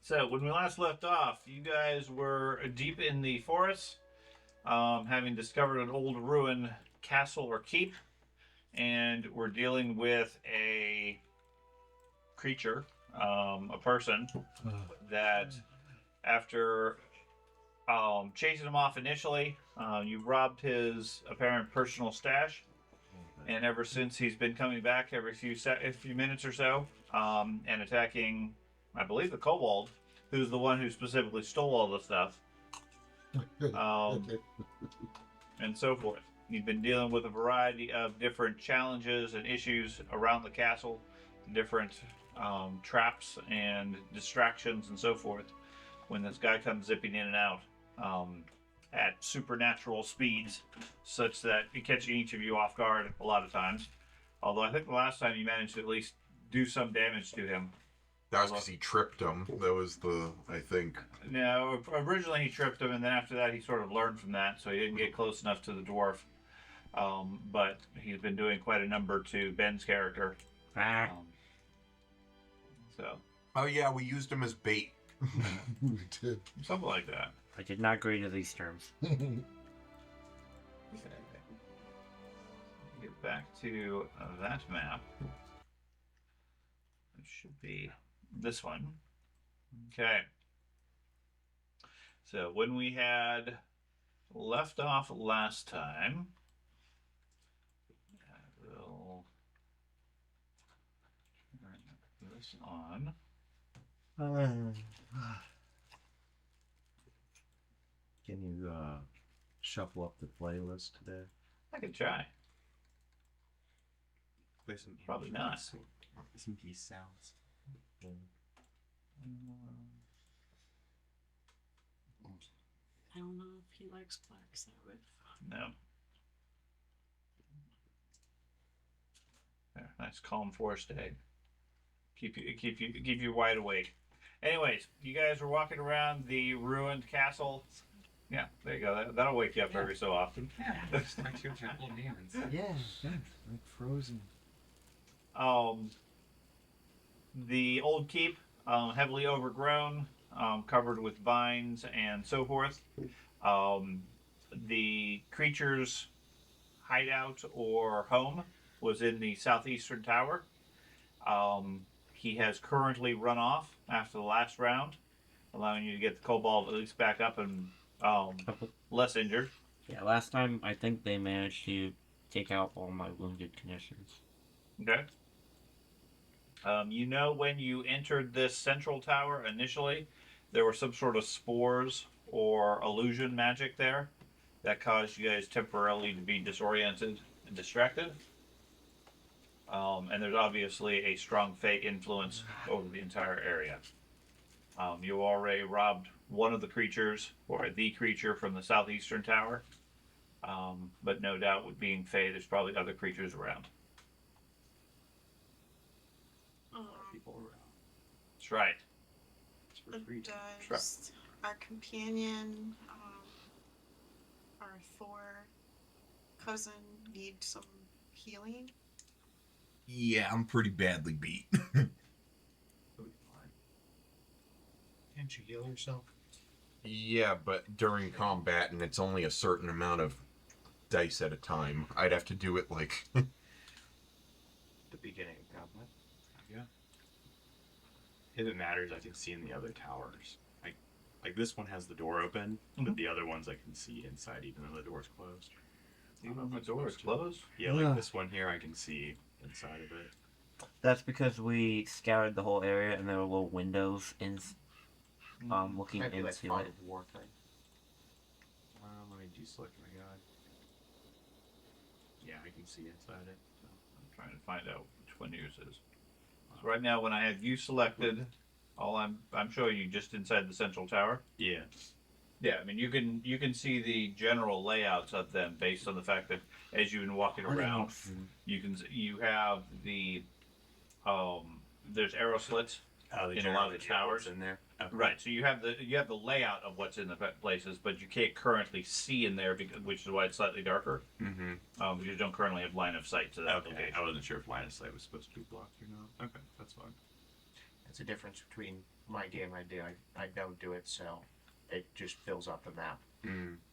So when we last left off, you guys were deep in the forest, having discovered an old ruined castle or keep, and we're dealing with a creature, a person, that after chasing him off initially, you robbed his apparent personal stash, and ever since he's been coming back every few minutes or so, and attacking, I believe, the kobold, who's the one who specifically stole all the stuff, and so forth. You've been dealing with a variety of different challenges and issues around the castle, different traps and distractions and so forth, when this guy comes zipping in and out at supernatural speeds, such that he catches each of you off guard a lot of times. Although I think the last time you managed to at least do some damage to him. That was because he tripped him. That was I think. No, originally he tripped him, and then after that he sort of learned from that, so he didn't get close enough to the dwarf. But he's been doing quite a number to Ben's character. So. Oh yeah, we used him as bait. We did. Something like that. I did not agree to these terms. Get back to that map. It should be this one. Okay. So when we had left off last time, I will turn this on. Can you shuffle up the playlist today? I could try. Play some Probably not. Some peace sounds. I don't know if he likes Black Sabbath. No. There, nice calm forest day. Keep you wide awake. Anyways, you guys are walking around the ruined castle. Yeah, there you go. That'll wake you up every so often. Yeah, just like your little demons. Yeah, like frozen. The old keep, heavily overgrown, covered with vines and so forth. The creature's hideout or home was in the southeastern tower. He has currently run off after the last round, allowing you to get the kobold at least back up and less injured. Yeah, last time I think they managed to take out all my wounded conditions. Okay. You know, when you entered this central tower initially, there were some sort of spores or illusion magic there that caused you guys temporarily to be disoriented and distracted. And there's obviously a strong fey influence over the entire area. You already robbed one of the creatures, or the creature from the southeastern tower. But no doubt with being fey, there's probably other creatures around. People around. That's right. Does our companion, our Thor cousin, need some healing? Yeah, I'm pretty badly beat. Can't you heal yourself? Yeah, but during combat, and it's only a certain amount of dice at a time. I'd have to do it like. The beginning of combat. Yeah. If it matters, I can see in the other towers. Like this one has the door open, but the other ones I can see inside even though the door's closed. Even if the door is closed? Yeah, like this one here I can see inside of it. That's because we scoured the whole area and there were little windows in, looking Might be like into fog it. of war thing. Let me deselect my god. Yeah, I can see inside it. So I'm trying to find out which one yours is. So right now, when I have you selected, all I'm showing you just inside the central tower. Yeah. Yeah, I mean you can see the general layouts of them based on the fact that as you've been walking around, you have the there's arrow slits in a lot of the towers in there. Okay. Right, so you have the layout of what's in the places, but you can't currently see in there, which is why it's slightly darker. Mm-hmm. You don't currently have line of sight to that Okay, location. I wasn't sure if line of sight was supposed to be blocked or not. Okay, that's fine. That's the difference between my game I do, I don't do it so it just fills out the map.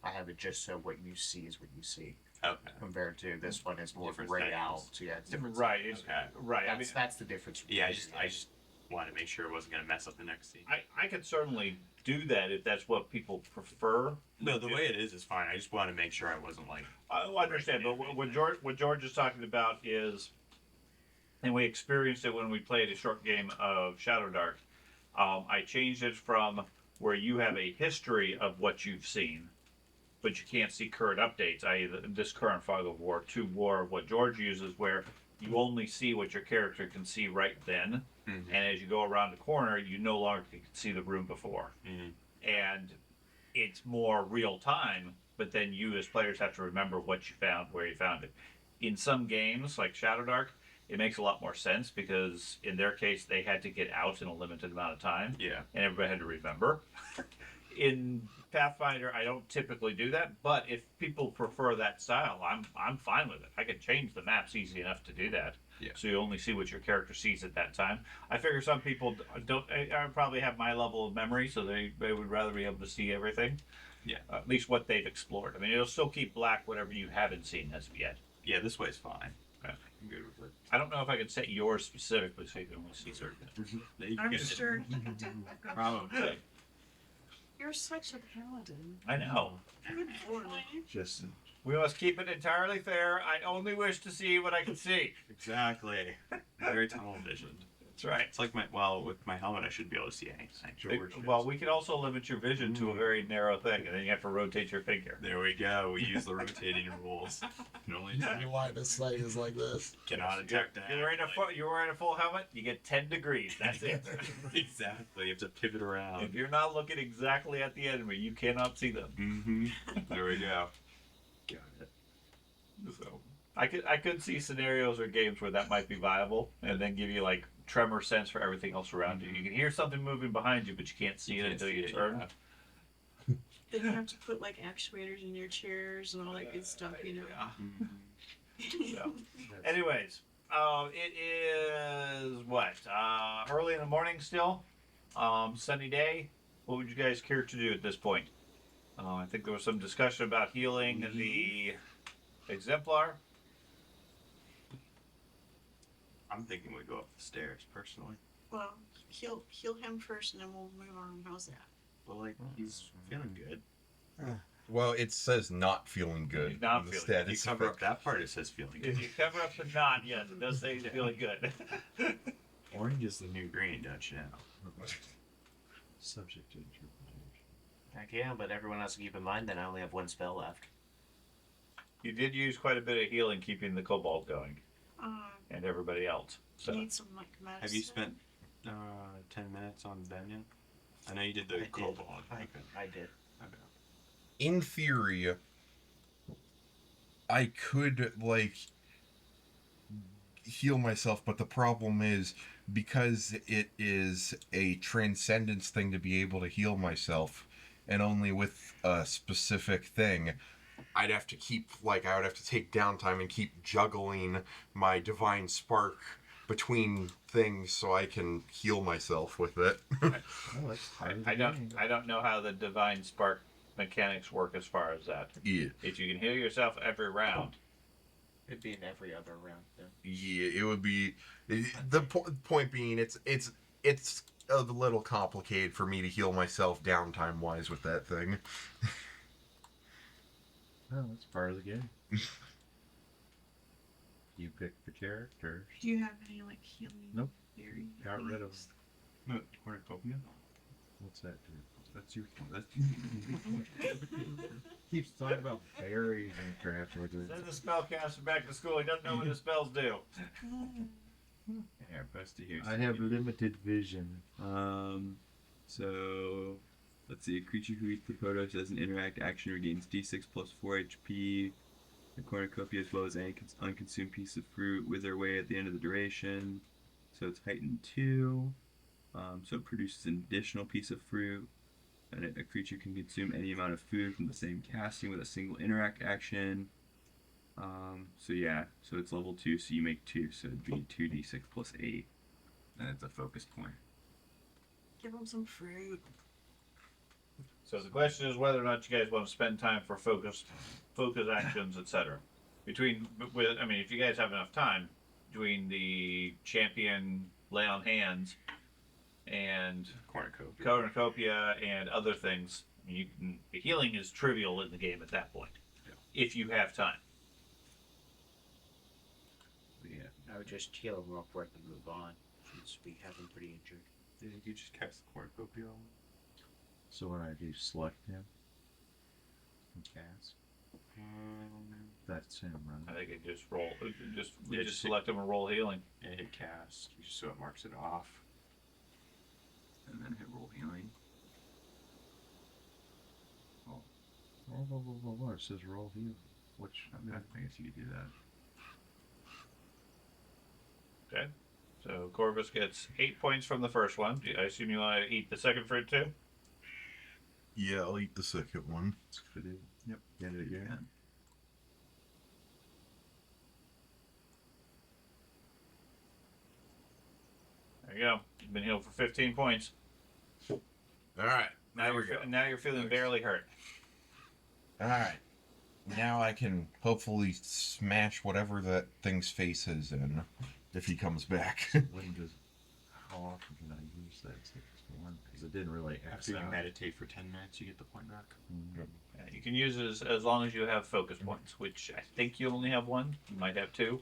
I have it just so what you see is what you see. Okay. Compared to this one is more Different grayed out. things. So yeah, it's different. Right. It's, Okay. Right. I mean, That's the difference. Yeah, I just wanted to make sure it wasn't gonna mess up the next scene. I could certainly do that if that's what people prefer. No, the way it is fine. I just wanted to make sure I wasn't like. I understand, but what George is talking about is, and we experienced it when we played a short game of Shadow Dark. I changed it from where you have a history of what you've seen, but you can't see current updates, i.e., this current Fog of War, to more what George uses, where you only see what your character can see right then, and as you go around the corner, you no longer can see the room before. And it's more real time, but then you as players have to remember what you found, where you found it. In some games, like Shadow Dark, it makes a lot more sense because in their case, they had to get out in a limited amount of time. Yeah. And everybody had to remember. In Pathfinder, I don't typically do that, but if people prefer that style, I'm fine with it. I can change the maps easy enough to do that. Yeah. So you only see what your character sees at that time. I figure some people don't. I probably have my level of memory, so they would rather be able to see everything. Yeah. At least what they've explored. I mean, it'll still keep black whatever you haven't seen as of yet. Yeah, this way's fine. Okay. I'm good with it. I don't know if I can set yours specifically so you can only see certain things. I'm sure he can do. Probably. You're such a paladin. I know. Good lord. Just We must keep it entirely fair. I only wish to see what I can see. Exactly. Very tunnel visioned. That's right. It's like with my helmet, I should be able to see anything. Well, we can also limit your vision to a very narrow thing, and then you have to rotate your figure. There we go. We use the rotating rules. Can only Your line of sight is like this. cannot attack that. You're wearing a full helmet, you get 10 degrees. That's it. Exactly. You have to pivot around. If you're not looking exactly at the enemy, you cannot see them. There we go. Got it. So I could see scenarios or games where that might be viable, and then give you like tremor sense for everything else around you. You can hear something moving behind you, but you can't see it until you turn. Yeah. Then you have to put like actuators in your chairs and all that good stuff, you know. So, anyways, it is what early in the morning still, sunny day. What would you guys care to do at this point? I think there was some discussion about healing the exemplar. I'm thinking we go up the stairs, personally. Well, heal him first and then we'll move on. How's that? But, like, he's feeling good. Well, it says not feeling good. He's not in the feeling If you status cover up effect. that part, it says feeling good. If you cover up the knot, yes, it does say he's feeling good. Orange is the new green, don't you know? subject to interpretation. Heck yeah, but everyone has to keep in mind that I only have one spell left. You did use quite a bit of healing keeping the kobold going, and everybody else. So Need some like medicine. Have you spent 10 minutes on Benyon? I know you did the I did. kobold. I did. Okay. In theory, I could like heal myself, but the problem is because it is a transcendence thing to be able to heal myself, and only with a specific thing, I'd have to keep I would have to take downtime and keep juggling my divine spark between things so I can heal myself with it. Oh, that's part of the I game. don't know how the divine spark mechanics work as far as that. Yeah. If you can heal yourself every round, It'd be in every other round. Then. Yeah, it would be the point being it's a little complicated for me to heal myself downtime wise with that thing. Oh, that's part of the game. You pick the characters. Do you have any like healing? Nope. Berries? Got rid of them. Cornucopia? What's that do? That's your. That's... Keeps talking about berries and crap. We're doing. send the spellcaster back to school. He doesn't know what his spells do. Yeah, best to hear. I have limited vision. So let's see. A creature who eats the Protoss as an interact action regains D6 plus 4 HP. The cornucopia as well as any unconsumed piece of fruit wither away at the end of the duration. So it's heightened 2. So it produces an additional piece of fruit. And a creature can consume any amount of food from the same casting with a single interact action. So yeah, so it's level 2, so you make 2, so it'd be 2d6 plus 8. And it's a focus point. Give him some fruit. So the question is whether or not you guys want to spend time for focus actions, etc. If you guys have enough time between the champion lay on hands and cornucopia and other things, the healing is trivial in the game at that point. Yeah. If you have time. Yeah, I would just heal him real quick and move on, since we have him pretty injured. Yeah, you just cast the cornucopia on. So when I do select him and cast, that's him, I right? think it just roll. Just select them and roll healing. And hit cast, just so it marks it off. And then hit roll healing. Whoa, it says roll heal. Which, Okay, I guess you could do that. Okay. So Corvus gets 8 points from the first one. I assume you want to eat the second fruit too? Yeah, I'll eat the second one. that's good. Yep. Get it again. There you go. You've been healed for 15 points. All right, Now you're feeling barely hurt. all right. Now I can hopefully smash whatever that thing's face is in if he comes back. How often can I use that one? Because it didn't really After you meditate for 10 minutes, you get the point back. Mm-hmm. Yeah, you can use it as long as you have focus points, which I think you only have one. You might have two.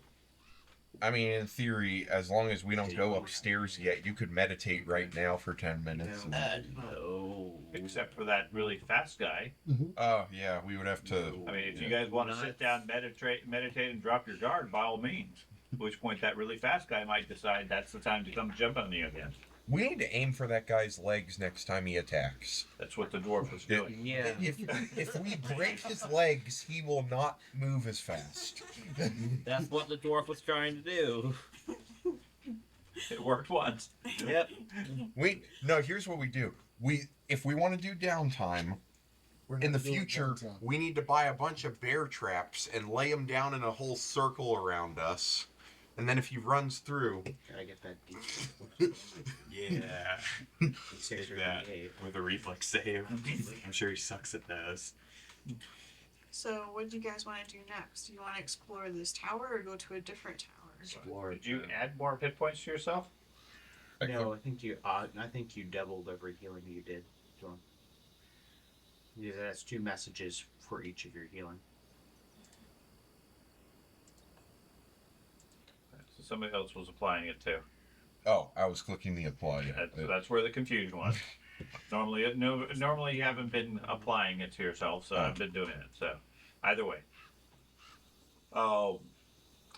I mean, in theory, as long as we don't go upstairs yet, you could meditate right now for 10 minutes. No. Except for that really fast guy. Oh, yeah, we would have to. I mean, if you guys want to sit down, meditate, and drop your guard, by all means. At which point that really fast guy might decide that's the time to come jump on you again. We need to aim for that guy's legs next time he attacks. That's what the dwarf was doing. Yeah. If we break his legs, he will not move as fast. That's what the dwarf was trying to do. It worked once. Yep. Here's what we do. If we want to do downtime, We're in the not doing future, downtown. we need to buy a bunch of bear traps and lay them down in a whole circle around us. And then if he runs through, Gotta get that Yeah. D6 Take or that D8. with a reflex save. I'm sure he sucks at those. So, what do you guys want to do next? Do you want to explore this tower or go to a different tower? Explore it. Did you add more hit points to yourself? No, I think you doubled every healing you did, John. Yeah, that's 2 messages for each of your healing. So somebody else was applying it too. oh, I was clicking the apply. That's where the confusion was. Normally you haven't been applying it to yourself, so I've been doing it. So, either way. Oh,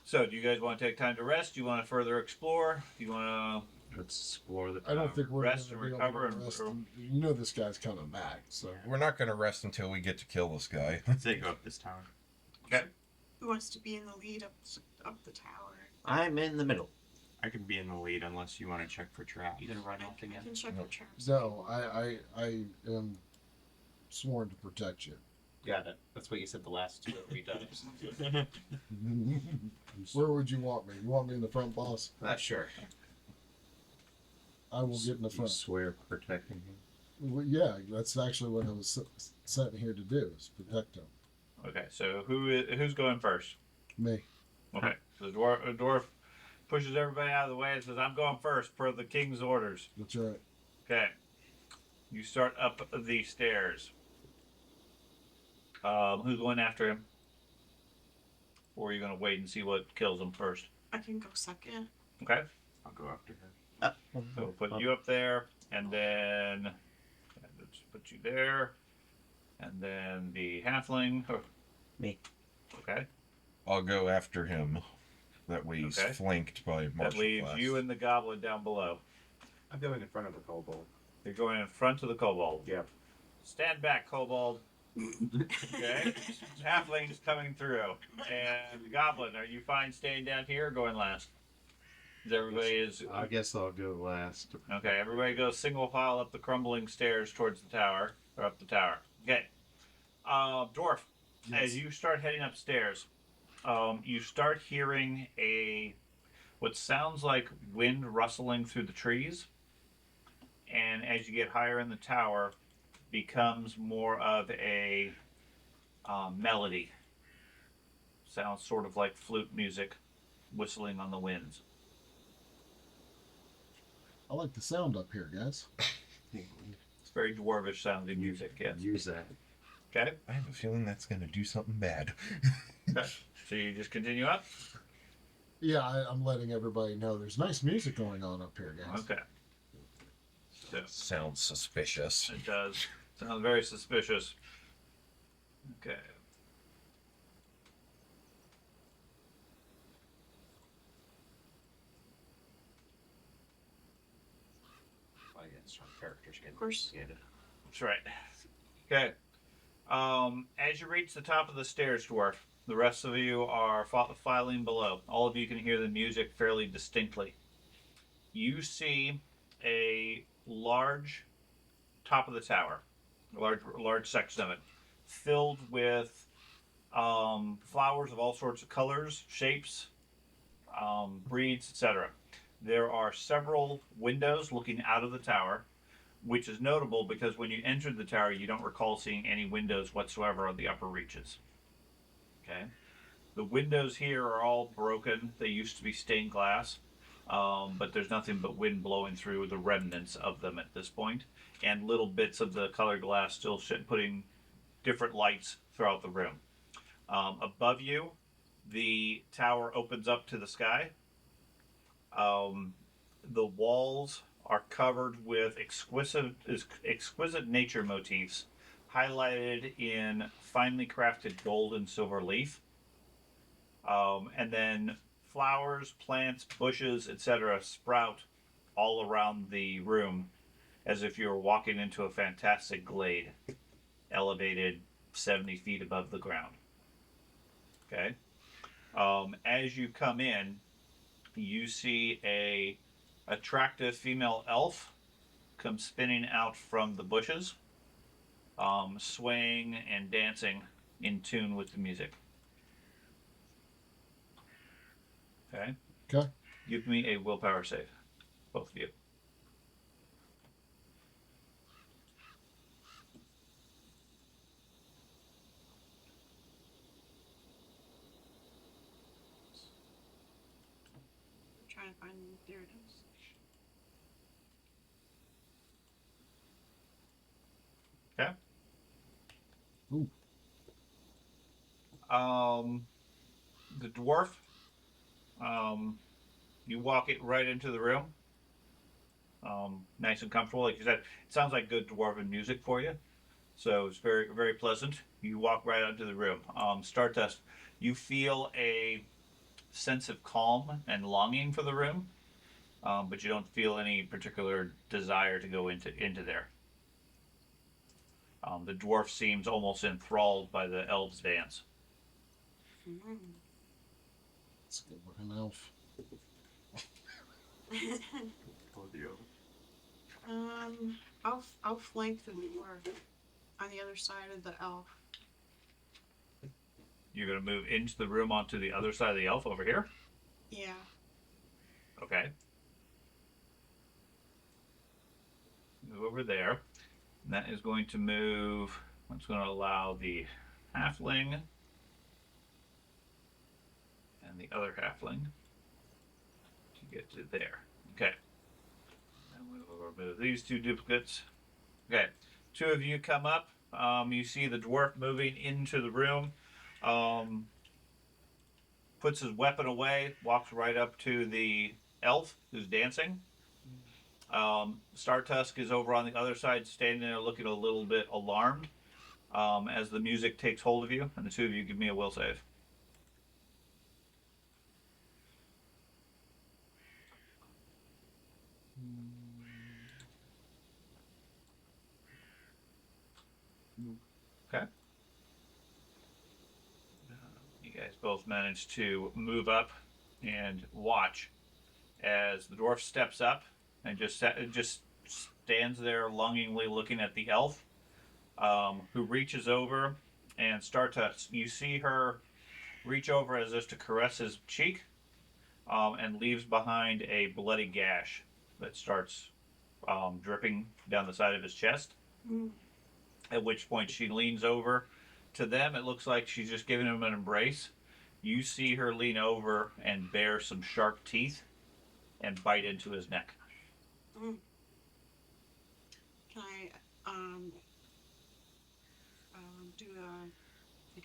so do you guys want to take time to rest? Do you want to further explore? Do you want Let's explore the I don't think we're rest gonna and be recover able to and- rest. You know this guy's coming back, so We're not going to rest until we get to kill this guy. I'd say go up this tower. Who wants to be in the lead up the tower? I'm in the middle. I could be in the lead unless you want to check for traps. You gonna run I off can again? check the traps. no, I am sworn to protect you. Got it. That's what you said the last 2 that we done. Where would you want me? You want me in the front, boss? Not sure. I will get in the You front. swear protecting him. Well, yeah, that's actually what I was sent here to do, is protect him. Okay, so who's going first? Me. Okay, so the dwarf pushes everybody out of the way and says, "I'm going first per the king's orders." That's right. Okay, you start up the stairs. Who's going after him? Or are you going to wait and see what kills him first? I can go second. Okay, I'll go after her. so we'll put you up there, and then let's put you there, and then the halfling. Me. Okay, I'll go after him. That way he's Okay. flanked by martial that leaves class. you and the goblin down below. I'm going in front of the kobold. You're going in front of the kobold. Yeah. Stand back, kobold. Okay. Halfling's coming through. And the goblin, are you fine staying down here or going last? I guess I'll go last. Okay, everybody goes single file up the crumbling stairs towards the tower. Or up the tower. Okay. Dwarf, as you start heading upstairs, you start hearing what sounds like wind rustling through the trees. and as you get higher in the tower, becomes more of a melody. Sounds sort of like flute music, whistling on the winds. I like the sound up here, guys. It's very dwarvish sounding music, yes. Use that. Okay. I have a feeling that's going to do something bad. Okay. So you just continue up? Yeah, I'm letting everybody know there's nice music going on up here, guys. Okay. So Sounds suspicious. it does. Sounds very suspicious. Okay. I guess our characters get Of course. That's right. Okay. As you reach the top of the stairs, dwarf, the rest of you are filing below. All of you can hear the music fairly distinctly. You see a large top of the tower, a large section of it, filled with flowers of all sorts of colors, shapes, breeds, etc. There are several windows looking out of the tower, which is notable because when you entered the tower, you don't recall seeing any windows whatsoever on the upper reaches. Okay? The windows here are all broken. They used to be stained glass, but there's nothing but wind blowing through the remnants of them at this point, and little bits of the colored glass still putting different lights throughout the room. Above you, the tower opens up to the sky. The walls are covered with exquisite nature motifs, highlighted in finely crafted gold and silver leaf. And then flowers, plants, bushes, etc. sprout all around the room as if you were walking into a fantastic glade, elevated 70 feet above the ground. Okay? As you come in, you see a attractive female elf come spinning out from the bushes, swaying and dancing in tune with the music. Okay? Okay. Give me a willpower save, both of you. I'm trying to find. There it is. Okay? Ooh. The dwarf, you walk it right into the room. Nice and comfortable. Like you said, it sounds like good dwarven music for you. So it's very, very pleasant. You walk right into the room. Stardust, you feel a sense of calm and longing for the room, but you don't feel any particular desire to go into there. The dwarf seems almost enthralled by the elves' dance. Mm. That's a good looking elf. I'll flank the dwarf on the other side of the elf. You're going to move into the room onto the other side of the elf over here? Yeah. Okay. Move over there. And that is going to move, that's going to allow the halfling and the other halfling to get to there. Okay. And we will remove these two duplicates. Okay. Two of you come up. You see the dwarf moving into the room. Puts his weapon away, walks right up to the elf who's dancing. Startusk is over on the other side, standing there looking a little bit alarmed as the music takes hold of you. And the two of you give me a will save. Okay. You guys both managed to move up and watch as the dwarf steps up and just stands there longingly looking at the elf, who reaches over and starts to. You see her reach over as if to caress his cheek, and leaves behind a bloody gash that starts dripping down the side of his chest. Mm. At which point she leans over. To them, it looks like she's just giving him an embrace. You see her lean over and bare some sharp teeth and bite into his neck. Mm. Can I do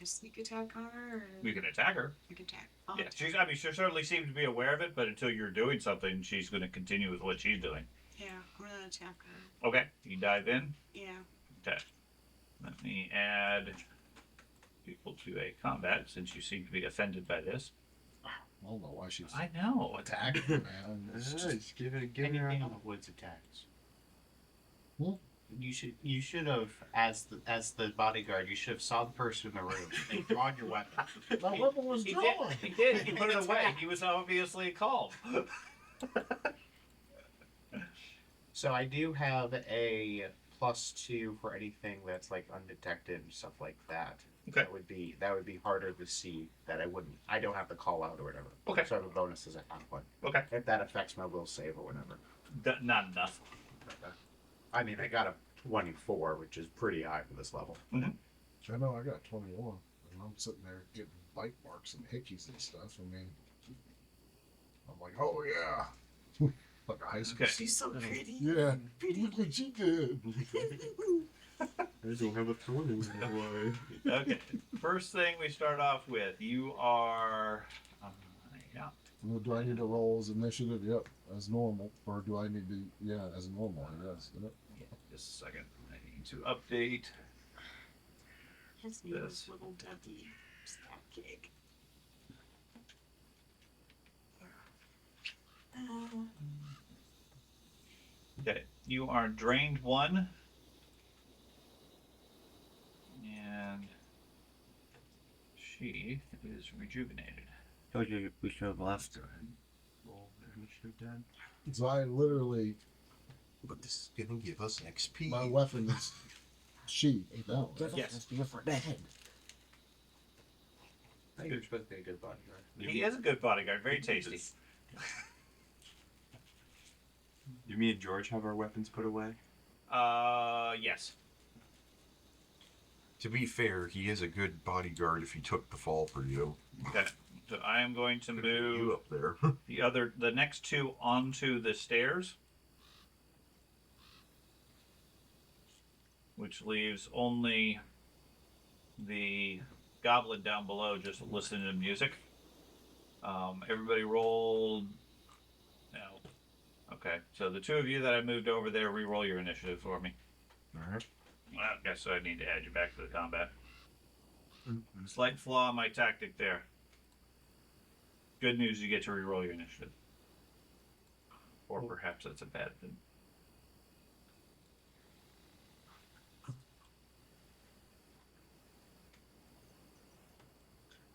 a sneak attack on her? Or You can attack her. sneak attack. Yeah, she certainly seems to be aware of it, but until you're doing something, she's going to continue with what she's doing. Yeah, I'm gonna attack her. Okay, you dive in. Yeah. Okay. Let me add people to a combat since you seem to be offended by this. I don't know why she's I know. attacking her, man. It's just- Just give her Anything on the woods attacks. Hmm? You should have, as the bodyguard, you should have saw the person in the room and drawn your weapon. My weapon was He drawn. did. He did. He put it away. He was obviously calm. So I do have a +2 for anything that's like undetected and stuff like that. Okay. That would be harder to see. I don't have to call out or whatever. Okay. So I have a bonus as a conflict. Okay. If that affects my will save or whatever. Not enough. I mean, I got a 24, which is pretty high for this level. I know I got 21, and I'm sitting there getting bite marks and hickeys and stuff. I mean, I'm like, oh yeah, like a high school. Okay. She's so pretty. Yeah, Pretty. look what she did. I don't have a thorn in my eye. Okay. First thing we start off with, you are. Yeah. Well, do I need to roll as initiative? Yep, as normal, or do I need to? Yeah, as normal. Yes. Yep. Just a second. I need to update. His name is This. Little Debbie. Snack cake. Okay. You are drained 1. And she is rejuvenated. Told you we should have left. Roll their initiative, Dad. So I literally, But this is gonna give us XP. my weapon is sheath. Now, Yes. For dead. I think you're supposed to be a good bodyguard. He is a good bodyguard. Very tasty. Do me and George have our weapons put away? Yes. To be fair, he is a good bodyguard if he took the fall for you. Okay. So I am going to You move up there. the next 2 onto the stairs, which leaves only the goblin down below just listening to music. Everybody rolled. No. Okay, so the 2 of you that I moved over there, re-roll your initiative for me. Alright. Well, I guess I need to add you back to the combat. Slight flaw in my tactic there. Good news, you get to re-roll your initiative. Or perhaps that's a bad thing.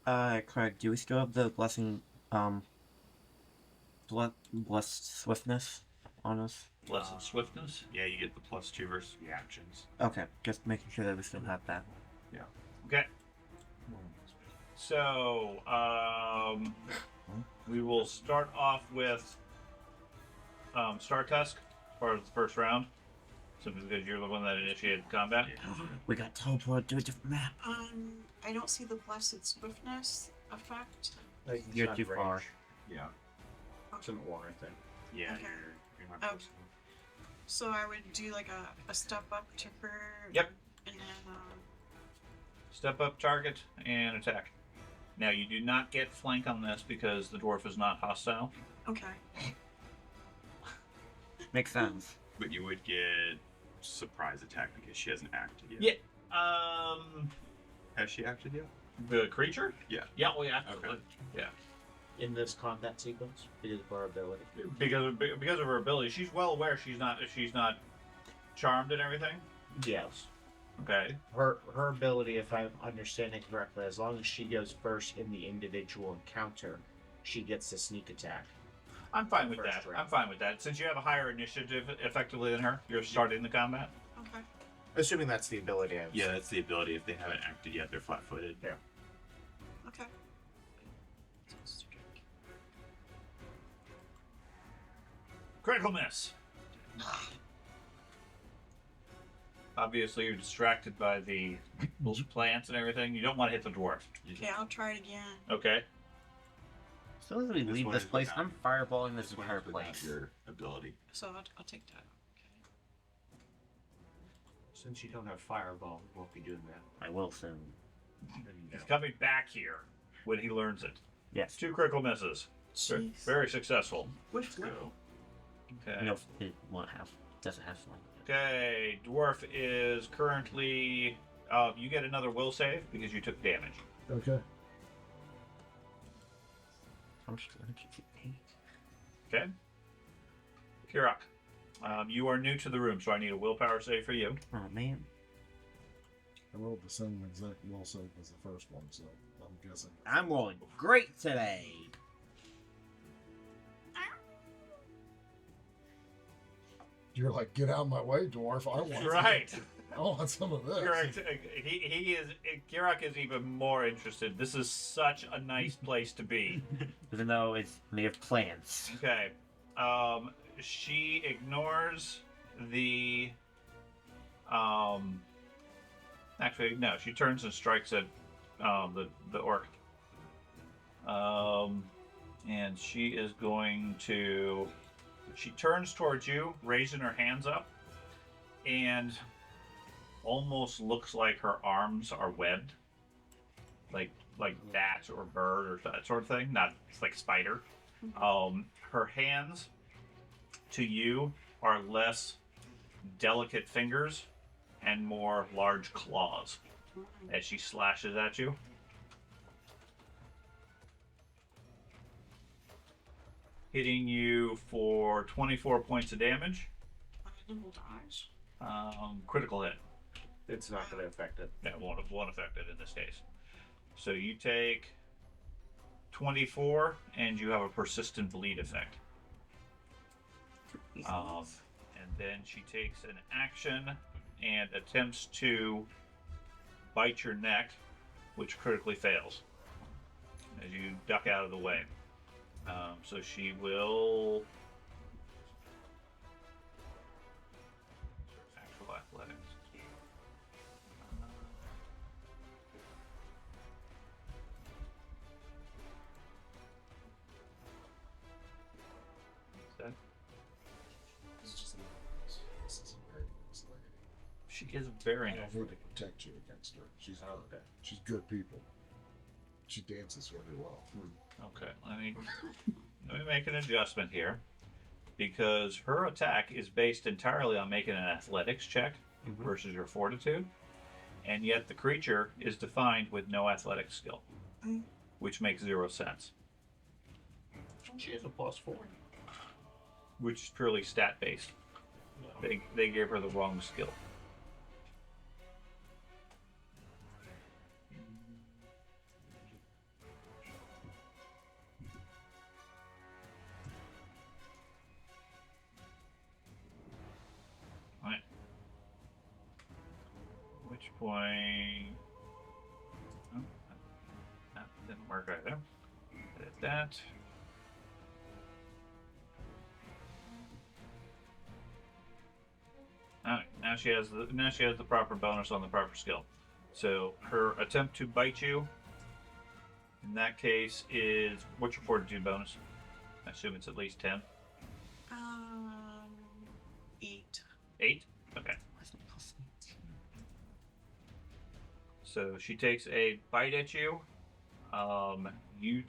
Craig, do we still have the blessing, blessed swiftness on us? Blessed swiftness. Yeah, you get the +2 versus reactions. Okay, just making sure that we still have that. Okay. So, we will start off with Star Tusk as far as the first round. Simply because you're the one that initiated combat. We got teleported to a different map. I don't see the blessed swiftness effect. Like, You're it's too not far. range. Yeah. It's an aura thing. Yeah, Okay. you're not Oh. close enough. So I would do like a step up to her. Yep. And then Step up, target, and attack. Now, you do not get flank on this because the dwarf is not hostile. okay. Makes sense. But you would get surprise attack because she hasn't acted yet. Yeah. Has she acted yet? The creature? Yeah. Yeah, well, yeah, absolutely. Yeah. In this combat sequence, because of our ability. Because of her ability, she's well aware she's not charmed and everything. Yes. Okay. Her ability, if I'm understanding correctly, as long as she goes first in the individual encounter, she gets the sneak attack. I'm fine with First that. round. I'm fine with that. Since you have a higher initiative effectively than her, you're starting the combat. Okay. Assuming that's the ability. I was Yeah, that's the ability. If they haven't acted yet, they're flat-footed. Yeah. Okay. Critical miss. Obviously, you're distracted by the those plants and everything. You don't want to hit the dwarf. Okay, I'll try it again. Okay. As soon as we This leave one this is place, without- I'm fireballing this one entire is without place. Your ability. So I'll take that. Okay. Since you don't have fireball, we won't be doing that. I will soon. He's coming back here when he learns it. Yes. 2 critical misses. Very, Jeez. very successful. Which level? Okay. No, it won't have. Doesn't have one. Okay. Dwarf is currently. You get another will save because you took damage. Okay. I'm just gonna keep it. Okay. Kirak, you are new to the room, so I need a willpower save for you. Oh man. I rolled the same exact will save as the first one, so I'm guessing. I'm rolling great today. You're like, get out of my way, dwarf. I want Right. I want some of this. Correct. Kirak is even more interested. This is such a nice place to be. Even though it's made of plants. Okay. She ignores the. Actually, no. She turns and strikes at the orc. And she is going to. She turns towards you, raising her hands up, and almost looks like her arms are webbed, like bat or bird or that sort of thing. Not it's like spider. Her hands to you are less delicate fingers and more large claws as she slashes at you. Hitting you for 24 points of damage. Double dice. Critical hit. It's not going to affect it. That won't affect it in this case. So you take 24, and you have a persistent bleed effect. And then she takes an action and attempts to bite your neck, which critically fails as you duck out of the way. So she will. Actual athletics. This is a very nice lady. She is very I nice. need to protect you against her. She's good people. She dances really well. Okay, let me make an adjustment here, because her attack is based entirely on making an athletics check versus your fortitude, and yet the creature is defined with no athletic skill, which makes 0 sense. She has a +4. Which is purely stat based. They gave her the wrong skill. Alright. Which point. Oh, that didn't work either. Edit that. Alright, now she has the proper bonus on the proper skill. So her attempt to bite you in that case is what's your fortitude bonus? I assume it's at least 10. 8. 8? Okay. So she takes a bite at you. You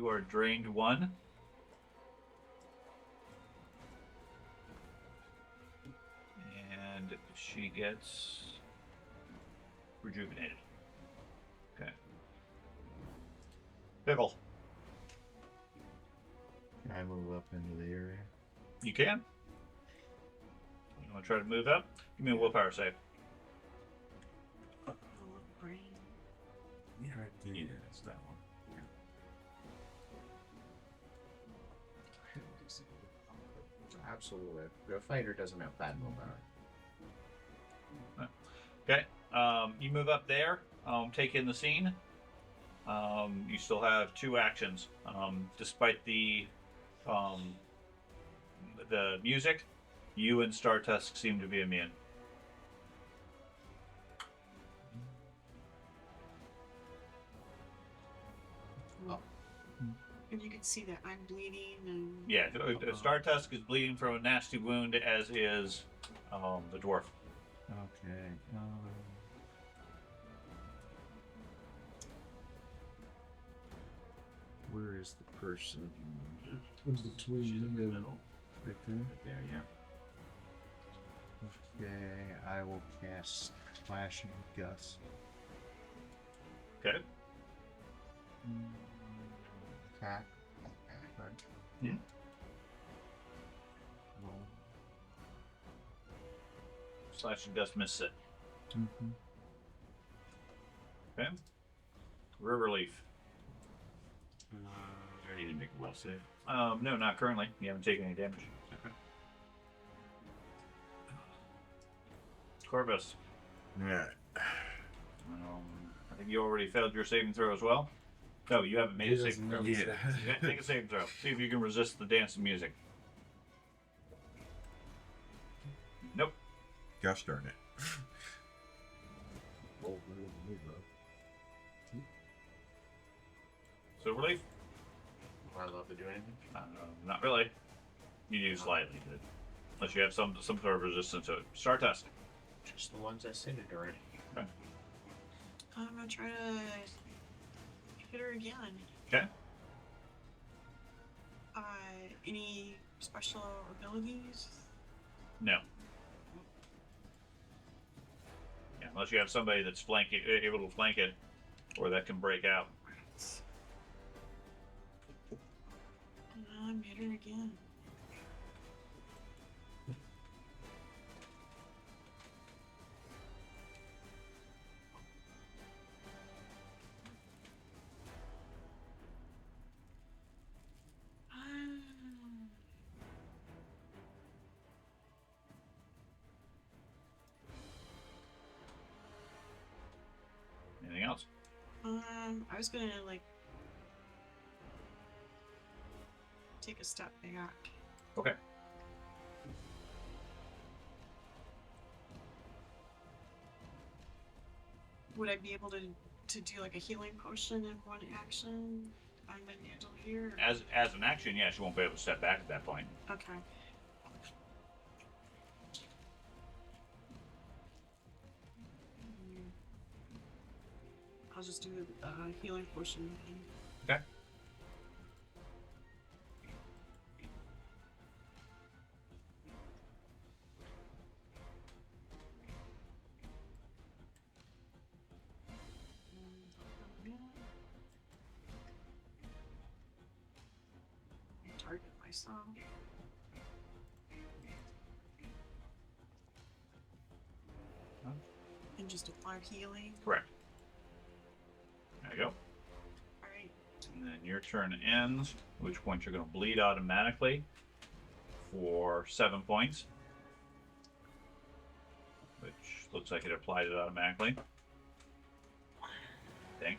are drained 1. And she gets rejuvenated. Okay. Pickle. Can I move up into the area? You can. You want to try to move up? Give me a willpower save. Brain. Yeah, it's that one. Absolutely. The fighter doesn't have bad willpower. Okay. You move up there. Take in the scene. You still have 2 actions, despite the music. You and Startusk seem to be immune. And you can see that I'm bleeding and Yeah, Startusk is bleeding from a nasty wound, as is the dwarf. Okay. Where is the person? In between you and Right there. There, yeah. Okay, I will cast Slashing Gust. Okay. Attack. Right. Yeah. Roll. Slash and dust miss it. Mm-hmm. Okay. River Leaf. Do I need to make a will save? No, not currently. You haven't taken any damage. Okay. Corvus. Yeah. I think you already failed your saving throw as well. No, you haven't made a saving throw. Yeah. Make a saving throw. See if you can resist the dance and music. Nope. Gosh darn it. roll better than me, bro. Silver Leaf? Would I love to do anything? Not really. You do slightly, but unless you have some sort of resistance to it. Stardust. Just the ones I said it already. I'm gonna try to hit her again. Okay. Any special abilities? No. Yeah, unless you have somebody that's able to flank it, or that can break out. I'm hit her again. Anything else? I was gonna take a step back. Okay. Would I be able to do like a healing potion in one action? I'm gonna handle here. As an action, yes, you won't be able to step back at that point. Okay. I'll just do the healing potion. Okay. Target myself. And just apply healing. Correct. There you go. Alright. And then your turn ends, at which point you're going to bleed automatically for 7 points. Which looks like it applied it automatically. I think.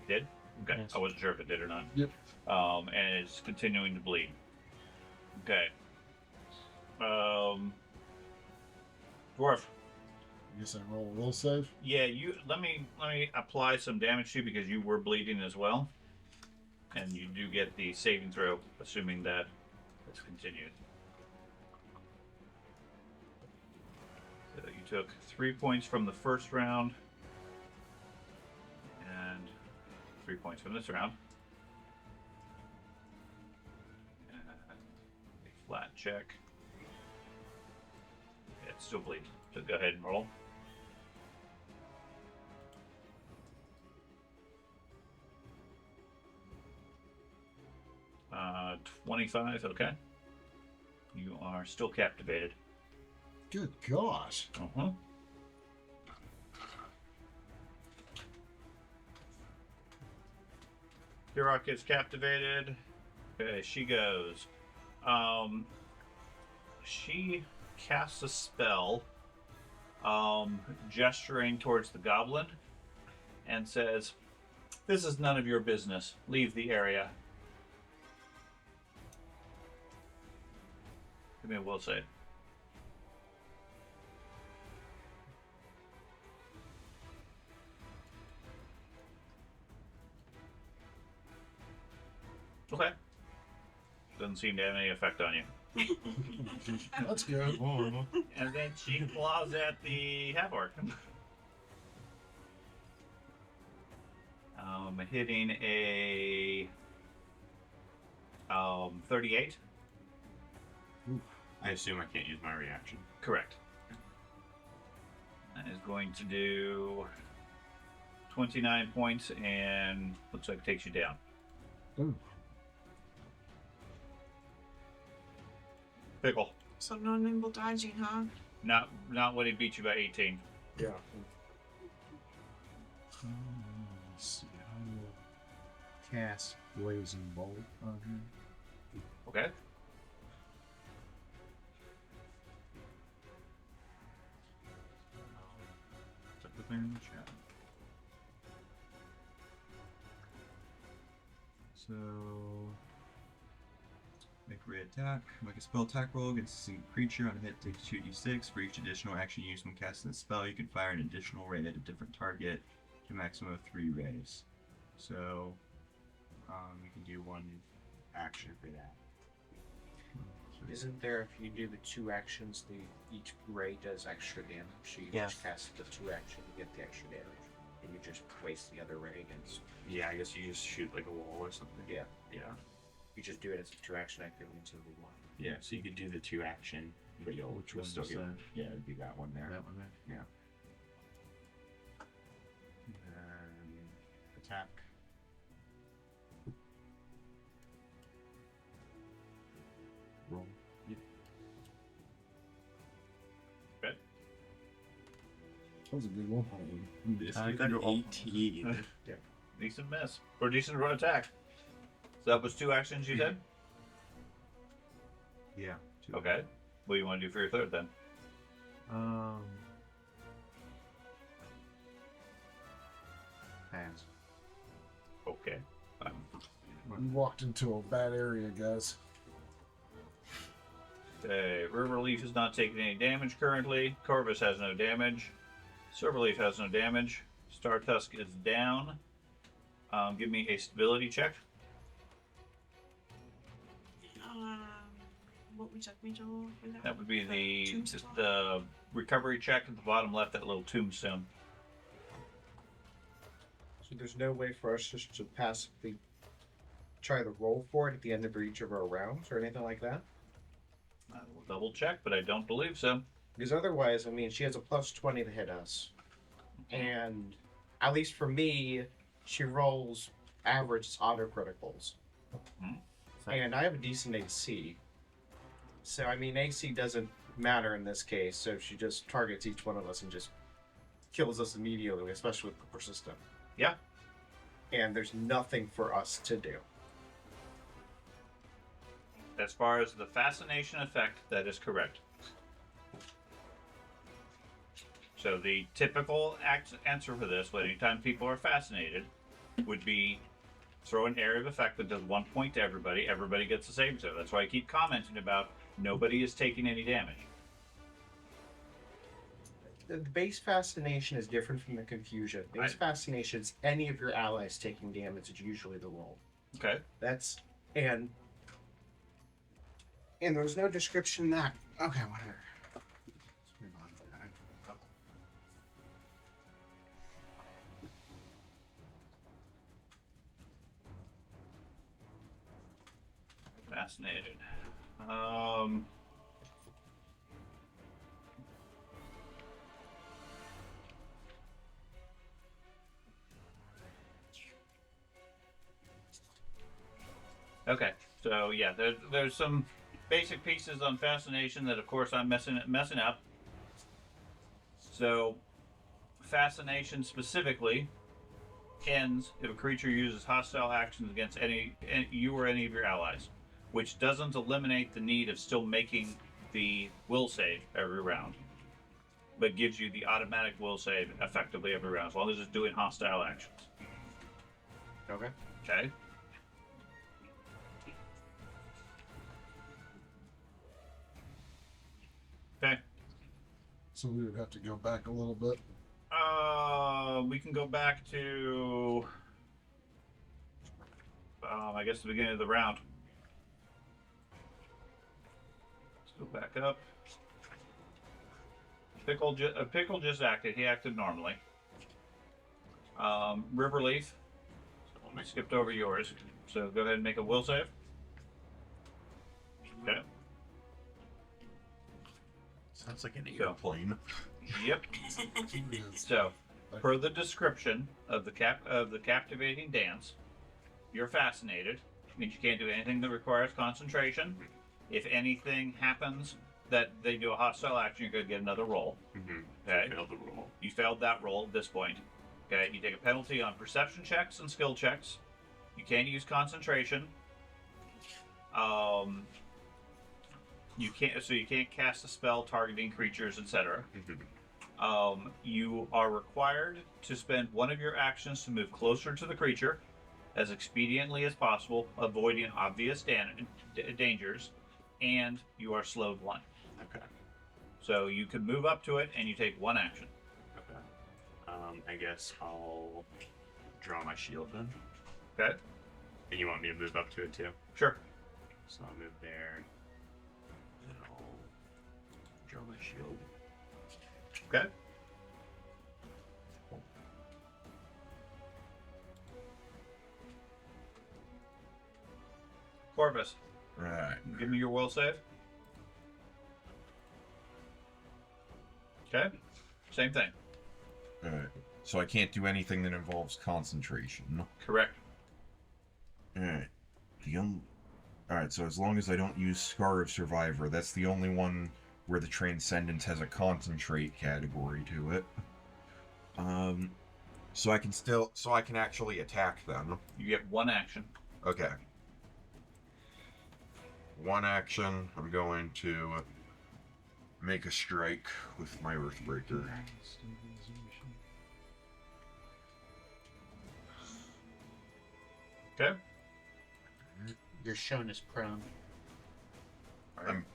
Did? Okay. Yes. I wasn't sure if it did or not. Yep. And it's continuing to bleed. Okay. Dwarf. I guess I roll a will save. Yeah, let me apply some damage to you because you were bleeding as well. And you do get the saving throw, assuming that it's continued. So you took 3 points from the first round. And 3 points from this round. A flat check. Yeah, it's still bleeding. So go ahead and roll. 25, okay. You are still captivated. Good gosh. Uh-huh. Hirok is captivated. Okay, she goes. She casts a spell, gesturing towards the goblin, and says, "This is none of your business. Leave the area." Give me a will save. Okay. Doesn't seem to have any effect on you. That's good. And then she claws at the half-orc. Hitting a 38. I assume I can't use my reaction. Correct. That is going to do 29 points and looks like it takes you down. Ooh. Pickle. So no nimble dodging, huh? Not when he beat you by 18. Yeah. Let's see. I will cast Blazing Bolt on him. Okay. Check the thing in the chat. So, make a red attack. Make a spell attack roll against a single creature. On a hit, take 2d6. For each additional action used when casting the spell, you can fire an additional ray at a different target to a maximum of 3 rays. So, You can do one action for that. Isn't there, if you do the 2 actions, each ray does extra damage? So you Yeah. just cast the 2 action to get the extra damage. And you just waste the other ray against. Yeah, I guess you just shoot like a wall or something. Yeah. Yeah. You just do it as a 2 action activity until the 1. Yeah, so you could do the 2 action, but you'll Which one still is get. that? Yeah, it'd be that one there. That one there. Attack. Roll. That was a good one. This I is got an your 18. Decent miss. Or decent run attack. So that was 2 actions you did? Yeah. Okay. What do you want to do for your third then? Pass. Okay. We walked into a bad area, guys. Okay. Riverleaf is not taking any damage currently. Corvus has no damage. Silverleaf has no damage. Startusk is down. Give me a stability check. What would you like me to roll for that? That would be the Tombstone? the recovery check at the bottom left, that little tombstone. So there's no way for us just to passively try to roll for it at the end of each of our rounds or anything like that? I will double check, but I don't believe so. Because otherwise, I mean, she has a plus 20 to hit us. And at least for me, she rolls average auto criticals. Mhm. And I have a decent AC. So, I mean, AC doesn't matter in this case. So she just targets each one of us and just kills us immediately, especially with the persistent. Yeah. And there's nothing for us to do. As far as the fascination effect, that is correct. So the typical answer for this, anytime people are fascinated, would be throw an area of effect that does 1 point to everybody. Everybody gets the same. So that's why I keep commenting about nobody is taking any damage. The base fascination is different from the confusion. Base fascination is any of your allies taking damage is usually the roll. Okay. That's and there's no description in that. Okay, whatever. Let's move on to that. Fascinated. Okay, so yeah, there's some basic pieces on fascination that, of course, I'm messing up. So, fascination specifically ends if a creature uses hostile actions against you or any of your allies, which doesn't eliminate the need of still making the will save every round, but gives you the automatic will save effectively every round, as long as it's doing hostile actions. Okay. Okay? Okay. So we would have to go back a little bit. We can go back to, I guess, the beginning of the round. Let's go back up. Pickle just acted. He acted normally. Riverleaf skipped over yours, so go ahead and make a will save. Okay. Sounds like an So- airplane. Yep. So, per the description of the captivating dance, you're fascinated. Means you can't do anything that requires concentration. If anything happens that they do a hostile action, you're going to get another roll. Mm-hmm. Okay. Failed the roll. You failed that roll at this point. Okay. You take a penalty on perception checks and skill checks. You can't use concentration. You can't cast a spell targeting creatures, etc. You are required to spend one of your actions to move closer to the creature as expediently as possible, avoiding obvious dangers, and you are slowed 1. Okay. So you can move up to it and you take 1 action. Okay. I guess I'll draw my shield then. Okay? And you want me to move up to it too? Sure. So I'll move there. And I'll draw my shield. Okay? Corvus, Right. give me your will save. Okay? Same thing. Alright. So I can't do anything that involves concentration. Correct. Alright. Alright, so as long as I don't use Scar of Survivor, that's the only one where the Transcendence has a concentrate category to it. So I can actually attack them. You get 1 action. Okay. 1 action, I'm going to make a strike with my Earthbreaker. Okay? You're shown as prone. I'm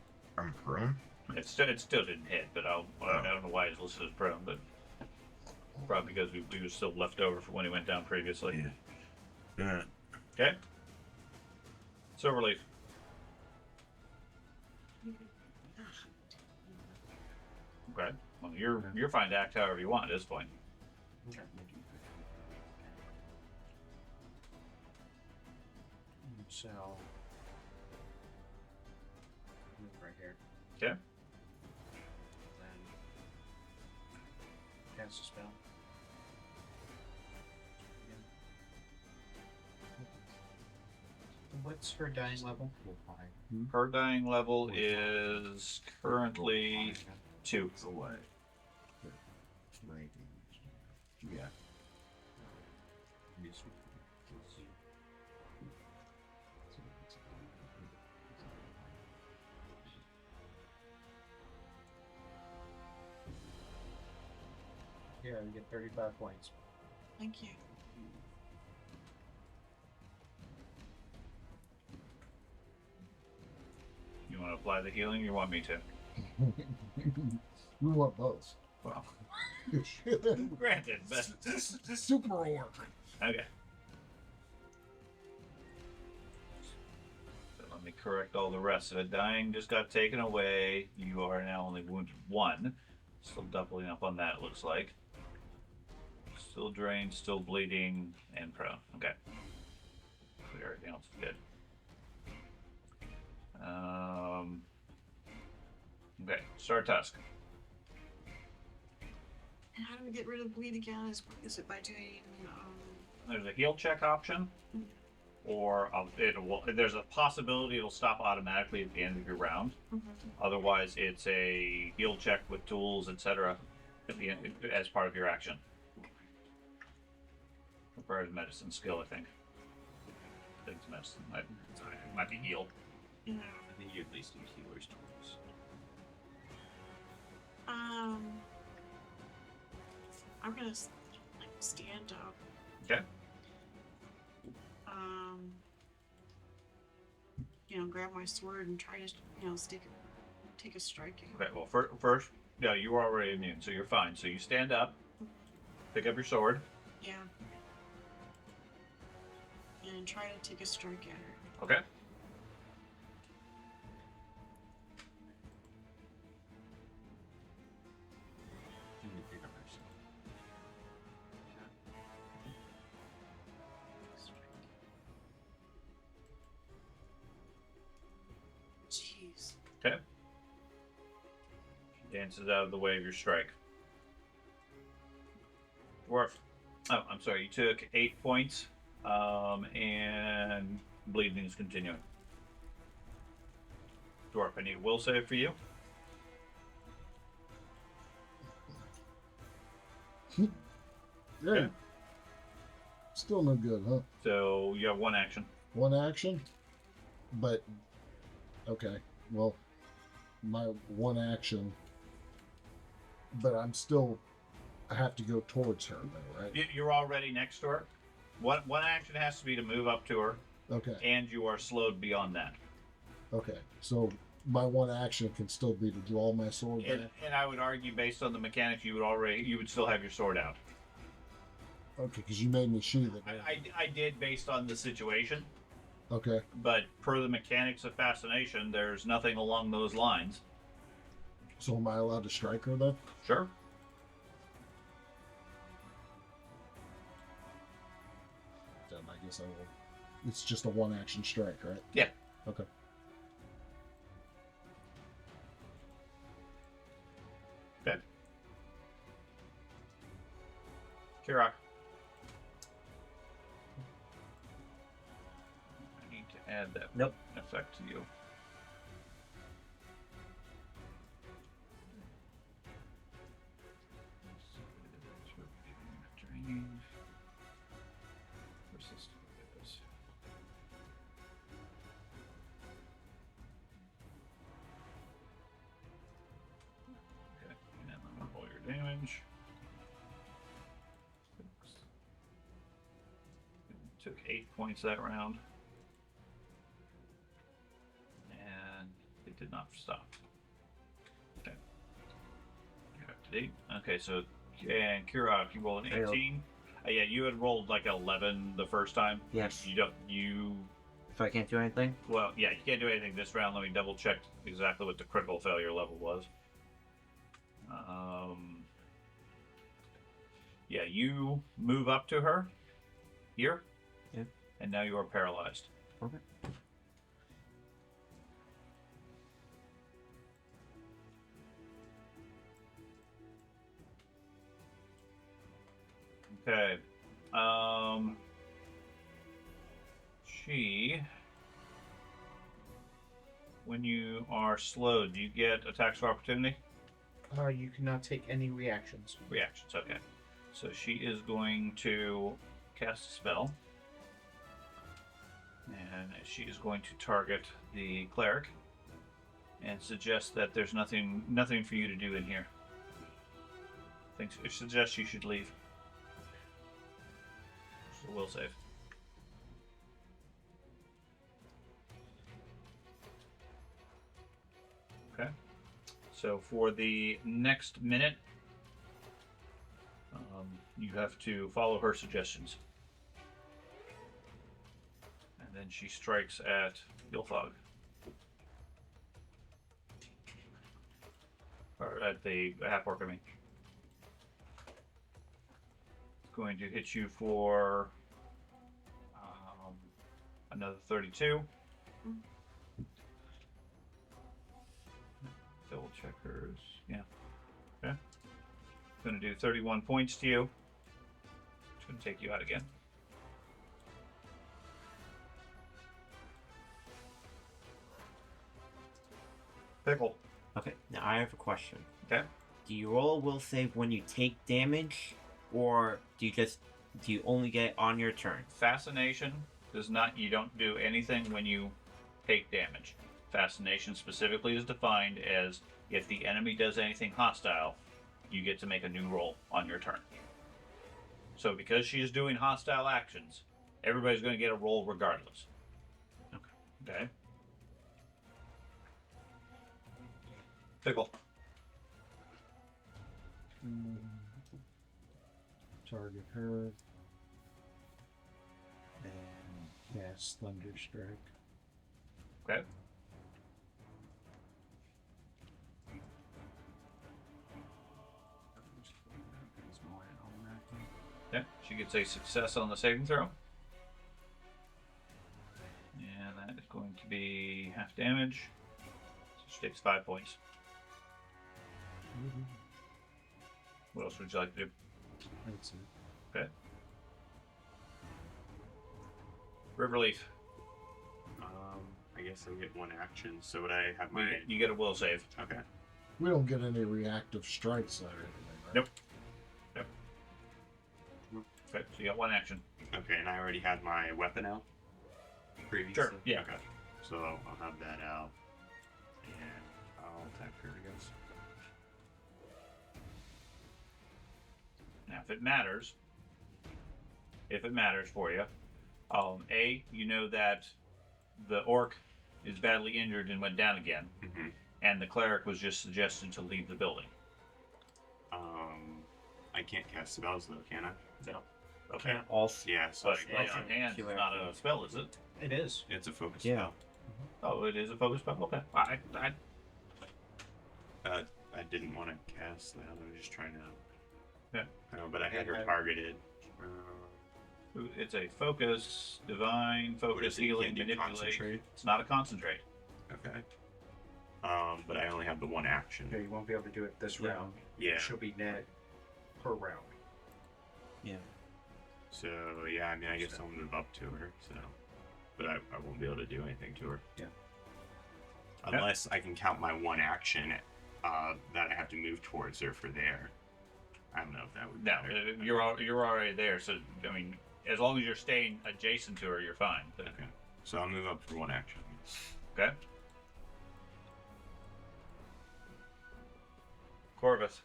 prone? It still didn't hit, but I don't know why it's listed as prone, but probably because we was still left over from when he went down previously. Yeah. Okay? Silverleaf. Okay. Well, you're fine to act however you want at this point. Okay. So move right here. Okay. Then cast a spell. What's her dying level? Her dying level is currently 2. Away. Yeah. Yeah, you get 35 points. Thank you. You want to apply the healing or you want me to? We want both. Well, granted, but... Super orc. Okay. So let me correct all the rest of it. Dying just got taken away. You are now only wounded 1. Still doubling up on that, it looks like. Still drained, still bleeding, and prone. Okay. Everything else is good. Okay, Star Tusk. And how do we get rid of bleed again? Is it by doing There's a heal check option, or there's a possibility it'll stop automatically at the end of your round. Otherwise, it's a heal check with tools, etc. at the end as part of your action. Requires medicine skill, I think. I think it's medicine. It might be heal. yeah. I think you at least need healer's tools. I'm gonna stand up. Okay. Grab my sword and try to, stick it take a striking. Okay, well, first, yeah, you were already immune, so you're fine. So you stand up, pick up your sword. Yeah. And try to take a strike at her. Okay. You can pick up her sword. Jeez. Okay. She dances out of the way of your strike. Dwarf. Oh, I'm sorry. You took 8 points, and bleeding is continuing. Dwarf, I need a will save for you. Yeah. Still no good, huh? So you have one action. One action? But, okay. Well, my one action. But I'm still. I have to go towards her, though, right? You're already next to her. One action has to be to move up to her, Okay. and you are slowed beyond that. Okay. So my one action can still be to draw my sword. And, back? and I would argue, based on the mechanics, you would still have your sword out. Okay, because you made me sheath it. I did based on the situation, Okay. but per the mechanics of fascination, there's nothing along those lines. So am I allowed to strike her then? Sure. Then I guess I will. It's just a one action strike, right? Yeah. Okay. Okay. Kirok. I need to add that Nope. effect to you. Drain. Persistent. Okay, and I'm gonna roll your damage. Took 8 points that round. And it did not stop. Okay. You're up to date. Okay, so and Kirok, you rolled an Failed. 18. Yeah, you had rolled like 11 the first time. Yes. You So I can't do anything? well, yeah, you can't do anything this round. Let me double check exactly what the critical failure level was. Yeah, you move up to her here. Yeah. And now you are paralyzed. Okay. Okay. She. When you are slowed, do you get attacks of opportunity? You cannot take any reactions. Reactions, okay. So she is going to cast a spell. And she is going to target the cleric and suggest that there's nothing for you to do in here. It suggests you should leave. So will save. Okay. So for the next minute, you have to follow her suggestions. And then she strikes at Gilfog. Or at the half-orc, I mean. It's going to hit you for another 32. Double checkers. Yeah. Okay. It's going to do 31 points to you. It's going to take you out again. Pickle. Okay, now I have a question. Okay. Do you roll a will save when you take damage, or do you only get it on your turn? Fascination does not. You don't do anything when you take damage. Fascination specifically is defined as if the enemy does anything hostile, you get to make a new roll on your turn. So because she is doing hostile actions, everybody's going to get a roll regardless. Okay. Pickle. Target her. And cast Thunder Strike. Okay. Yeah, she gets a success on the saving throw. And that is going to be half damage. So she takes 5 points. What else would you like to do? That's it. Okay. Riverleaf. I guess I get one action. So would I have my? You get a will save. Okay. We don't get any reactive strikes or anything, right? Nope. Okay, so you got one action. Okay, and I already had my weapon out previously. Sure, yeah. Okay. So I'll have that out, and I'll attack her, I guess. Now, if it matters for you, you know that the orc is badly injured and went down again, and the cleric was just suggested to leave the building. I can't cast spells though, can I? No. Okay. Also, Yeah, so But lay on hands is not a spell, is it? It is. it's a focus Yeah. spell. Oh, it is a focus spell. Okay. I I didn't want to cast that. I was just trying to. Yeah. But I had her Yeah. targeted. It's a focus, divine, focus, it? healing, Can't do manipulate. concentrate? It's not a concentrate. Okay. But I only have the one action. Okay, you won't be able to do it this Yeah. round. Yeah. She'll be net per round. yeah. So yeah, I mean, I guess I'll move up to her. So, but I won't be able to do anything to her. Yeah. Unless I can count my one action that I have to move towards her for there. I don't know if that would No, matter. you're already there. So I mean, as long as you're staying adjacent to her, you're fine. But- Okay. So I'll move up for one action. Okay. Corvus.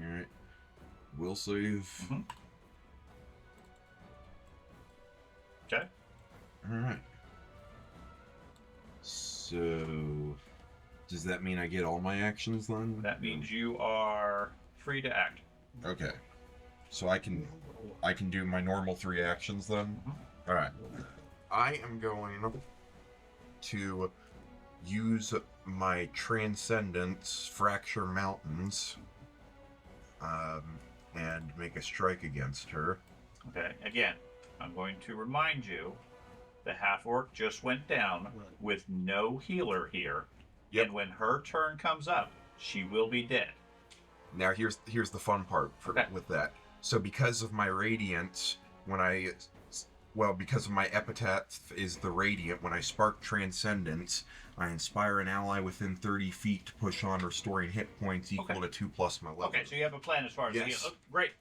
Alright. Will save. Mhm. Okay. Alright. So, does that mean I get all my actions then? That means you are free to act. Okay. So I can do my normal 3 actions then? Alright. I am going to use my Transcendence, Fracture Mountains, and make a strike against her. Okay. Again, I'm going to remind you, the half orc just went down with no healer here, Yep. and when her turn comes up, she will be dead. Now here's the fun part Okay. with that. So because of my radiance, because of my epitaph is the radiant, when I spark Transcendence, I inspire an ally within 30 feet to push on, restoring hit points equal to 2 plus my level. Okay, so you have a plan as far as Yes. the heal. Oh, great.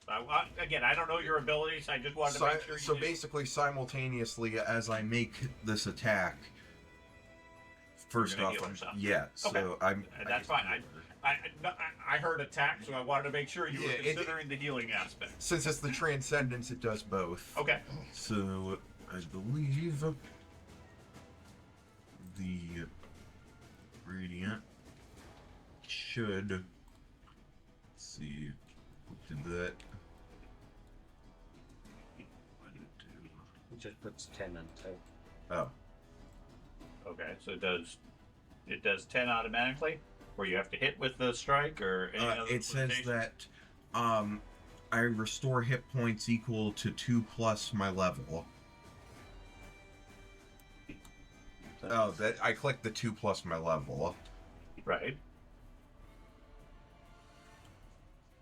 Again, I don't know your abilities. I just wanted to make sure you So knew. basically, simultaneously as I make this attack, first gonna off, heal yourself. yeah. So Okay. I'm. That's fine. I heard attack, so I wanted to make sure you were Yeah, considering the healing aspect. Since it's the Transcendence, it does both. Okay. So I believe the Radiant should. Let's see. What did that? What did it do? It just puts 10 on 2. Oh. Okay, so it does 10 automatically, or you have to hit with the strike, or any other It says limitations? that I restore hit points equal to 2 plus my level. Oh, that I clicked the 2 plus my level. Right.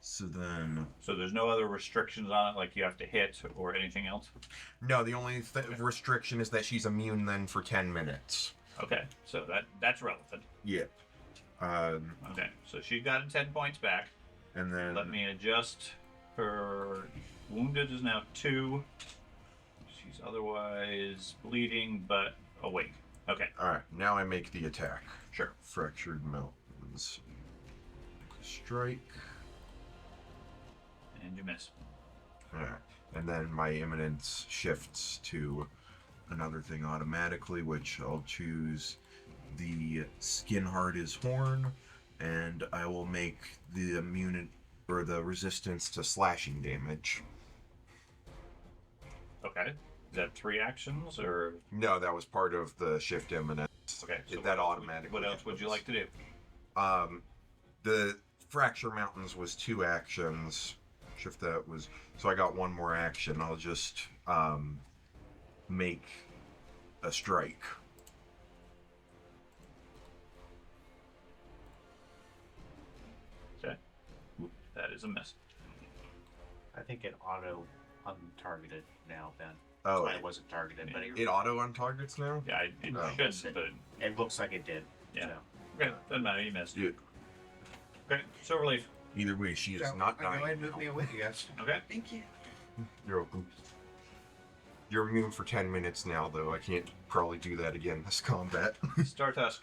So then, So there's no other restrictions on it, like you have to hit or anything else? no, the only restriction is that she's immune then for 10 minutes. Okay, so that's relevant. Yep. Okay, so she got 10 points back. And then Let me adjust her. Wounded is now 2. She's otherwise bleeding, but awake. Okay, Alright, now I make the attack. sure. Fractured Mountains. Strike. And you miss. Alright. And then my imminence shifts to another thing automatically, which I'll choose the Skin Hard is Horn, and I will make the the resistance to slashing damage. Okay. Is that 3 actions or? No, that was part of the shift imminence. Okay. So That automatically. What else would you like to do? The fracture mountains was 2 actions. Shift that was, so I got 1 more action. I'll just make a strike. Okay. That is a miss. I think it auto untargeted now, Ben. Oh, That's why it wasn't targeted, but it auto on targets now? Yeah, it Oh. should, but it looks like it did. Yeah. So. okay, doesn't matter. You missed. Dude, Okay, Silverleaf. either way, she is So, not Go ahead dying. and move me away, you guys. Okay. Thank you. You're welcome. You're immune for 10 minutes now, though. I can't probably do that again this combat. Startusk.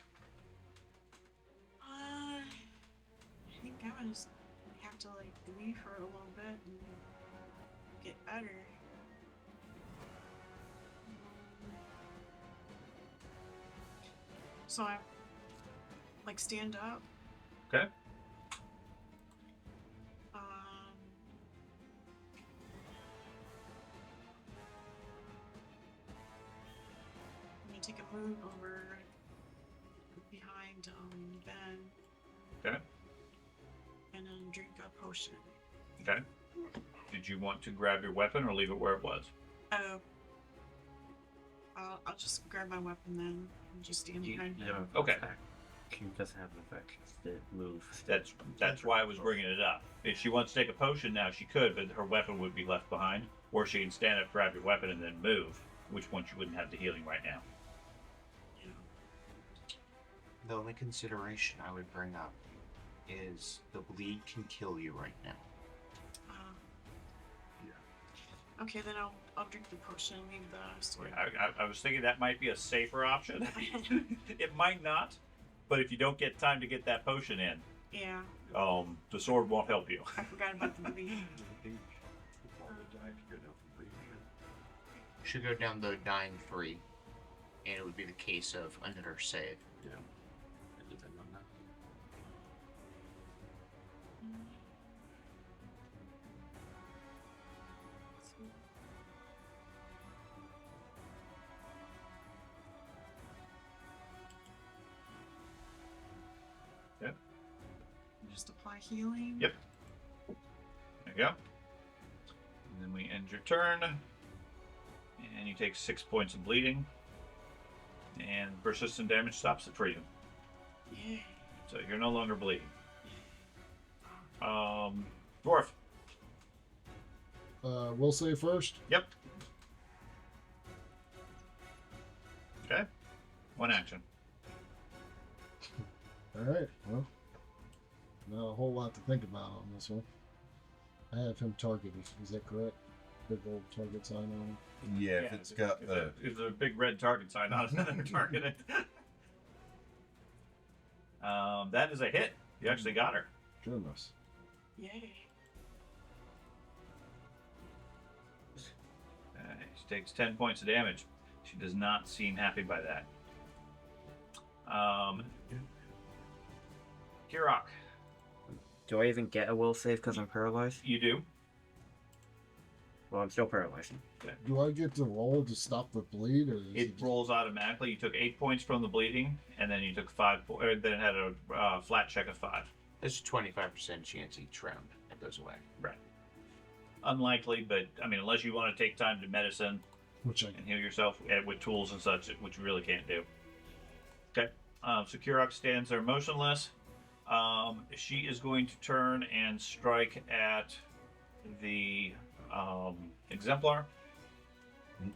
I think I would just have to like leave for a little bit and get better. So I like stand up. Okay. I'm gonna take a move over behind Ben. Okay. And then drink a potion. Okay. Did you want to grab your weapon or leave it where it was? Oh. I'll just grab my weapon then and just stand behind him. Okay. She doesn't have an effect. The move. That's why I was bringing it up. If she wants to take a potion now, she could, but her weapon would be left behind. Or she can stand up, grab your weapon, and then move, which one she wouldn't have the healing right now. The only consideration I would bring up is the bleed can kill you right now. Okay, then I'll drink the potion and leave the sword. I was thinking that might be a safer option. It might not, but if you don't get time to get that potion in, Yeah, the sword won't help you. I forgot about the bleed. Should go down the dying 3, and it would be the case of another save. Yeah. It depends on that. Yep. Just apply healing. Yep. There you go. And then we end your turn. And you take 6 points of bleeding. And persistent damage stops it for you. Yeah. So you're no longer bleeding. Dwarf. We'll say first. Yep. Okay. 1 action. All right. Well, not a whole lot to think about on this one. I have him targeted. Is that correct? Big old target sign on him. Yeah, if it's got the. There's a big red target sign on it, and then targeted. That is a hit. You actually got her. Goodness. Yay. She takes 10 points of damage. She does not seem happy by that. Kirok, Do I even get a will save because I'm paralyzed? you do. Well, I'm still paralyzed. Do I get to roll to stop the bleed, or is It rolls automatically. You took 8 points from the bleeding, and then you took 5 points. Then it had a flat check of 5. There's a 25% chance each round it goes away. Right. Unlikely, but I mean, unless you want to take time to medicine which I and heal yourself with tools and such, which you really can't do. Okay. So Kirok stands there motionless. She is going to turn and strike at the exemplar. And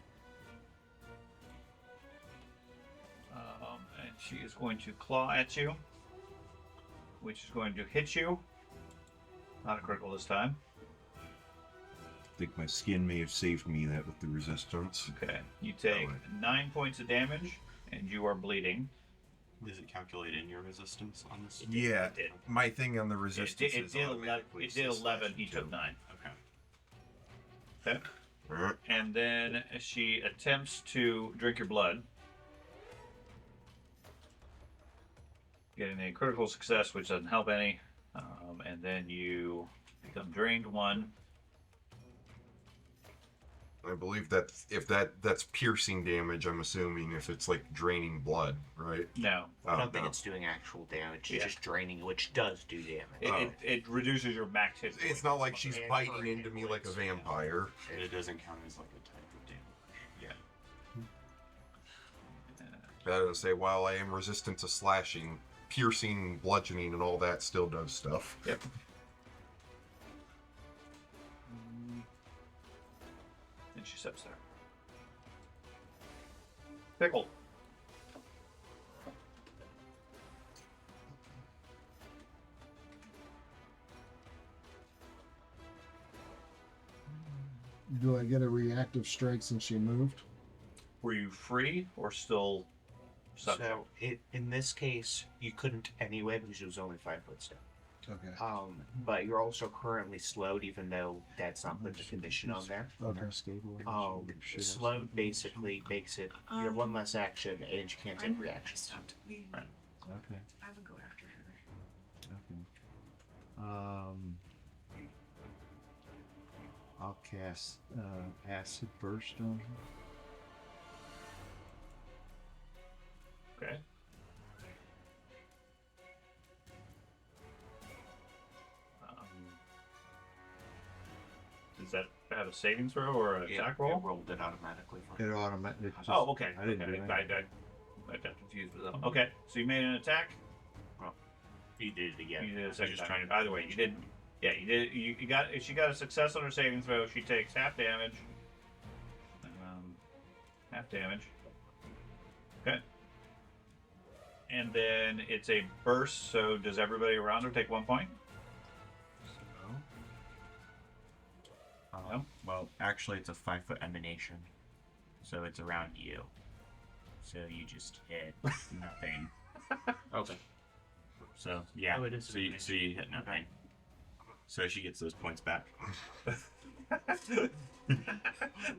she is going to claw at you, which is going to hit you. Not a critical this time. I think my skin may have saved me that with the resistance. Okay. You take 9 points of damage, and you are bleeding. Does it calculate in your resistance on this? Yeah, It did. my thing on the resistance It is did automatically 11. He /2. took 9. Okay. Okay. And then she attempts to drink your blood. getting a critical success, which doesn't help any. And then you become drained 1. I believe that if that's piercing damage, I'm assuming if it's like draining blood, right? No. I don't think no. it's doing actual damage. Yeah. It's just draining, which does do damage. It reduces your max hit. It's not like she's And biting her into me like a hit points, vampire. And it doesn't count as like a type of damage. Yeah. I was gonna say, while I am resistant to slashing, piercing, bludgeoning, and all that still does stuff. Yep. And she steps there. Pickle. Do I get a reactive strike since she moved? Were you free or still subject? So in this case, you couldn't anyway because it was only 5 foot step. Okay. But you're also currently slowed, even though that's not put the condition on there. Okay. Slowed basically makes it you have one less action and you can't take I reactions. stopped. Right. Okay. I would go after her. Okay. I'll cast acid burst on her. Okay. Does that have a saving throw or an attack roll? It rolled it automatically for It automatically. Oh, okay. I didn't okay. do anything. I got confused with them. Okay, so you made an attack. You did it again. You did a second just time. Either way, you didn't. Yeah, you did. You got. If she got a success on her saving throw, she takes half damage. Half damage. Okay. And then it's a burst. So does everybody around her take 1 point? No? Well, actually, it's a 5 foot emanation, so it's around you. So you just hit nothing. Okay. So yeah. Oh, it is. So you hit nothing. So she gets those points back.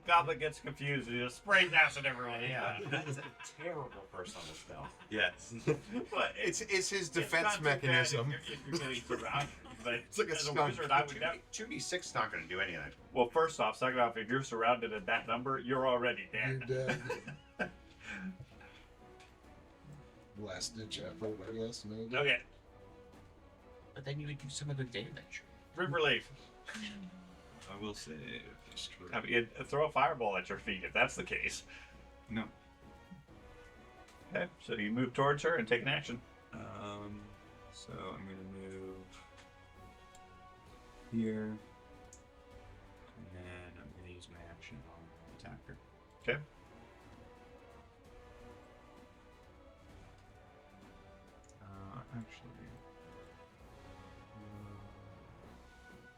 Goblin gets confused and just sprays acid everywhere. Yeah. That is a terrible first level spell. Yes. But It's his it's defense not too bad mechanism. If you're getting surrounded. But It's like a as a skunk. wizard, I would never. 2d6 is not going to do anything. Well, first off, second off, if you're surrounded at that number, you're already You're dead. dead. Last ditch effort, I guess, maybe. Okay, But then you would do some of the damage. Rip Relief. I will say, I mean, throw a fireball at your feet if that's the case. no. Okay, so you move towards her and take an action. So I'm gonna move here, and then I'm gonna use my action on the attacker. Okay. Actually,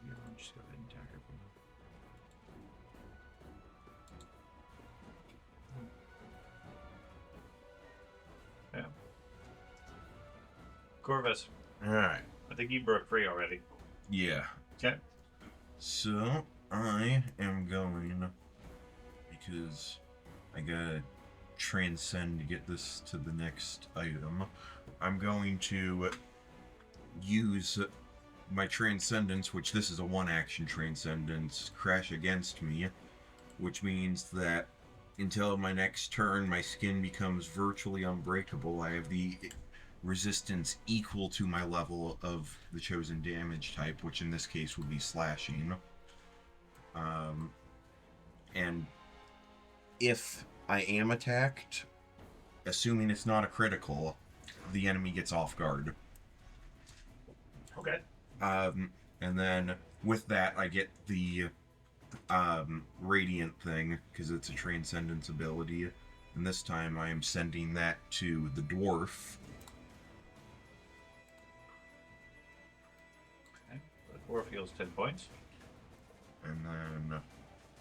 yeah, I'll just go ahead and attack her for now. Yeah. Corvus, Alright. I think you broke free already. Yeah. Okay. So, I am going, because I gotta transcend to get this to the next item, I'm going to use my transcendence, which this is a one-action transcendence, crash against me, which means that until my next turn, my skin becomes virtually unbreakable. I have the resistance equal to my level of the chosen damage type, which in this case would be slashing. And if I am attacked, assuming it's not a critical, the enemy gets off guard. Okay. And then with that, I get the radiant thing, because it's a transcendence ability. And this time I am sending that to the dwarf. Okay. The dwarf heals 10 points. And then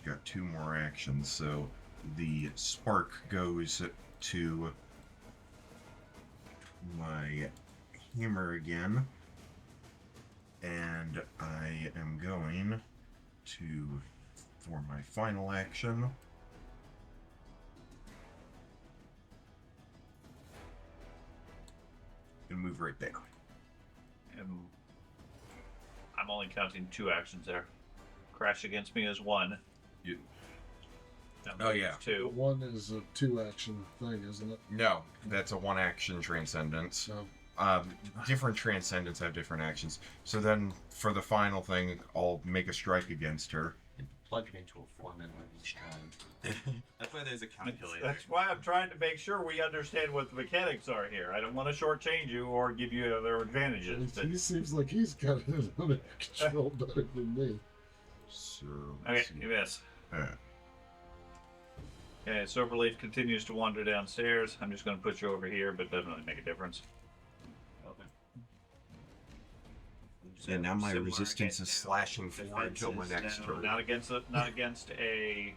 got 2 more actions. So the spark goes to my hammer again. And I am going to, for my final action, and move right there. And I'm only counting 2 actions there. Crash against me is 1. You, That Oh, moves yeah. 2. One is a 2-action thing, isn't it? no, that's a 1-action transcendence. No. Different transcendents have different actions. So then, for the final thing, I'll make a strike against her. Plug it into a formula each time. That's why there's a calculator. That's why I'm trying to make sure we understand what the mechanics are here. I don't want to shortchange you or give you other advantages. He seems like he's got it under control better than me. So. Okay, let's see. you miss. Uh, Okay, Silverleaf continues to wander downstairs. I'm just going to put you over here, but it doesn't really make a difference. and now my Similar resistance is against slashing forward until my defenses, next no. turn. Not against a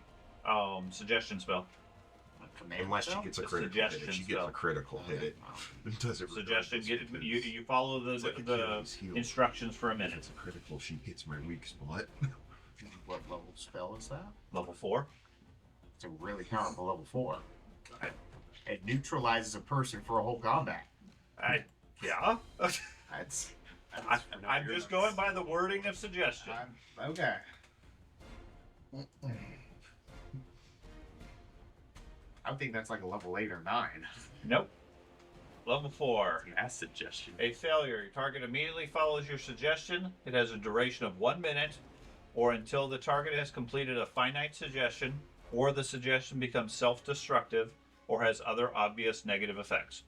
suggestion spell. Unless she gets a The critical hit. If suggestion she gets spell. a critical hit, it doesn't Suggestion: regardless you because follow the it's like the Achilles' heel. instructions for a If minute. it's a critical, she hits my weak spot. What level spell is that? Level 4. It's a really powerful level 4. It neutralizes a person for a whole combat. Yeah. That's. I'm just going by the wording of suggestion. Okay. I would think that's like a level 8 or 9. Nope. Level 4. Mass suggestion. A failure. Your target immediately follows your suggestion. It has a duration of 1 minute, or until the target has completed a finite suggestion, or the suggestion becomes self-destructive, or has other obvious negative effects.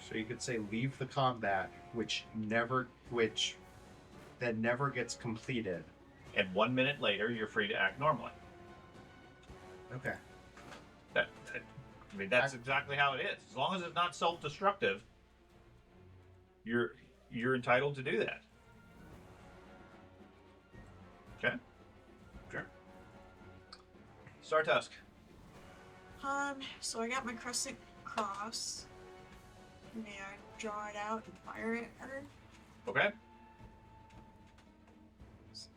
So you could say leave the combat, which then never gets completed. And 1 minute later, you're free to act normally. Okay. That's exactly how it is. As long as it's not self-destructive, you're entitled to do that. Okay. Sure. Startusk. So I got my crescent cross. May I draw it out and fire it at her? Okay. So,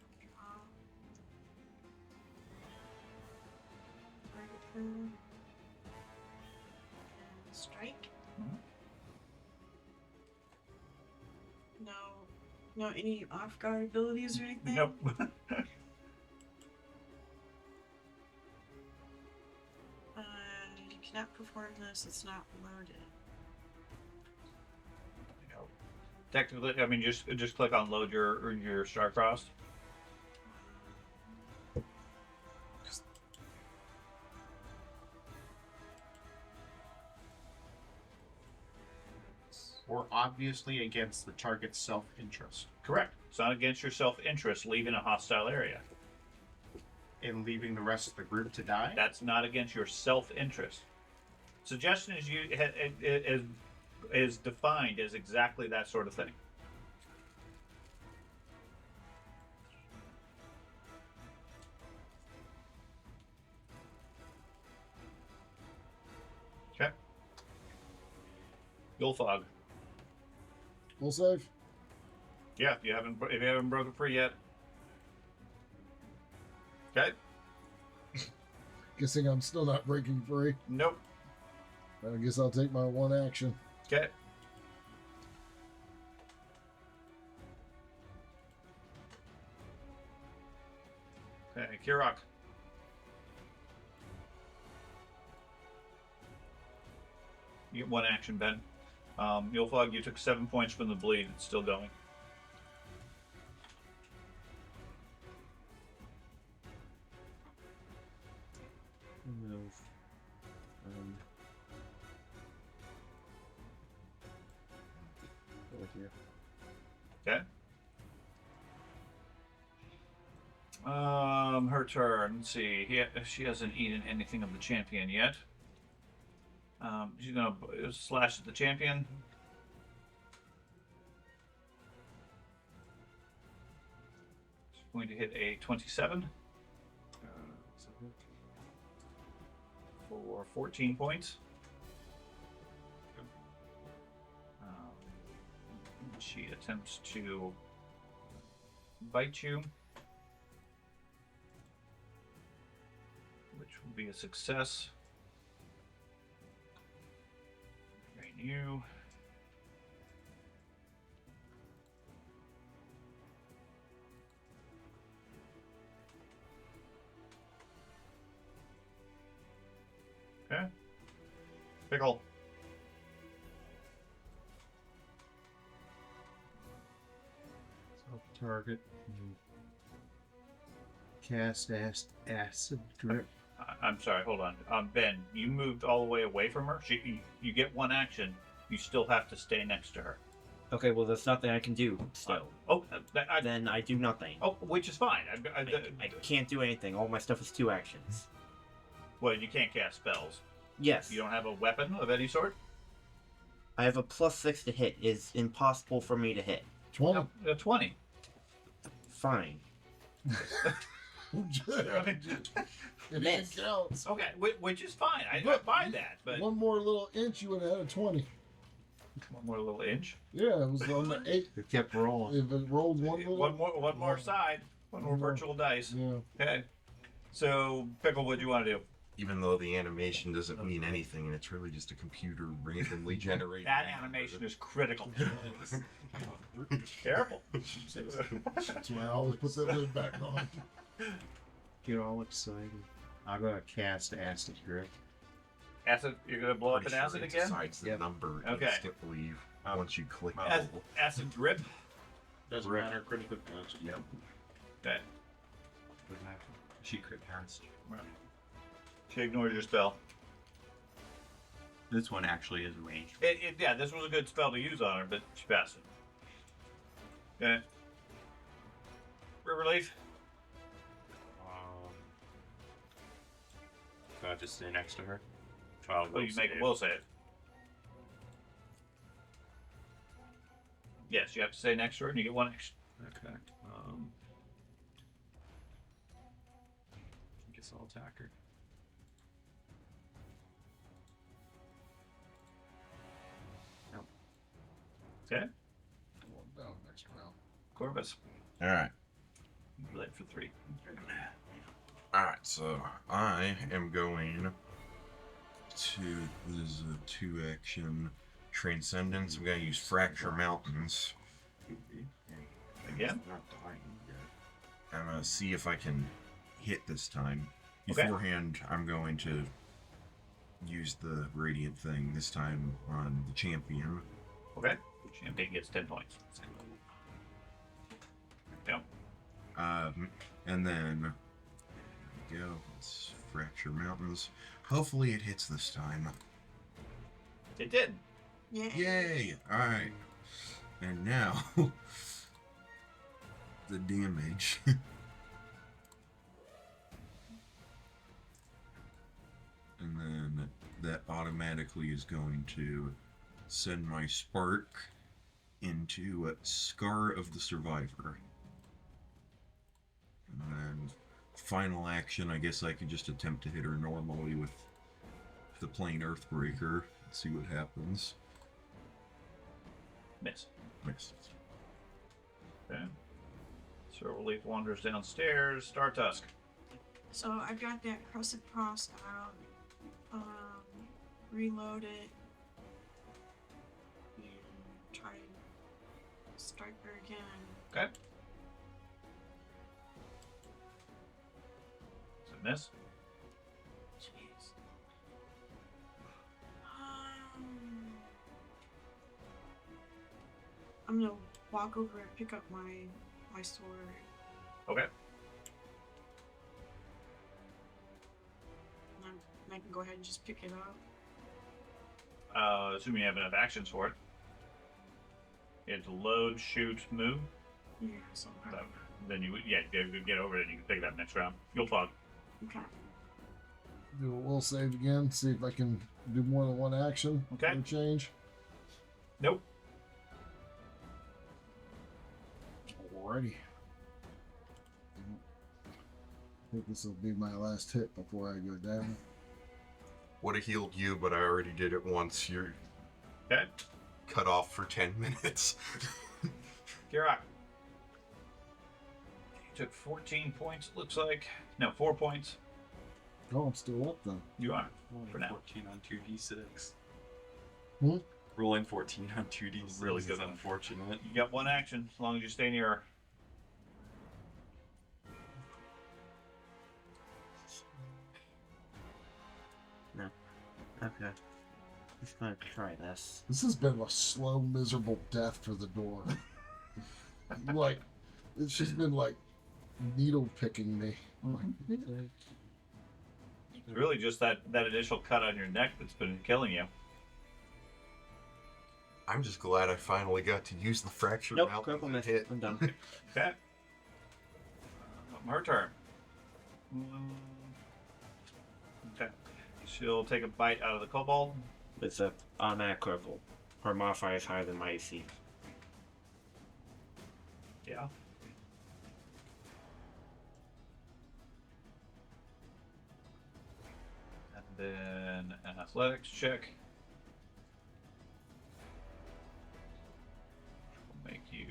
target her. And strike. No any off guard abilities or anything? Nope. You cannot perform this, it's not loaded. Technically, I mean, just click on load your Starcrossed. Or obviously against the target's self-interest. Correct. It's not against your self-interest leaving a hostile area. And leaving the rest of the group to die? That's not against your self-interest. Suggestion is defined as exactly that sort of thing. Okay. Gulfog. Full save? Yeah, if you haven't broken free yet. Okay. Guessing I'm still not breaking free. Nope. I guess I'll take my 1 action. Okay. Okay, Kirok. You get 1 action, Ben. Yulfog, you took 7 points from the bleed. It's still going. Move. Over here. Okay. Her turn. Let's see. She hasn't eaten anything of the champion yet. She's gonna slash at the champion. She's going to hit a 27 for 14 points. She attempts to bite you, which will be a success. you. Okay. Pickle. Target. Cast acid drip. I'm sorry, hold on. Ben, you moved all the way away from her. You get one action. You still have to stay next to her. Okay, well, there's nothing I can do still. Then I do nothing. Which is fine. I can't do anything. All my stuff is 2 actions. Well, you can't cast spells. Yes. You don't have a weapon of any sort? I have a +6 to hit. It's impossible for me to hit. 20. 20. Fine. It counts. Okay, which is fine. I buy that, but One more little inch, you would have had a 20. one more little inch. Yeah, it was on the 8. It kept rolling. If it rolled one little. One more side. One more virtual dice. Yeah. Okay. So, Pickle, what do you want to do? Even though the animation doesn't mean anything, and it's really just a computer randomly generated. That animation is critical. Careful. That's why I always put that lid back on. Get all excited. I'm gonna cast acid drip. Acid, you're gonna blow up an acid again? Decides the Yep. number Okay. instantly once you click. Acid drip. Doesn't matter. Critical damage. Yep. Okay. She crit passed. She ignored your spell. This one actually is ranged. Yeah, this was a good spell to use on her, but she passed it. Okay. Relief. Can I just stay next to her? Child Well, you make a will save. Yes, you have to stay next to her and you get 1 action. Okay. I guess I'll attack her. Okay. Going down next round. Corvus. All right. Relate for 3. All right. So I am going to. This is a 2-action transcendence. I'm going to use Fracture Mountains. Again? I'm going to see if I can hit this time. Okay. Beforehand, I'm going to use the Radiant thing this time on the champion. Okay. Champion gets 10 points. Yeah. And then there we go. Let's Fracture Mountains. Hopefully it hits this time. It did. Yeah. Yay! Alright. And now the damage. And then that automatically is going to send my spark into Scar of the Survivor. And then final action, I guess I could just attempt to hit her normally with the plain Earthbreaker and see what happens. Miss. Missed. Okay. So Relief wanders downstairs. Star Tusk. So I got that Crescent Cross out. Reload it. And try to strike her again. Okay. Is it miss? Jeez. I'm gonna walk over and pick up my sword. Okay. And I can go ahead and just pick it up. Assuming you have enough actions for it. You have to load, shoot, move. Yeah, so Then you get over it and you can pick it up next round. You'll fog. okay. Do a will save again. See if I can do more than one action. Okay. For a change. Nope. Alrighty. I think this will be my last hit before I go down. Would have healed you, but I already did it once. You're Okay. cut off for 10 minutes. Kirak. You took 14 points, it looks like. No, 4 points. Oh, I'm still up then. You are. Only For now. 14 on 2d6. Rolling 14 on 2D is Really good. Unfortunate. You got one action as long as you stay near her. No. Okay. Just gonna try this. This has been a slow, miserable death for the door. Like, it's just been like needle picking me. It's really just that initial cut on your neck that's been killing you. I'm just glad I finally got to use the fractured Nope, mouth critical miss. hit. I'm done. Okay. Her turn. Okay. She'll take a bite out of the kobold. It's a automatic critical. Her modifier is higher than my AC. Yeah. And then an athletics check. Will make you.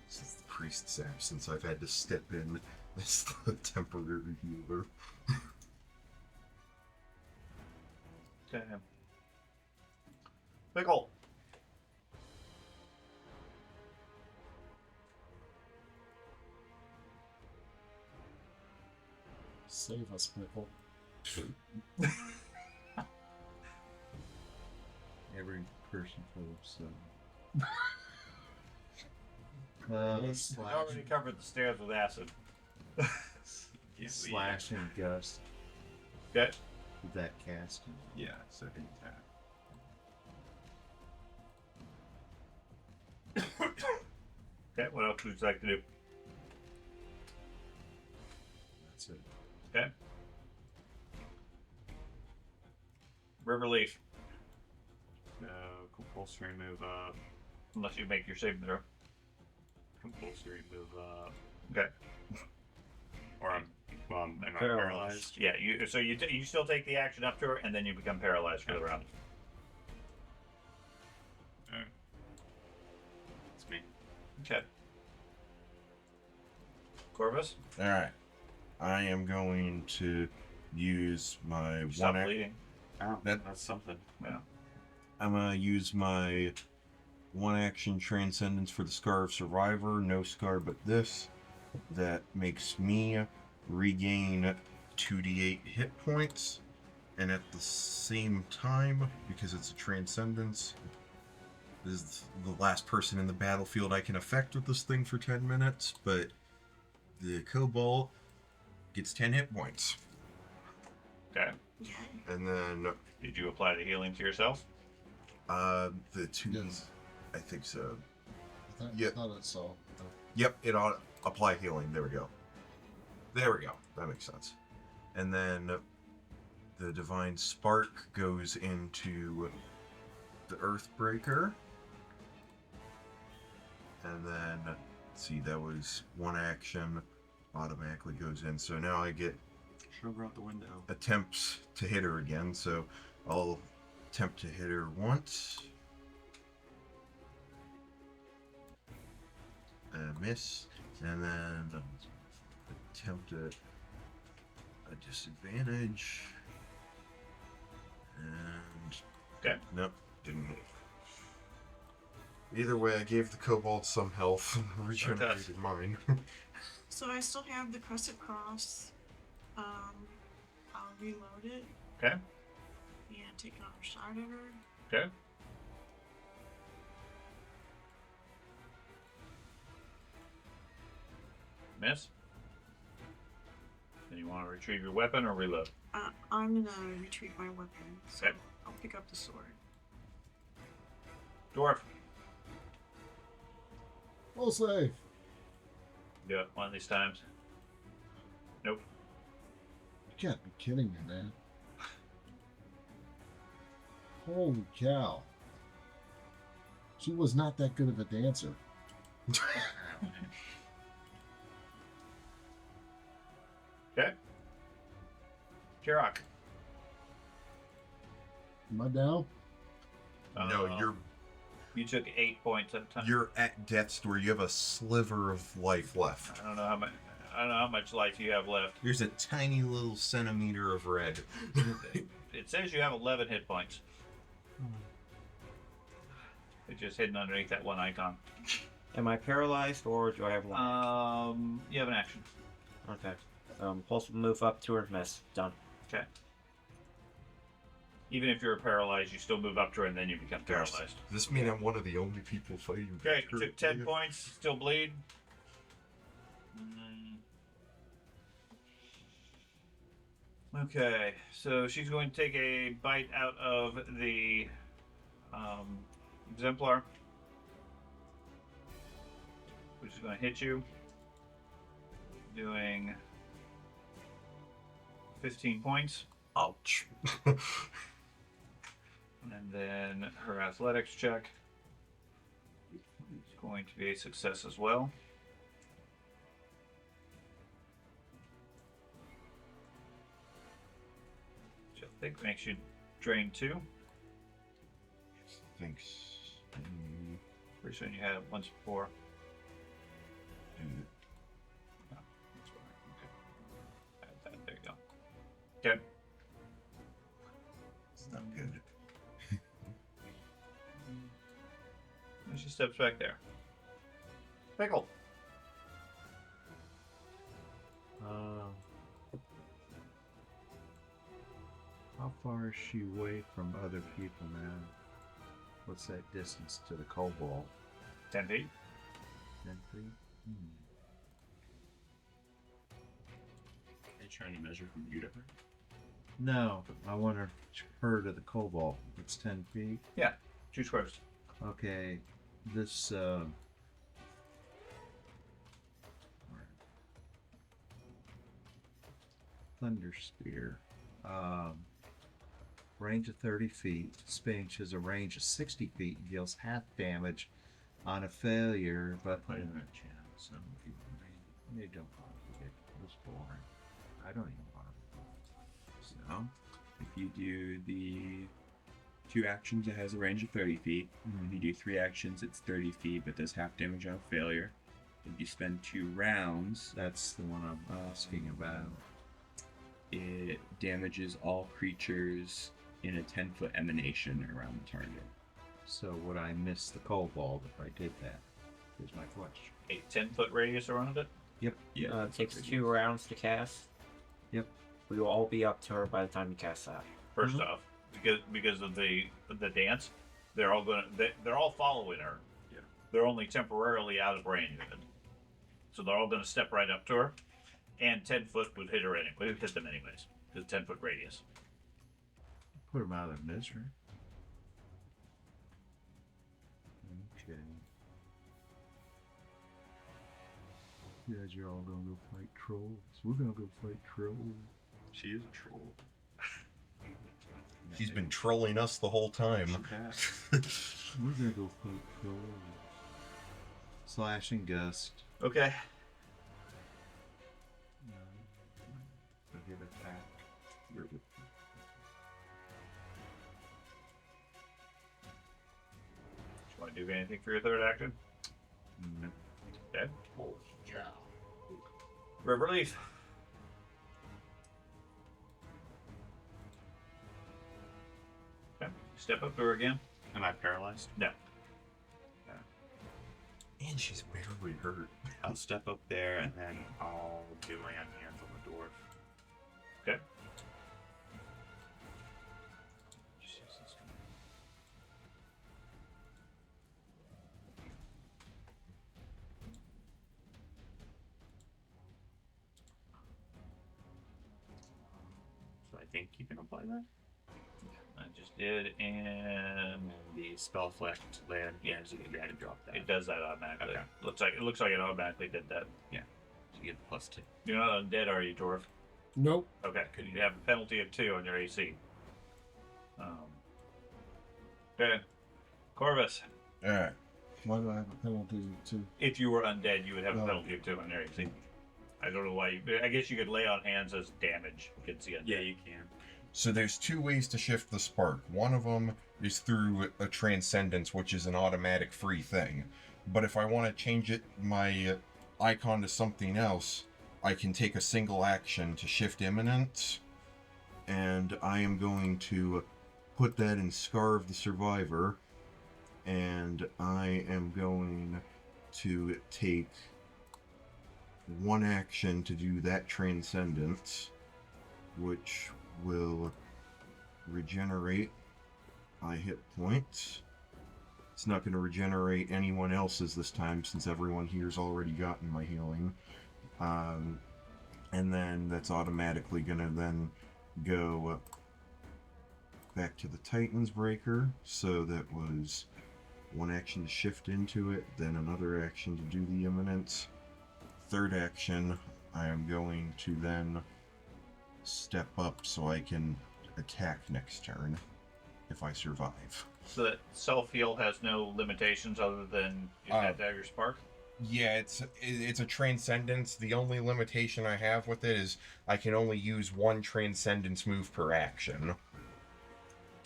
Since the priest's absence, I've had to step in as the temporary healer. Okay. Pickle. Save us, Pickle. Every person hopes so. I already covered the stairs with acid. Slash and gust Okay. with that cast. Yeah, second attack. Okay, what else would you like to do? That's it. Okay. River Leaf, No, compulsory move up. unless you make your saving throw. Compulsory move up. Okay. Or am I Paralyzed. paralyzed? Yeah, you still take the action up to her, and then you become paralyzed for the round. Alright. It's me. Okay. Corvus, Alright. I am going to use my stop one bleeding. Ow, That- that's something. Yeah. I'm gonna use my one action transcendence for the Scar of Survivor. No scar but this. That makes me regain 2d8 hit points. And at the same time, because it's a transcendence, this is the last person in the battlefield I can affect with this thing for 10 minutes. But the Kobold gets 10 hit points. Okay. And then Did you apply the healing to yourself? the two. Yes. I think so. I Yeah. thought I saw. Yep, it ought apply healing. There we go. There we go. That makes sense. And then the divine spark goes into the Earthbreaker. And then, let's see, that was one action. Automatically goes in. So now I get Shove her out the window. attempts to hit her again. So I'll attempt to hit her once. Miss. And then attempt at a disadvantage. And Okay. nope, didn't hit. Either way, I gave the kobold some health and regenerated mine. So I still have the crescent cross. I'll reload it Okay. and take another shot at her. Okay. Miss. And you want to retrieve your weapon or reload? I'm gonna retrieve my weapon, so Okay. I'll pick up the sword. Dwarf. Well, save. Do it one of these times. Nope. You can't be kidding me, man. Holy cow. She was not that good of a dancer. Okay. Kirok. Am I down? No, you're You took 8 points at a time. You're at death's door. You have a sliver of life left. I don't know how much life you have left. There's a tiny little centimeter of red. It says you have 11 hit points. It's just hidden underneath that one icon. Am I paralyzed or do I have one? You have an action. Okay. Pulse will move up to her. Miss. Done. Okay. Even if you're paralyzed, you still move up to her and then you become paralyzed. Does this mean I'm one of the only people fighting? Okay, you took 10 points, still bleed. Okay, so she's going to take a bite out of the exemplar, which is going to hit you, doing 15 points. Ouch. And then her athletics check is going to be a success as well. Which I think makes you drain 2. Thanks. Pretty sure you had it once before. Dude. No, that's right. Okay. There you go. Okay. It's not good. And she steps back there. Pickle. How far is she away from other people, man? What's that distance to the kobold? 10 feet. 10 feet? Are you trying to measure from you to her? No, I want her to the kobold. It's 10 feet. Yeah, 2 squares. Okay, this thunder spear, range of 30 feet. Spinch has a range of 60 feet and deals half damage on a failure, but Put in a channel, so if you they don't want to get this boring. I don't even want to. So, if you do the 2 actions, it has a range of 30 feet. If you do 3 actions, it's 30 feet, but does half damage on a failure. If you spend 2 rounds, That's the one I'm asking about. it damages all creatures in a 10-foot emanation around the target. So would I miss the kobold if I did that? Here's my question. A 10-foot radius around it. Yep. Yeah. It takes 2 rounds to cast. Yep. We will all be up to her by the time you cast that. First off, because of the dance, they're all following her. Yeah. They're only temporarily out of range of it, so they're all going to step right up to her, and 10 foot would hit her anyway. Would hit them anyways. Because 10-foot radius. Put them out of their misery. Okay. You guys are all gonna go fight trolls. We're gonna go fight trolls. She is a troll. He's been trolling us the whole time. We're gonna go fight trolls. Slash and gust. Okay. Forget attack. Do you want to do anything for your third action? No. Okay. River Leaf. Okay. Step up to her again. Am I paralyzed? No. And she's barely hurt. I'll step up there and then I'll do my own hands on the dwarf. Okay. So I think you can apply that. I just did, and And the spell effect land, yeah, so you had to drop that. it does that automatically. Okay. It looks like it automatically did that. So you get +2. You're not undead, are you, dwarf? Nope. Okay, because you have a penalty of 2 on your AC. Okay. Corvus, Alright. Why do I have a penalty to? if you were undead, you would have a Oh. penalty of 2 on your AC. I don't know why. I guess you could lay on hands as damage against the undead. Yeah, you can. So there's two ways to shift the spark. One of them is through a transcendence, which is an automatic free thing. But if I want to change my icon to something else, I can take a single action to shift imminence. And I am going to put that in Scar of the Survivor. And I am going to take one action to do that transcendence, which will regenerate my hit points. It's not going to regenerate anyone else's this time, since everyone here's already gotten my healing. And then that's automatically going to then go back to the Titan's Breaker. So that was one action to shift into it, then another action to do the imminence. Third action, I am going to then step up so I can attack next turn if I survive. So that self-heal has no limitations other than you have to have your spark? Yeah, it's a transcendence. The only limitation I have with it is I can only use one transcendence move per action.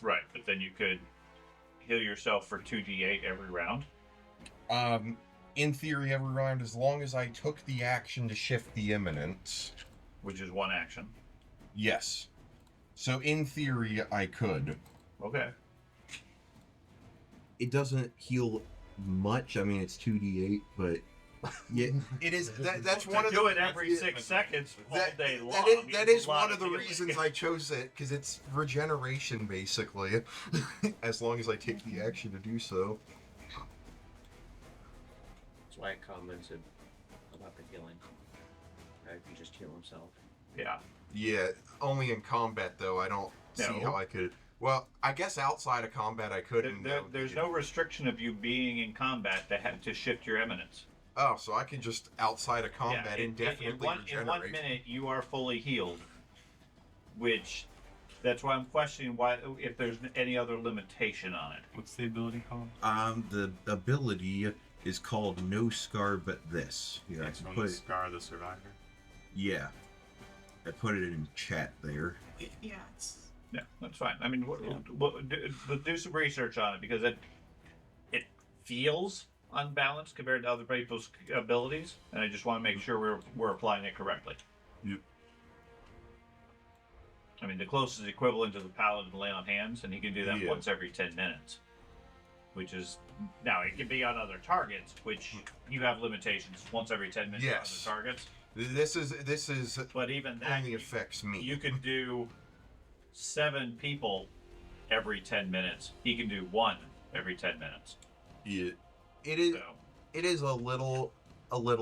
Right, but then you could heal yourself for 2d8 every round? In theory, every round, as long as I took the action to shift the imminence. Which is one action. Yes. So in theory, I could. Okay. It doesn't heal much. I mean, it's 2d8, but yeah, it is. That's one of the. Do it every 6 seconds all day long. That is one of the reasons I chose it, because it's regeneration basically, as long as I take the action to do so. That's why I commented about the healing. If you just heal himself. Yeah. Yeah, only in combat though. I don't see how I could. Well, I guess outside of combat I could. There's no restriction of you being in combat to have to shift your eminence. Oh, so I can just outside of combat indefinitely regenerate. In 1 minute, you are fully healed. Which, that's why I'm questioning why if there's any other limitation on it. What's the ability called? The ability is called No Scar But This. Yeah, It's from the Scar the Survivor. Yeah, I put it in chat there. Yeah, it's... Yeah, that's fine. I mean, do some research on it, because it feels unbalanced compared to other people's abilities, and I just want to make sure we're applying it correctly. Yep. I mean, the closest equivalent to the paladin lay on hands, and he can do that once every 10 minutes. Which is, now it can be on other targets, which you have limitations once every 10 minutes on other targets. This is but even that only affects me. You could do 7 people every 10 minutes. He can do 1 every 10 minutes. Yeah. It is a little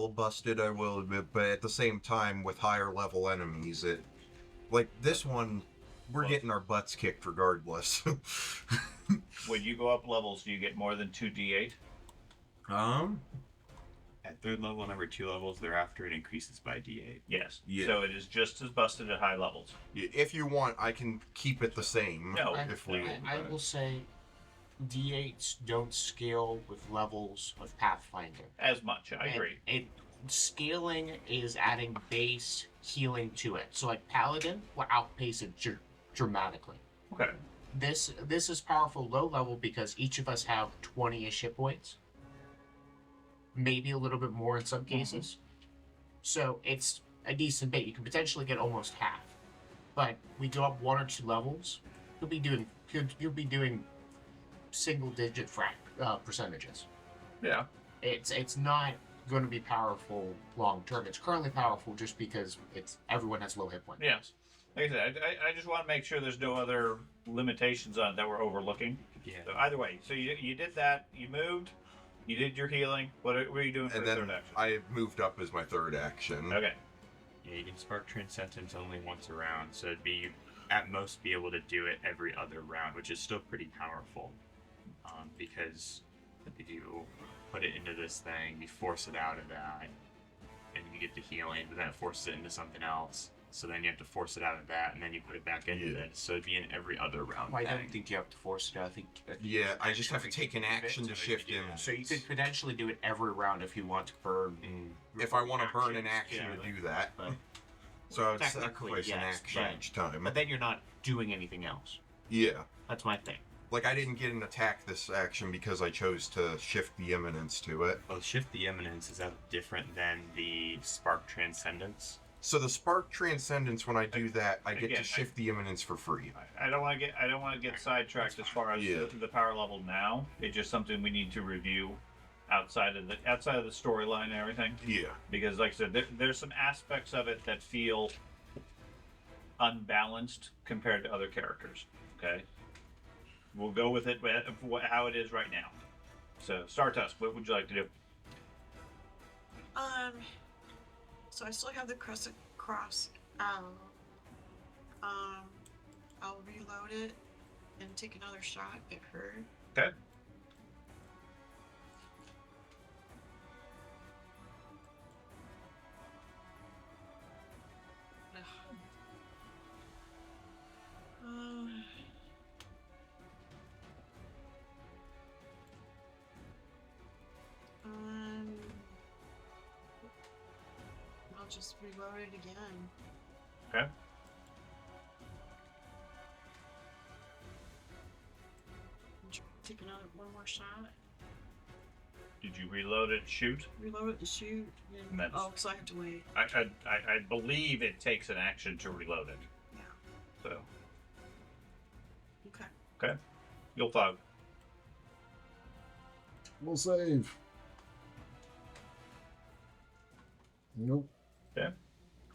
busted, I will admit, but at the same time, with higher level enemies, like this one, we're getting our butts kicked regardless. When you go up levels, do you get more than 2d8? At 3rd level and every 2 levels thereafter, it increases by d8. Yes. Yeah. So it is just as busted at high levels. Yeah, if you want, I can keep it the same. No. I will say D8s don't scale with levels of Pathfinder. As much, I agree. Scaling is adding base healing to it. So like Paladin will outpace it dramatically. Okay. This is powerful low level because each of us have 20-ish hit points. Maybe a little bit more in some cases. So it's a decent bit. You can potentially get almost half. But we go up 1 or 2 levels, you'll be doing single-digit percentages. Yeah. It's not going to be powerful long term. It's currently powerful just because everyone has low hit points. Yes. Like I said, I just want to make sure there's no other limitations on it that we're overlooking. Yeah. So either way, so you did that, you moved, you did your healing. What are you doing for your third action? I moved up as my third action. Okay. Yeah, you can spark Transcendence only once a round, so it'd be at most be able to do it every other round, which is still pretty powerful. Because if you put it into this thing, you force it out of that, and you get the healing, but then it forces it into something else. So then you have to force it out of that, and then you put it back into this. So it'd be in every other round. I don't think you have to force it out. I think. Yeah, I just have to take an action to shift him. So you could potentially do it every round if you want to burn. If I want to burn an action to do that. But So I would Technically, sacrifice an yes, action but- each time. But then you're not doing anything else. Yeah. That's my thing. Like, I didn't get an attack this action because I chose to shift the eminence to it. Well, shift the eminence, is that different than the spark transcendence? So the spark transcendence, when I do that, I get Again, to shift the eminence for free. I don't want to get sidetracked as far as Yeah. the power level now. It's just something we need to review outside of the storyline and everything. Yeah. Because, like I said, there's some aspects of it that feel unbalanced compared to other characters. Okay, we'll go with it how it is right now. So, Stardust, what would you like to do? So I still have the crescent cross. I'll reload it and take another shot at her. Okay. I'll just reload it again. Okay. Take one more shot. Did you reload it? Shoot. Reload it and shoot. And that's- Oh, so I have to wait. I believe it takes an action to reload it. Yeah. So, Okay. okay. You'll fog. We'll save. Nope. Okay.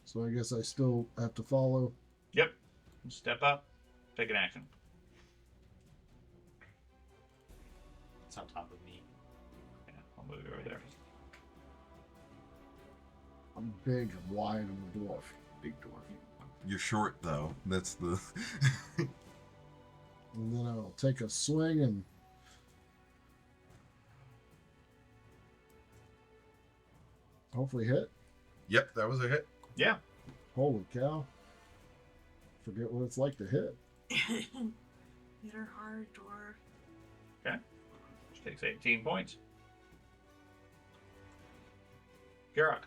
So I guess I still have to follow. Yep. Step up. Take an action. It's on top of me. Yeah, I'll move you over there. I'm big and wide and a dwarf. Big dwarf. You're short, though. That's the... And then I'll take a swing and hopefully hit. Yep, that was a hit. Yeah. Holy cow. Forget what it's like to hit. Hit her hard, dwarf. Okay. She takes 18 points. Kirak.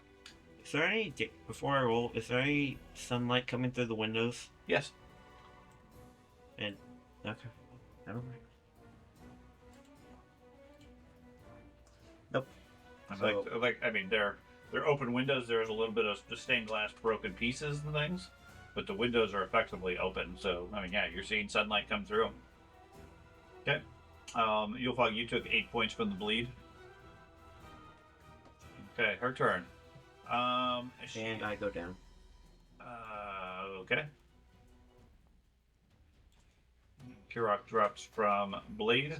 Is there any, before I roll, is there any sunlight coming through the windows? Yes. And, okay. Never mind. Nope. I mean, they're open windows. There's a little bit of the stained glass broken pieces and things, but the windows are effectively open. So, I mean, yeah, you're seeing sunlight come through. Okay. Yulfog, you took 8 points from the bleed. Okay, her turn. And I go down. Okay. Kirak drops from bleed.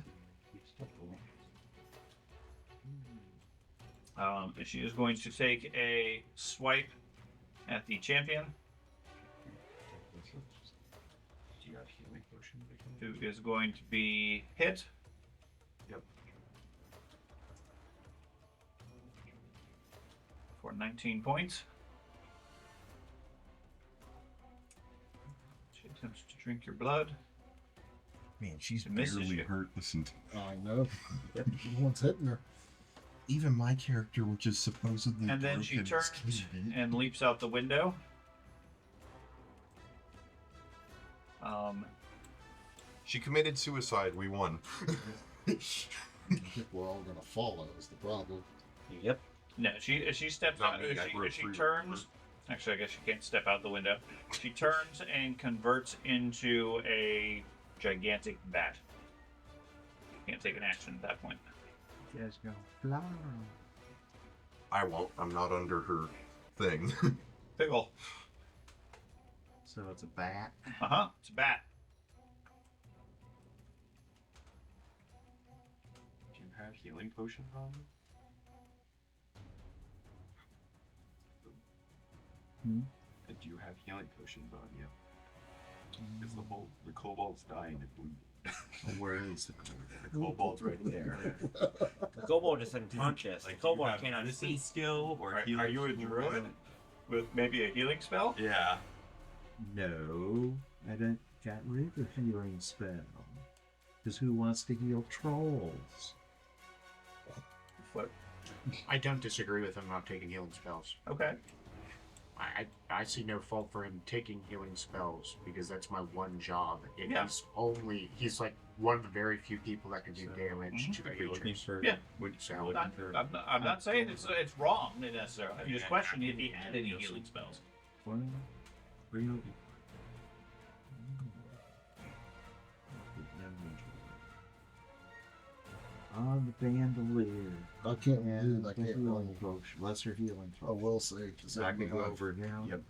She is going to take a swipe at the champion, Do you have healing potion? who is going to be hit. Yep. For 19 points. She attempts to drink your blood. Man, she's It misses barely you. hurt. Listen, I know. No one's hitting her. even my character, which is supposedly And then she broken, is turns getting hit. and leaps out the window. She committed suicide. We won. I think we're all gonna follow is the problem. Yep. No, she steps Not out. me, I broke She through. turns. Actually, I guess she can't step out the window. She turns and converts into a gigantic bat. Can't take an action at that point. Just go fly. I won't. I'm not under her thing. Pickle. So it's a bat. It's a bat. Do you have healing potions on you? Do you have healing potions on you? Because the kobold's dying to bleed. Where is it? The kobold's right there. The kobold is unconscious. Like, The kobold do you have cannot medicine speak. skill or Are healing you a skill? druid with maybe a healing spell? Yeah. No, I don't got rid of healing spell. Because who wants to heal trolls? What? I don't disagree with him not taking healing spells. Okay. I see no fault for him taking healing spells because that's my one job. If Yeah. he's like one of the very few people that can do damage to Are you looking creatures. for? Yeah. So I'm not saying it's wrong necessarily. I'm just questioning if he had any healing spells. What are you looking on the bandolier? I can't And do. I the can't healing roll potion, lesser healing a potion. will save. So I can go over now. Yep.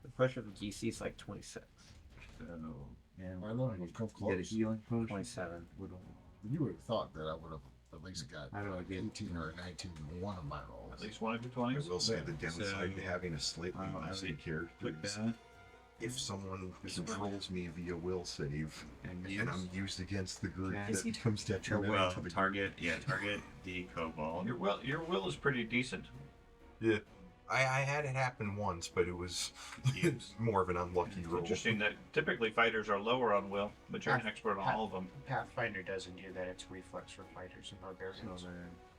The pressure of the DC is like 26. So, and I know, you've come you get a close. healing potion. 27. Would- You would have thought that I would have at least got I don't know, like 18 or 19 in one of my rolls. At least one of your I 20s. will say the downside to So- having a slightly I boosted would character Click is that if someone controls me via will save and and I'm used against the group, Yeah. that becomes detrimental well, to the target the kobold. Your will is pretty decent. Yeah. I had it happen once, but it was more of an unlucky roll. Interesting that typically fighters are lower on will, but you're an expert on all of them. Pathfinder doesn't do that. It's reflex for fighters and barbarians.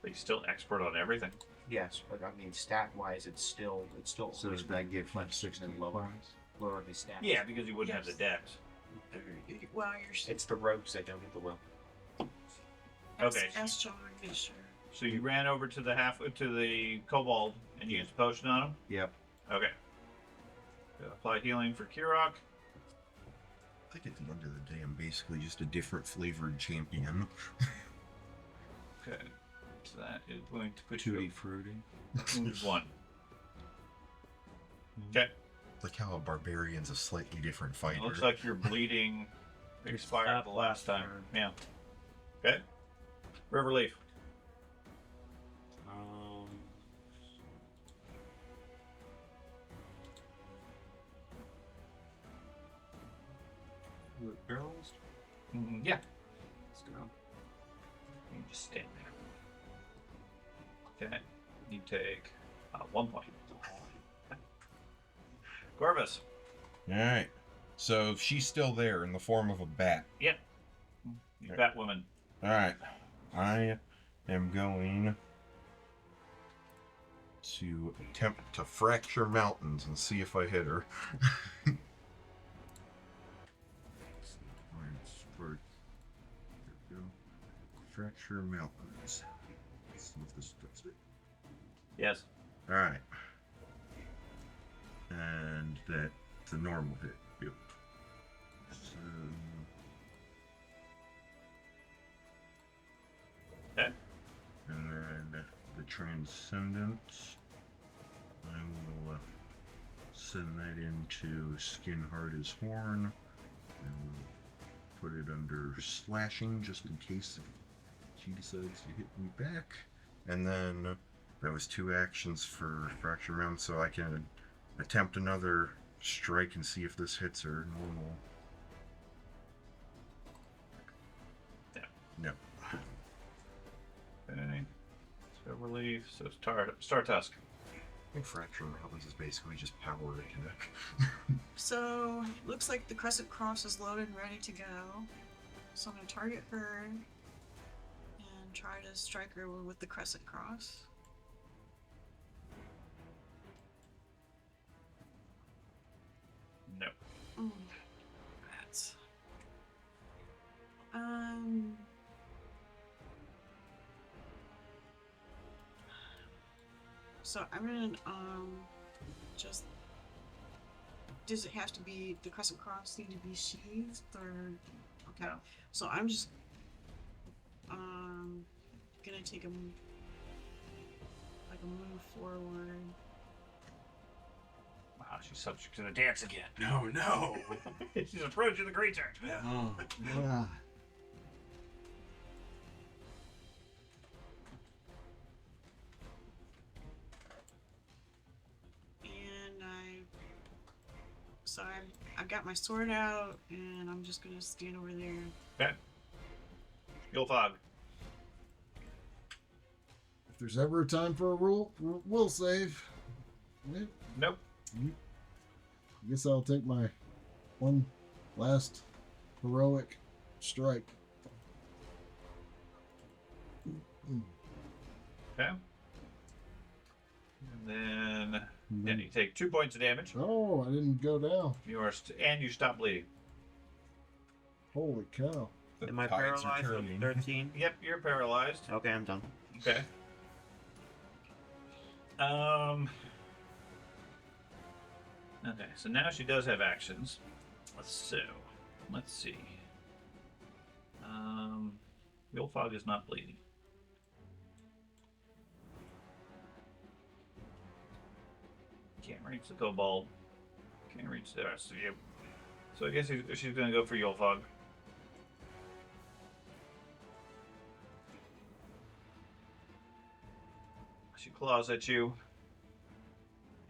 But he's still expert on everything. Yes, but I mean, stat wise, it's still So always does that give like 60 and lower, points? lower the stats. Yeah, because you wouldn't have the Yes. dex. Well, you're It's the rogues that don't get the will. Okay. Ask John, make sure. So you ran over to the kobold and used a potion on him? Yep. Okay. Apply healing for Kirok. I think at the end of the day, I'm basically just a different flavored champion. Okay. So that is going to put Tutti you fruity. at 1. Okay. Like how a barbarian's a slightly different fighter. Looks like your bleeding expired the last time. Yeah. Okay. River Leaf. Barrels? Yeah. Let's go. You just stand there. Okay. You take 1 point. Corvus. Alright. So she's still there in the form of a bat. Yep. You Batwoman. Alright. I am going to attempt to fracture mountains and see if I hit her. There we go. Fracture mountains. Let's see if this does it. Yes. Alright. And that's a normal hit. Yep. So, Okay. and then the Transcendence, I will send that into Skin Hard as Horn, and we'll put it under Slashing just in case she decides to hit me back. And then that was 2 actions for Fracture Round, so I can attempt another strike and see if this hits her normal. No. Okay. So Relief. So Star Tusk. I think Fracture Mountains is basically just power attack. So, looks like the Crescent Cross is loaded and ready to go. So I'm going to target her and try to strike her with the Crescent Cross. No. That's... So I'm gonna just. Does it have to be the Crescent Cross need to be sheathed or? Okay. No. So I'm just gonna take a move forward. Wow, she's subject to the dance again. No. She's approaching the creature. Oh, yeah. And I've got my sword out, and I'm just gonna stand over there. Okay. Gilfog. If there's ever a time for a will save, yeah, Nope. I guess I'll take my one last heroic strike. Okay. And then Then you take 2 points of damage. Oh, I didn't go down. You are and you stop bleeding. Holy cow. The Am I tides are paralyzed with turning. 13? Yep, you're paralyzed. Okay, I'm done. Okay. Okay, so now she does have actions. Let's see. Real Fog is not bleeding. Can't reach the kobold. Can't reach the rest of you. So I guess she's gonna go for Yolfog. She claws at you.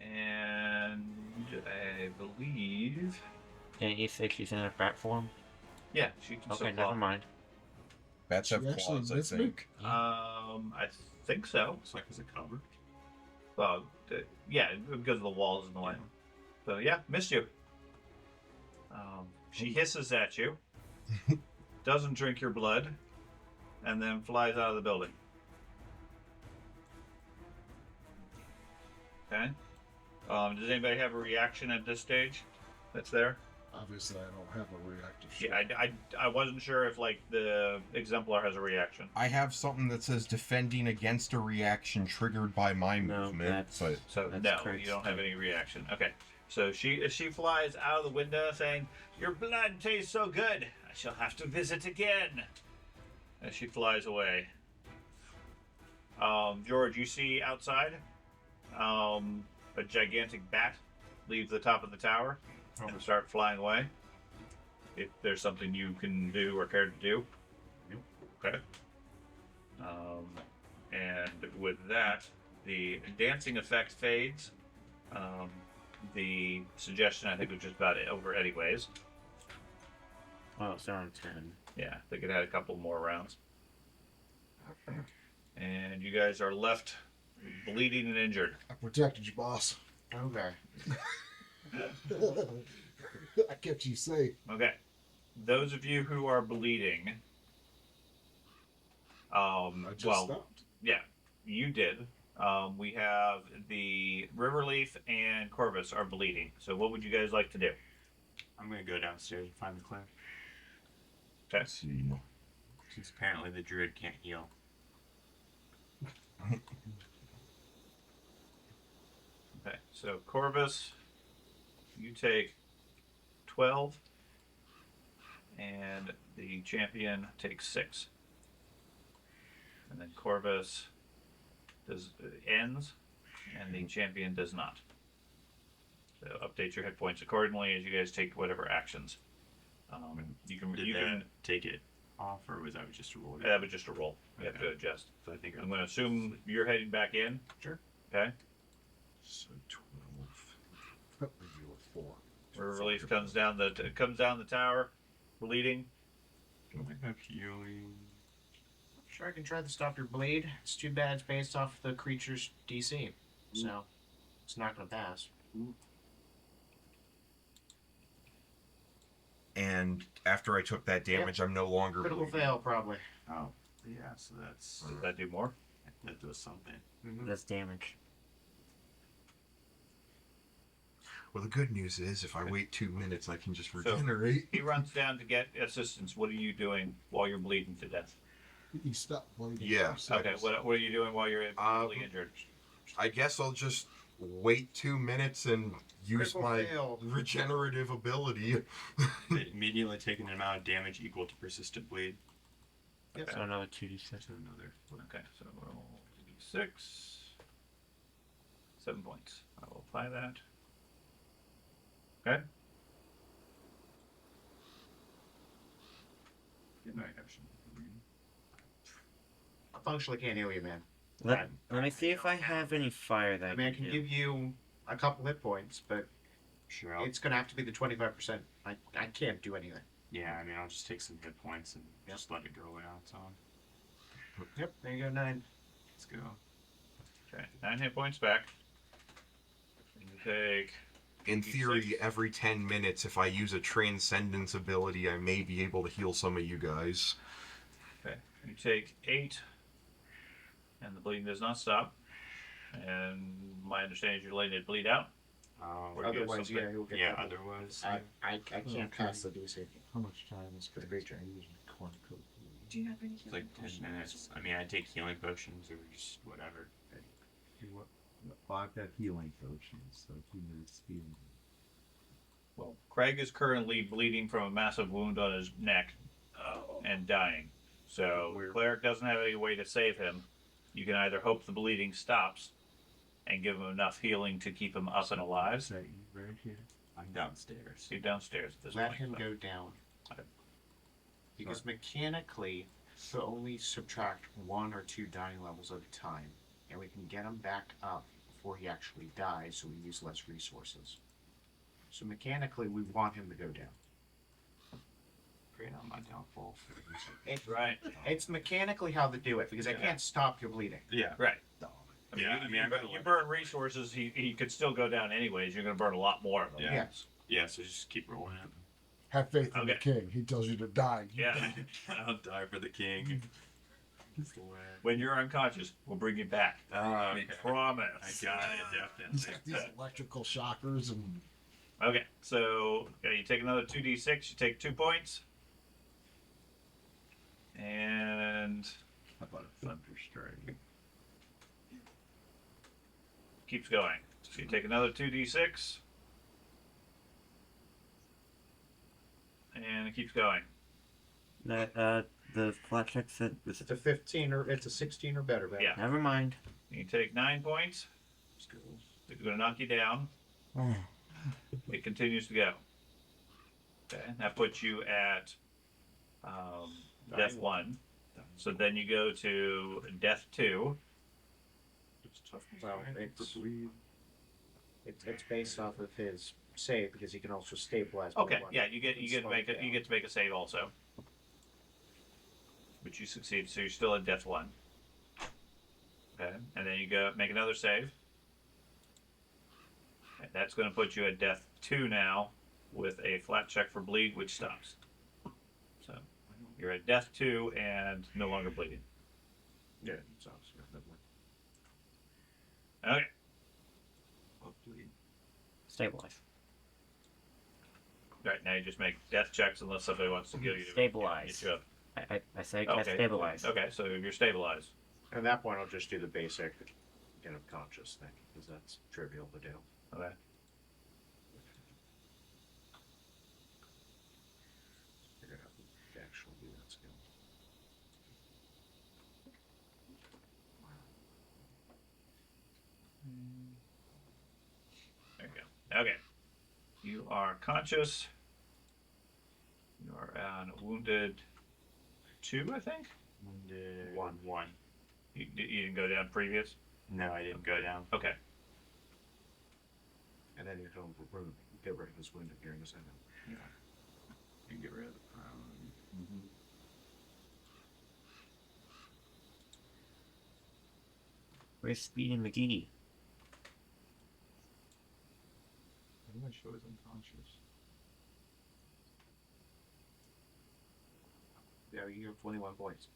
And I believe... Didn't you think she's in a bat form? Yeah, she can still Okay, claw. never mind. Bats have She actually claws, I missed me? think. I think so. Looks like it's a cover. Well, yeah, because of the walls in the way. So yeah, missed you. She hisses at you, doesn't drink your blood, and then flies out of the building. Okay. Does anybody have a reaction at this stage? That's there. Obviously, I don't have a reactive Yeah, shot. I wasn't sure if like the exemplar has a reaction. I have something that says defending against a reaction triggered by my No, movement, that's- but So That's no, correct. you don't have any reaction. Okay. So she flies out of the window saying, "Your blood tastes so good, I shall have to visit again." As she flies away. George, you see outside a gigantic bat leave the top of the tower and start flying away. If there's something you can do or care to do. Nope. Okay. And with that, the dancing effect fades. The suggestion, I think, was just about over anyways. Oh, it's around 10. Yeah, they could have a couple more rounds. And you guys are left bleeding and injured. I protected you, boss. Okay. I kept you safe. Okay. Those of you who are bleeding, I just well, stopped. yeah, you did. We have the Riverleaf and Corvus are bleeding. So what would you guys like to do? I'm gonna go downstairs and find the cliff. Okay. let's see. Since apparently the druid can't heal. Okay. So Corvus, you take 12, and the champion takes 6. And then Corvus ends, and the champion does not. So update your hit points accordingly as you guys take whatever actions. You can Did that take it off, or was that just a roll? that was just a roll. You have Okay. to adjust. So I think I'm going to assume you're heading back in. Sure. Okay. So 12. Maybe with 4. Riverleaf comes down the tower, bleeding. Do I have healing? Sure, I can try to stop your bleed. It's too bad it's based off the creature's DC. So, it's not going to pass. And after I took that damage, I'm no longer Critical bleeding. fail, probably. Oh, yeah. So that's Does that do more? that does something. That's damage. Well, the good news is, if I wait 2 minutes, I can just regenerate. He runs down to get assistance. What are you doing while you're bleeding to death? He stopped bleeding. Yeah. for Okay, seconds. what are you doing while you're really injured? I guess I'll just wait 2 minutes and use Critical my fail. regenerative ability. Immediately taking an amount of damage equal to persistent bleed. Yep. So another 2d6. So another. Okay, so roll 6. 7 points. I will apply that. Okay. Good night, actually. I functionally can't heal you, man. Let me see if I have any fire that I mean, I can do. give you a couple hit points, but Sure. I'll, it's going to have to be the 25%. I can't do anything. yeah. I mean, I'll just take some hit points and just let it go away on its own. Yep, there you go, 9. Let's go. Okay, 9 hit points back. You take. In theory, D6. every 10 minutes, if I use a transcendence ability, I may be able to heal some of you guys. Okay, you take 8, and the bleeding does not stop. And my understanding is you're letting it bleed out. Or do you have Otherwise, something- yeah, he'll get Yeah, double. otherwise. I can't pass the DC. How much time is For the creature. using cornucopia? Do you have any It's like 10 minutes. I mean, I take healing potions or just whatever. Well, I've got healing potions, so he needs healing. Well, Craig is currently bleeding from a massive wound on his neck and dying. So, Cleric doesn't have any way to save him. You can either hope the bleeding stops and give him enough healing to keep him up and alive. Is that you right here? I'm downstairs. He's downstairs at this Let point. him so- go down. Because mechanically, he'll only subtract 1 or 2 dying levels at a time. And we can get him back up before he actually dies, so we use less resources. So mechanically, we want him to go down. Great on my downfall. Right. It's mechanically how to do it, because I can't stop your bleeding. Yeah. Right. Yeah, I mean, I'm gonna you burn resources, he could still go down anyways. You're going to burn a lot more of them. Yeah. Yes. Yeah, so just keep rolling it. Have faith in the Okay. king. He tells you to die. Yeah. I'll die for the king. When you're unconscious, we'll bring you back. Oh, We okay. promise. I got it, He's definitely. got these electrical shockers and Okay, so you take another 2d6, you take 2 points. And How about a thunder strike? keeps going. So you take another 2d6. And it keeps going. The flat check said was It's a 15 or it's a 16 or better. Yeah. never mind. You take 9 points. It's going to knock you down. It continues to go. Okay, that puts you at death 1. So then you go to death 2. Well, it's based off of his save, because he can also stabilize. by Okay, one. yeah, you get to Slow make it you get to make a save also. But you succeed, so you're still at death 1. Okay, and then you go make another save. And that's going to put you at death 2 now, with a flat check for bleed, which stops. So you're at death 2 and no longer bleeding. Yeah, it's obviously definitely. Okay. Stabilize. All right, now you just make death checks unless somebody wants to kill you. Stabilize. Get you up. I say cast stabilize. Okay, so you're stabilized. At that point, I'll just do the basic get him conscious thing, because that's trivial to do. Okay. Figure out who can actually do that skill. There you go. Okay. You are conscious. You are on wounded 2, I think. Wounded One. 1. You didn't go down previous. No, I didn't go down. Okay. And then you can get rid of his wound during his end. You get rid of the prone. Where's Speedy McGee? I'm not sure he's unconscious. Yeah, you have 21 points.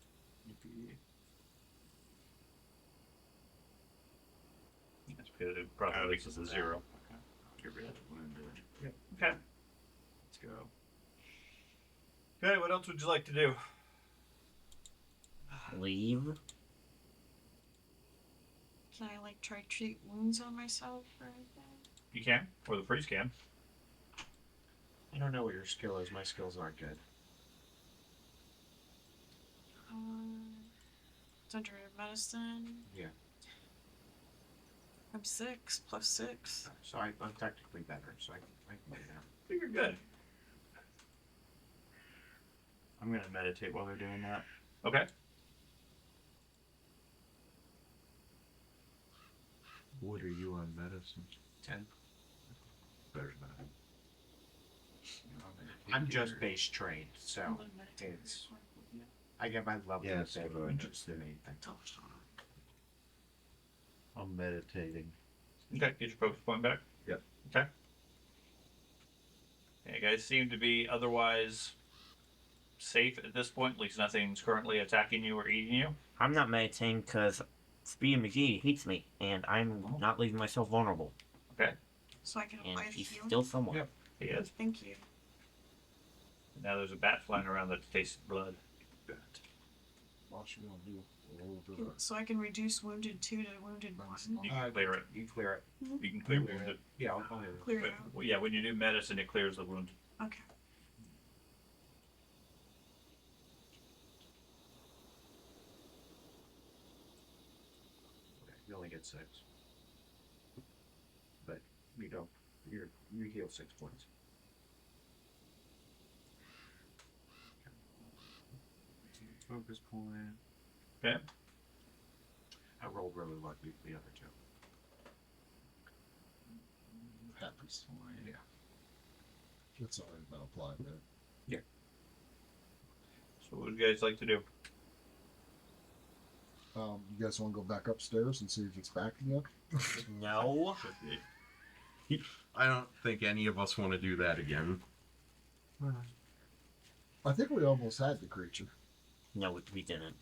That's because it probably makes us a 0. Okay. I'll get rid of the wounded. Okay. Let's go. Okay, what else would you like to do? Leave. Can I try to treat wounds on myself or anything? You can, or the priest can. I don't know what your skill is. My skills aren't good. It's under medicine. Yeah. I'm 6 plus 6. So I'm technically better, so I can do that. I think you're good. I'm gonna meditate while they're doing that. Okay. What are you on medicine? 10. Better than I. I'm just base trained, so it's. I get my level Yeah, of save, so do I. which is the main thing. I'm meditating. Okay, get your focus point back. Yep. Okay. Yeah, you guys seem to be otherwise safe at this point. At least nothing's currently attacking you or eating you. I'm not meditating because Speedy McGee hates me, and I'm not leaving myself vulnerable. Okay. So I can And apply the he's healing. still someone. Yep. He is. Thank you. Now there's a bat flying around that tastes blood. What you gonna do? A little bit of- So I can reduce wounded 2 to wounded 1. You can clear it. You clear it. You can clear wounded. Yeah, I'll clear it. Clear it But, out. well, yeah, when you do medicine, it clears the wound. Okay. Okay, you only get 6. But you don't. You heal 6 points. Focus point. Okay. I rolled really lucky for the other 2. Happy. Yeah. It's already been applied there. So what would you guys like to do? You guys want to go back upstairs and see if it's back again? No. I don't think any of us want to do that again. I think we almost had the creature. No, we didn't.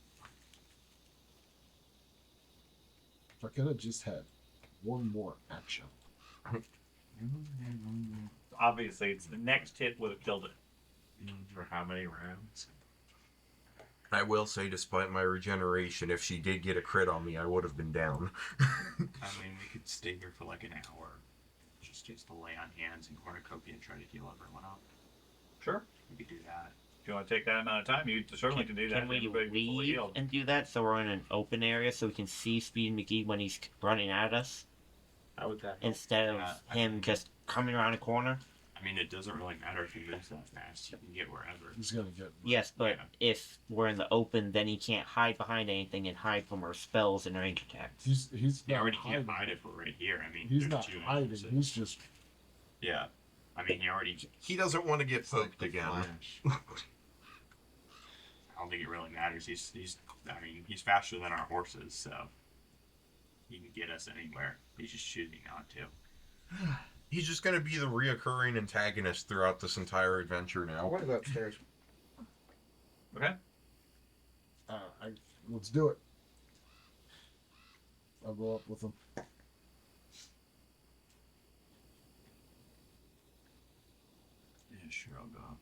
If I could have just had one more action. Obviously, it's the next hit would have killed it. For how many rounds? I will say, despite my regeneration, if she did get a crit on me, I would have been down. I mean, we could stay here for like an hour. Just use the lay on hands and cornucopia and try to heal everyone up. Sure. We could do that. If you want to take that amount of time, you certainly can do that. Can we Everybody be fully leave healed. and do that so we're in an open area so we can see Speed McGee when he's running at us? How would that? Instead of him just coming around a corner? I mean, it doesn't really matter if he moves that fast. You can get wherever. He's gonna get. Yes, but Yeah. if we're in the open, then he can't hide behind anything and hide from our spells and range attacks. He's You not already hiding. can't hide if we're right here. I mean, He's there's not 2 hiding. entrances. He's just. Yeah. I mean, he already. He doesn't want to get poked again. I don't think it really matters. He's. I mean, he's faster than our horses, so he can get us anywhere. He's just choosing not to. He's just going to be the reoccurring antagonist throughout this entire adventure I now. want to go upstairs. Okay. Let's do it. I'll go up with him. Yeah, sure, I'll go.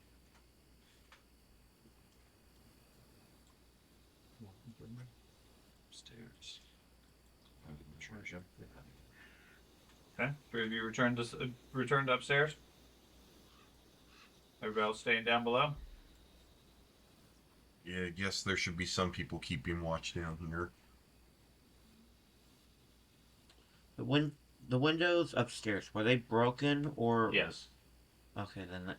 Upstairs. Okay. 3 of you returned upstairs. Everybody else staying down below. Yeah, I guess there should be some people keeping watch down here. The windows upstairs, were they broken or? Yes. Okay, then that.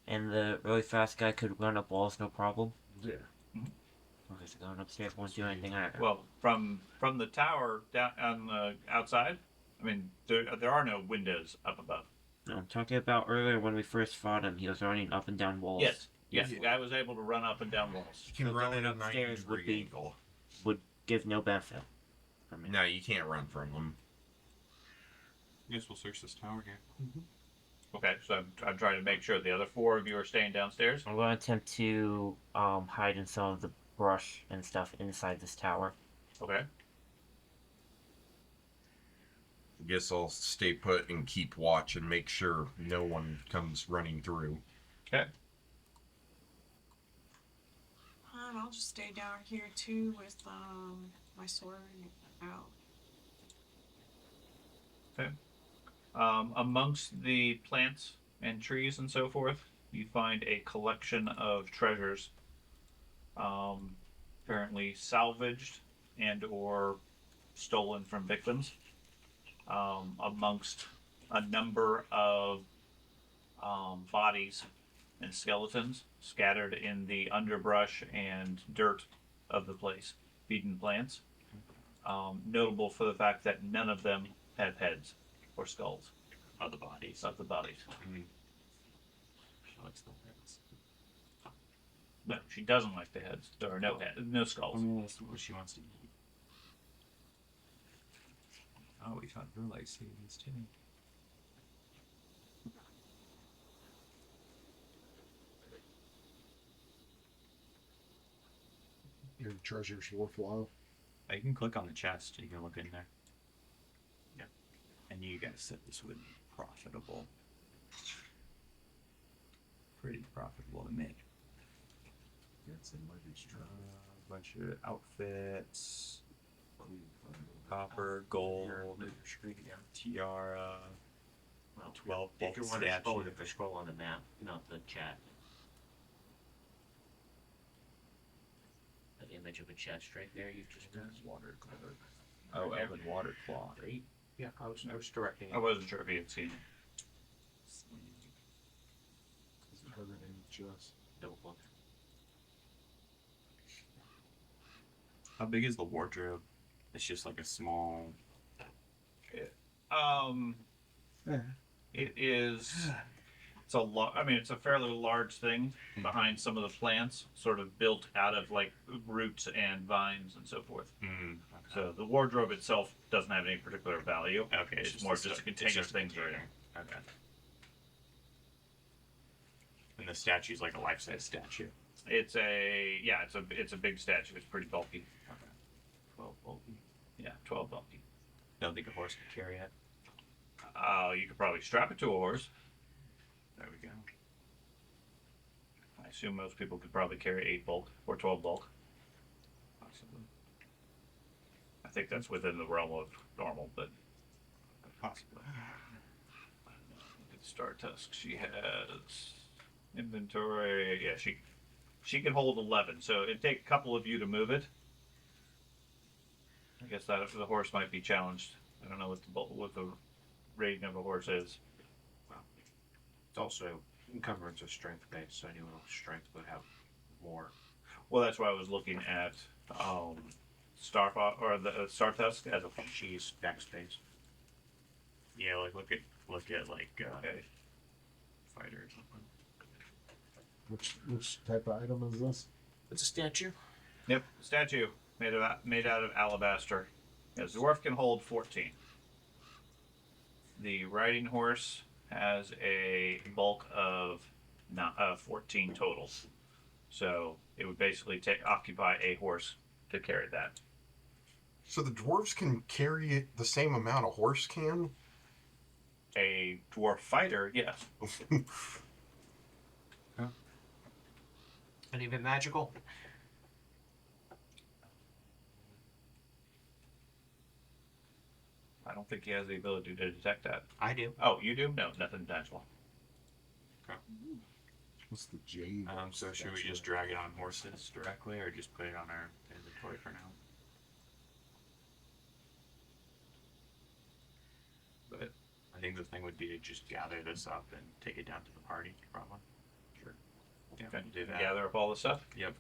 And the really fast guy could run up walls, no problem? Yeah. Okay, so going upstairs won't do anything either. Well, from the tower down on the outside, I mean, there are no windows up above. No, I'm talking about earlier when we first fought him, he was running up and down walls. Yes. Yes, the guy was able to run up and down walls. You can So run going at a 90 upstairs would degree be- angle. Would give no benefit. I mean, No, you can't run from them. I guess we'll search this tower here. Okay, so I'm trying to make sure the other 4 of you are staying downstairs. I'm going to attempt to hide in some of the brush and stuff inside this tower. Okay. I guess I'll stay put and keep watch and make sure no one comes running through. Okay. I'll just stay down here too with my sword out. Okay. Amongst the plants and trees and so forth, you find a collection of treasures, apparently salvaged and or stolen from victims, amongst a number of bodies and skeletons scattered in the underbrush and dirt of the place, feeding plants. Notable for the fact that none of them have heads or skulls Of the bodies. of the bodies. She likes the heads. No, she doesn't like the heads. There are no no skulls. That's what she wants to eat. Oh, we found her light savings too. Your treasure's worthwhile. You can click on the chest. You can look in there. Yeah. And you guys said this would be profitable. Pretty profitable to make. That's in my extra. A bunch of outfits. Copper, gold, tiara, Well, 12 if you bulk want to scroll, statue. if you scroll on the map, not the chat. The image of a chest right there. You just Water color. Oh, Elven water claw. right. Yeah, I was directing. I wasn't sure if he had seen it. Is it harder than just? Double click. How big is the wardrobe? It's just like a small. It is. It's a lot. I mean, it's a fairly large thing behind some of the plants, sort of built out of like roots and vines and so forth. Okay. So the wardrobe itself doesn't have any particular value. Okay, It's more just a container of things right here. Okay. And the statue's like a life-size statue. It's a big statue. It's pretty bulky. 12 bulky. Yeah, 12 bulky. Don't think a horse can carry it. You could probably strap it to a horse. There we go. I assume most people could probably carry 8 bulk or 12 bulk. Possibly. I think that's within the realm of normal, but Possibly. look at Star Tusk. She has inventory. Yeah, she can hold 11. So it'd take a couple of you to move it. I guess that the horse might be challenged. I don't know what the rating of a horse is. It's also encumbrance of strength based, so anyone with strength would have more. Well, that's why I was looking at Star Tusk as a She's dex based. Yeah, like look at like okay. fighter or something. Which type of item is this? It's a statue. Yep, statue made out of alabaster. Yeah, dwarf can hold 14. The riding horse has a bulk of 14 total. So it would basically occupy a horse to carry that. So the dwarves can carry it the same amount a horse can? A dwarf fighter, yes. Any of it magical? I don't think he has the ability to detect that. I do. Oh, you do? No, nothing natural. What's the jade? So should we just drag it on horses directly, or just put it on our inventory for now? But I think the thing would be to just gather this up and take it down to the party, probably. Sure. Yeah, Okay. do that. Gather up all the stuff? Yep.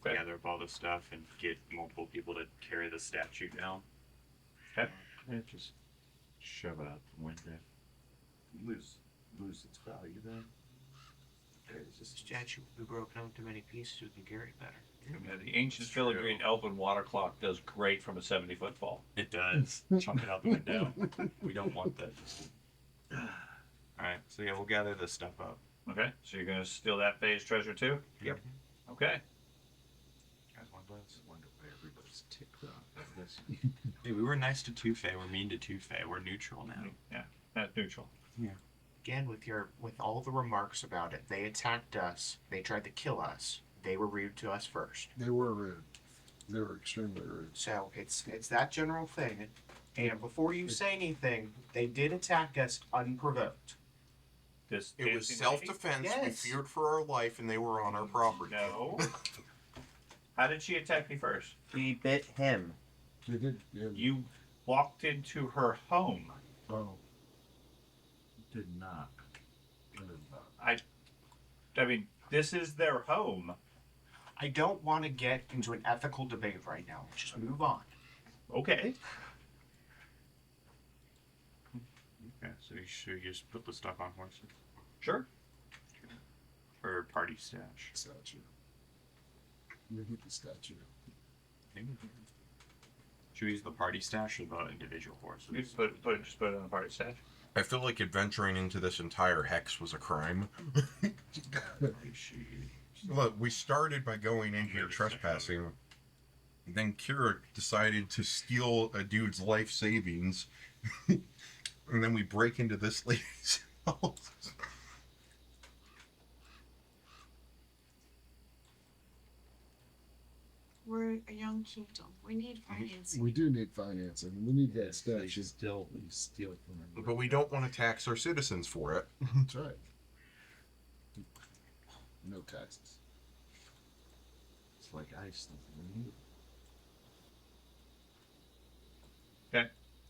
Okay. Gather up all the stuff and get multiple people to carry the statue down. Okay. Yeah, just shove it out the window. Lose its value then. This statue will be broken up into many pieces. We can carry it better. Yeah, the ancient filigree elven water clock does great from a 70-foot fall. It does. Chunk it out the window. We don't want this. Alright, so yeah, we'll gather this stuff up. Okay, so you're going to steal that phase treasure too? Yep. Okay. Guys want those? I wonder why everybody's ticked off at this. Hey, we were nice to Two-Fae. We're mean to Two-Fae. We're neutral now. Yeah, that's neutral. Again, with all the remarks about it, they attacked us. They tried to kill us. They were rude to us first. They were rude. They were extremely rude. So it's that general thing. And before you say anything, they did attack us unprovoked. This It was dancing lady? self-defense. We Yes. feared for our life, and they were on our property. No. How did she attack me first? He bit him. They did. Yeah. You walked into her home. Oh, Did not. I did not. I mean, this is their home. I don't want to get into an ethical debate right now. Just move on. Okay. Okay, so should we just put the stuff on horses? Sure. Or party stash? Statue. We get the statue. Should we use the party stash or the individual horses? You just put it on the party stash. I feel like adventuring into this entire hex was a crime. Look, we started by going in here trespassing. Then Kira decided to steal a dude's life savings, and then we break into this lady's house. We're a young kingdom. We need financing. We do need financing. We need that They statue. still steal it from them. But we don't want to tax our citizens for it. That's right. No taxes. It's like ice. Nothing.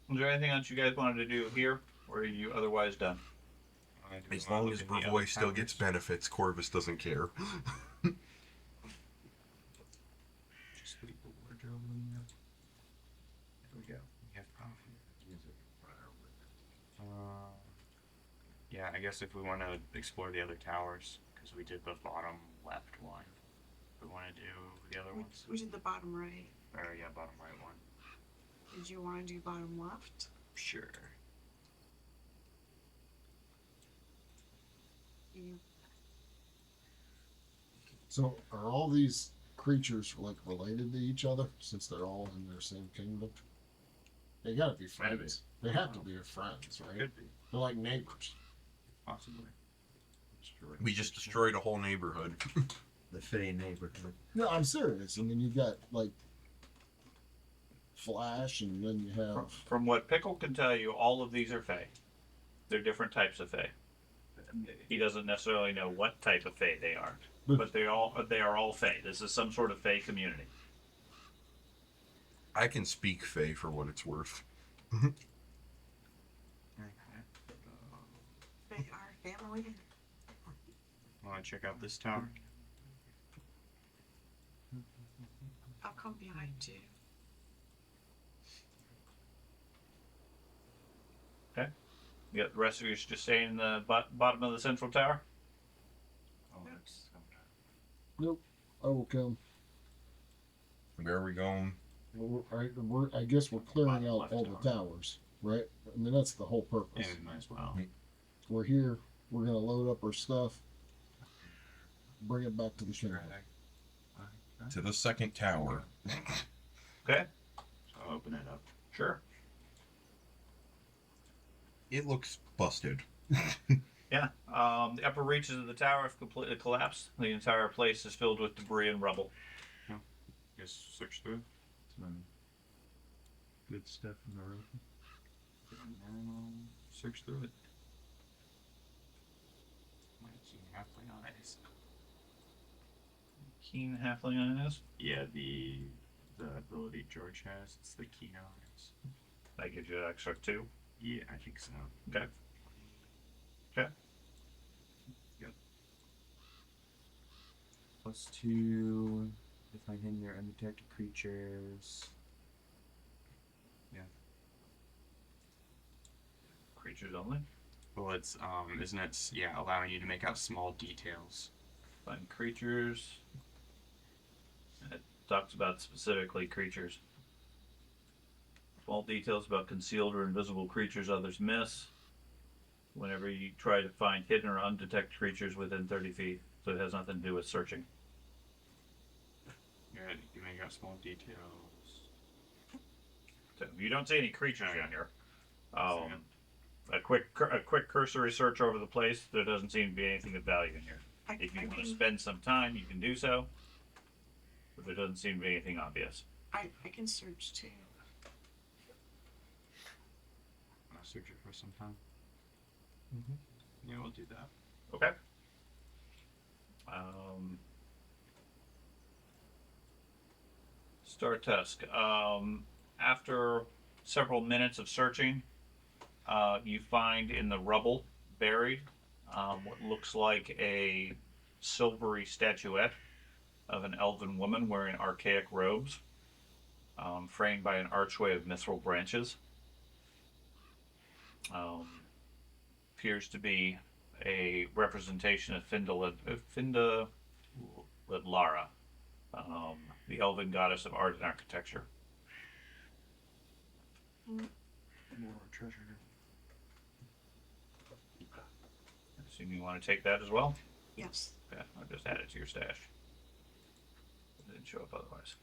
Was there anything else you guys wanted to do here, or are you otherwise done? Do As we wanna long look as in the other Brevoy still gets towers? benefits, Corvus doesn't care. Just leave the wardrobe in there. There we go. We have coffee. Yeah, I guess if we want to explore the other towers, because we did the bottom left one. We want to do the other ones? We did the bottom right. Or, yeah, bottom right one. Did you want to do bottom left? Sure. Yeah. So are all these creatures like related to each other since they're all in their same kingdom? They gotta be friends. They have to be friends, right? Could be, They're like neighbors. possibly. We just destroyed a whole neighborhood. The Fey neighborhood. No, I'm serious. I mean, you got like Flash, and then you have. From what Pickle can tell you, all of these are Fae. They're different types of Fae. He doesn't necessarily know what type of Fae they are, but they are all Fae. This is some sort of Fae community. I can speak Fae for what it's worth. They are family. Want to check out this tower? I'll come behind you. You got the rest of you just staying in the bottom of the central tower. Oh, Yep. that's Nope. I will come. Where are we going? I guess we're clearing Bottom out left all the towers, right? I mean, that's the whole purpose. and might as well. We're here. We're gonna load up our stuff. Bring it back to the kingdom. To the second tower. Okay, So I'll open it up. sure. It looks busted. Yeah. The upper reaches of the tower have completely collapsed. The entire place is filled with debris and rubble. Guess search through. Some good stuff in the room. Search through it. Might see halfway eyes. Keen halfling eyes. Yeah, the ability George has. It's the keen eyes. That gives you an extra 2. Yeah, I think so. Okay. Okay. +2. Define hidden or undetected creatures. Creatures only. Well, it's isn't it? Yeah, allowing you to make out small details. Find creatures. It talks about specifically creatures. Small details about concealed or invisible creatures others miss. Whenever you try to find hidden or undetected creatures within 30 feet. So it has nothing to do with searching. Yeah, you make out small details. So you don't see any creatures in here. A quick cursory search over the place. There doesn't seem to be anything of value in here. If you want to spend some time, you can do so. But there doesn't seem to be anything obvious. I can search too. I'll search it for some time. Yeah, we'll do that. Okay. Star Tusk. After several minutes of searching, you find in the rubble, buried, what looks like a silvery statuette of an elven woman wearing archaic robes, framed by an archway of mithril branches. Appears to be a representation of Finda Lara, the elven goddess of art and architecture. More treasure. I assume you want to take that as well? Yes. Okay, I'll just add it to your stash. It didn't show up otherwise.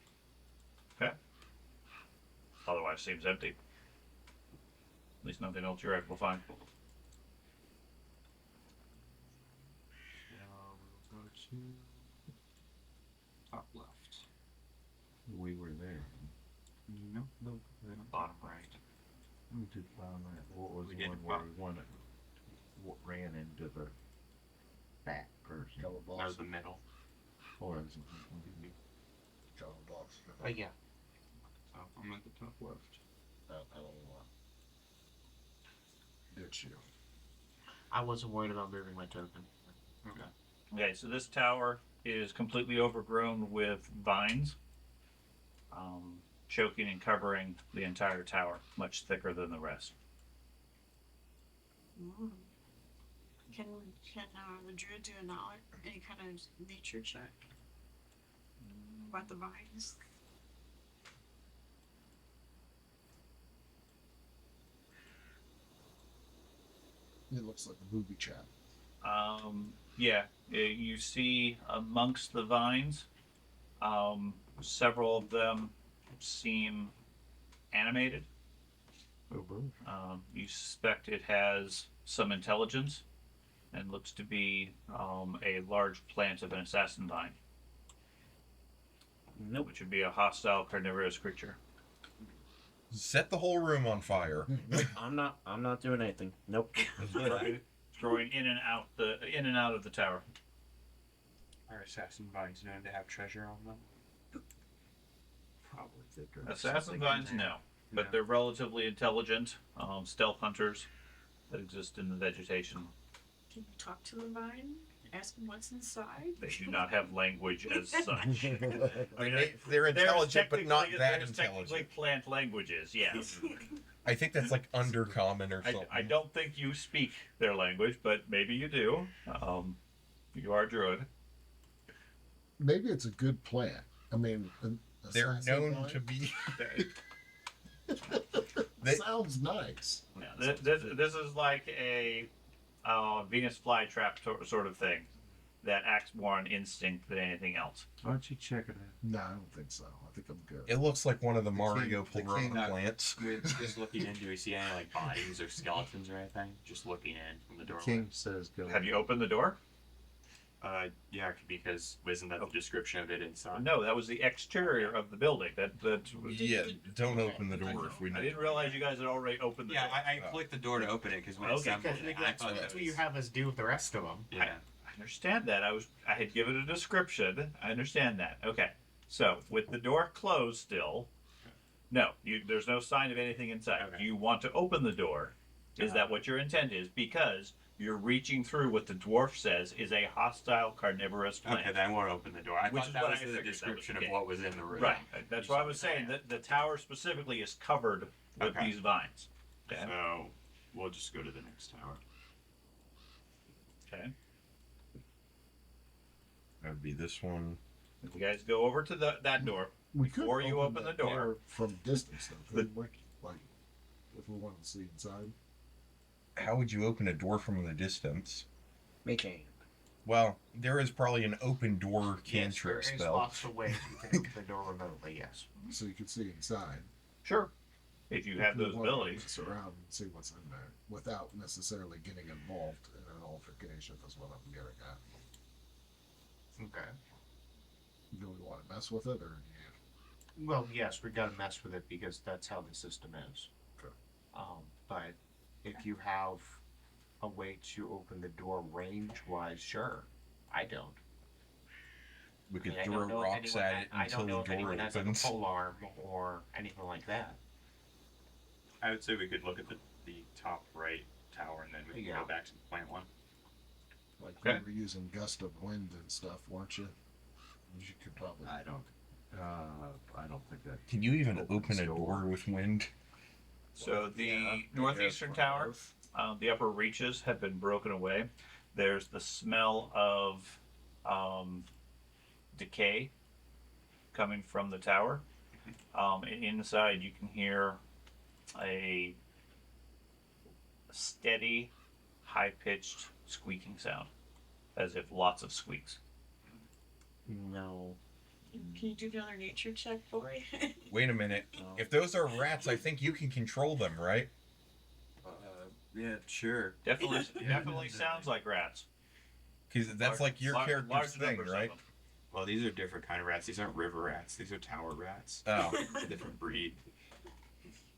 Okay. Otherwise, seems empty. At least nothing else you're able to find. We'll go to top left. We were there. No, bottom right. We did bottom right. What was We the did one where bottom. we won it? What ran into the fat person? Color That was boss. the middle. Or is it? Color boss. But yeah, So I'm at the top left. I don't know. Ditch you. I wasn't worried about moving my token. Okay. Okay, so this tower is completely overgrown with vines, choking and covering the entire tower, much thicker than the rest. Ooh. Can the druid do a knowledge, any kind of nature check about the vines? It looks like a movie chat. Yeah, you see amongst the vines, several of them seem animated. You suspect it has some intelligence and looks to be a large plant of an assassin vine. Nope. Which would be a hostile carnivorous creature. Set the whole room on fire. I'm not doing anything. Nope. Throwing in and out of the tower. Are assassin vines known to have treasure on them? Probably thicker. Assassin vines, no. But they're relatively intelligent stealth hunters that exist in the vegetation. Can you talk to the vine? Ask them what's inside? They do not have language as such. I mean, They're intelligent, but not that there's intelligent. technically plant languages, yes. I think that's like undercommon or something. I don't think you speak their language, but maybe you do. You are a druid. Maybe it's a good plant. I mean, They're assassin known vine? to be. Sounds nice. Yeah, this is like a Venus flytrap sort of thing that acts more on instinct than anything else. Why don't you check it out? No, I don't think so. I think I'm good. It looks like one of the The Mario king- the king- piranha plants. With just looking in, do we see any like bodies or skeletons or anything? Just looking in from the doorway. King says go. Have you opened the door? Yeah, because wasn't that the description of it inside? No, that was the exterior of the building. That Yeah, don't open the door if we know. I didn't realize you guys had already opened the Yeah, door. I clicked the door to open it because when Okay, it assembled it, I That's thought what that you was... have us do with the rest of them. Yeah. I understand that. I had given a description. I understand that. Okay. So with the door closed still, no, there's no sign of anything inside. Okay. Do you want to open the door? Is that what your intent is? Because you're reaching through what the dwarf says is a hostile carnivorous plant. Okay, then I won't open the door. I Which thought is that what was I the figured that description was of the what was in the room. Right. That's why I was saying that the tower specifically is covered with Okay. these vines. Okay. So we'll just go to the next tower. Okay. That would be this one. If you guys go over to that door. We could Before you open that the door. from distance, though, couldn't we? Like, if we wanted to see inside. How would you open a door from the distance? Make a. Well, there is probably an open door Yes, there cantrip is spell. lots of ways you can open the door remotely, yes. So you could see inside. Sure. If you have If we those wanted to abilities. mess around and see what's in there without necessarily getting involved in an altercation. That's what I'm getting at. Okay. Do we want to mess with it, or Well, yes, we gotta mess with it because that's how the system is. Okay. But if you have a way to open the door range-wise, sure. I don't. We could I throw don't know if rocks anyone at it I until don't know the if door anyone has like a opens. pole arm or anything like that. I would say we could look at the top right tower and then we can Yeah. go back to the plant one. like Okay. you were using gust of wind and stuff, weren't you? You could probably. I don't think that. Can you even Opens open a door. door with wind? So the Yeah, northeastern from tower, Earth. the upper reaches have been broken away. There's the smell of decay coming from the tower. And inside, you can hear a steady, high-pitched squeaking sound, as if lots of squeaks. No. Can you do another nature check, boy? Wait a minute. If those are rats, I think you can control them, right? Yeah, sure. Definitely sounds like rats. Because that's like your character's large thing, numbers of right? them. Well, these are different kind of rats. These aren't river rats. These are tower rats. Oh. A different breed.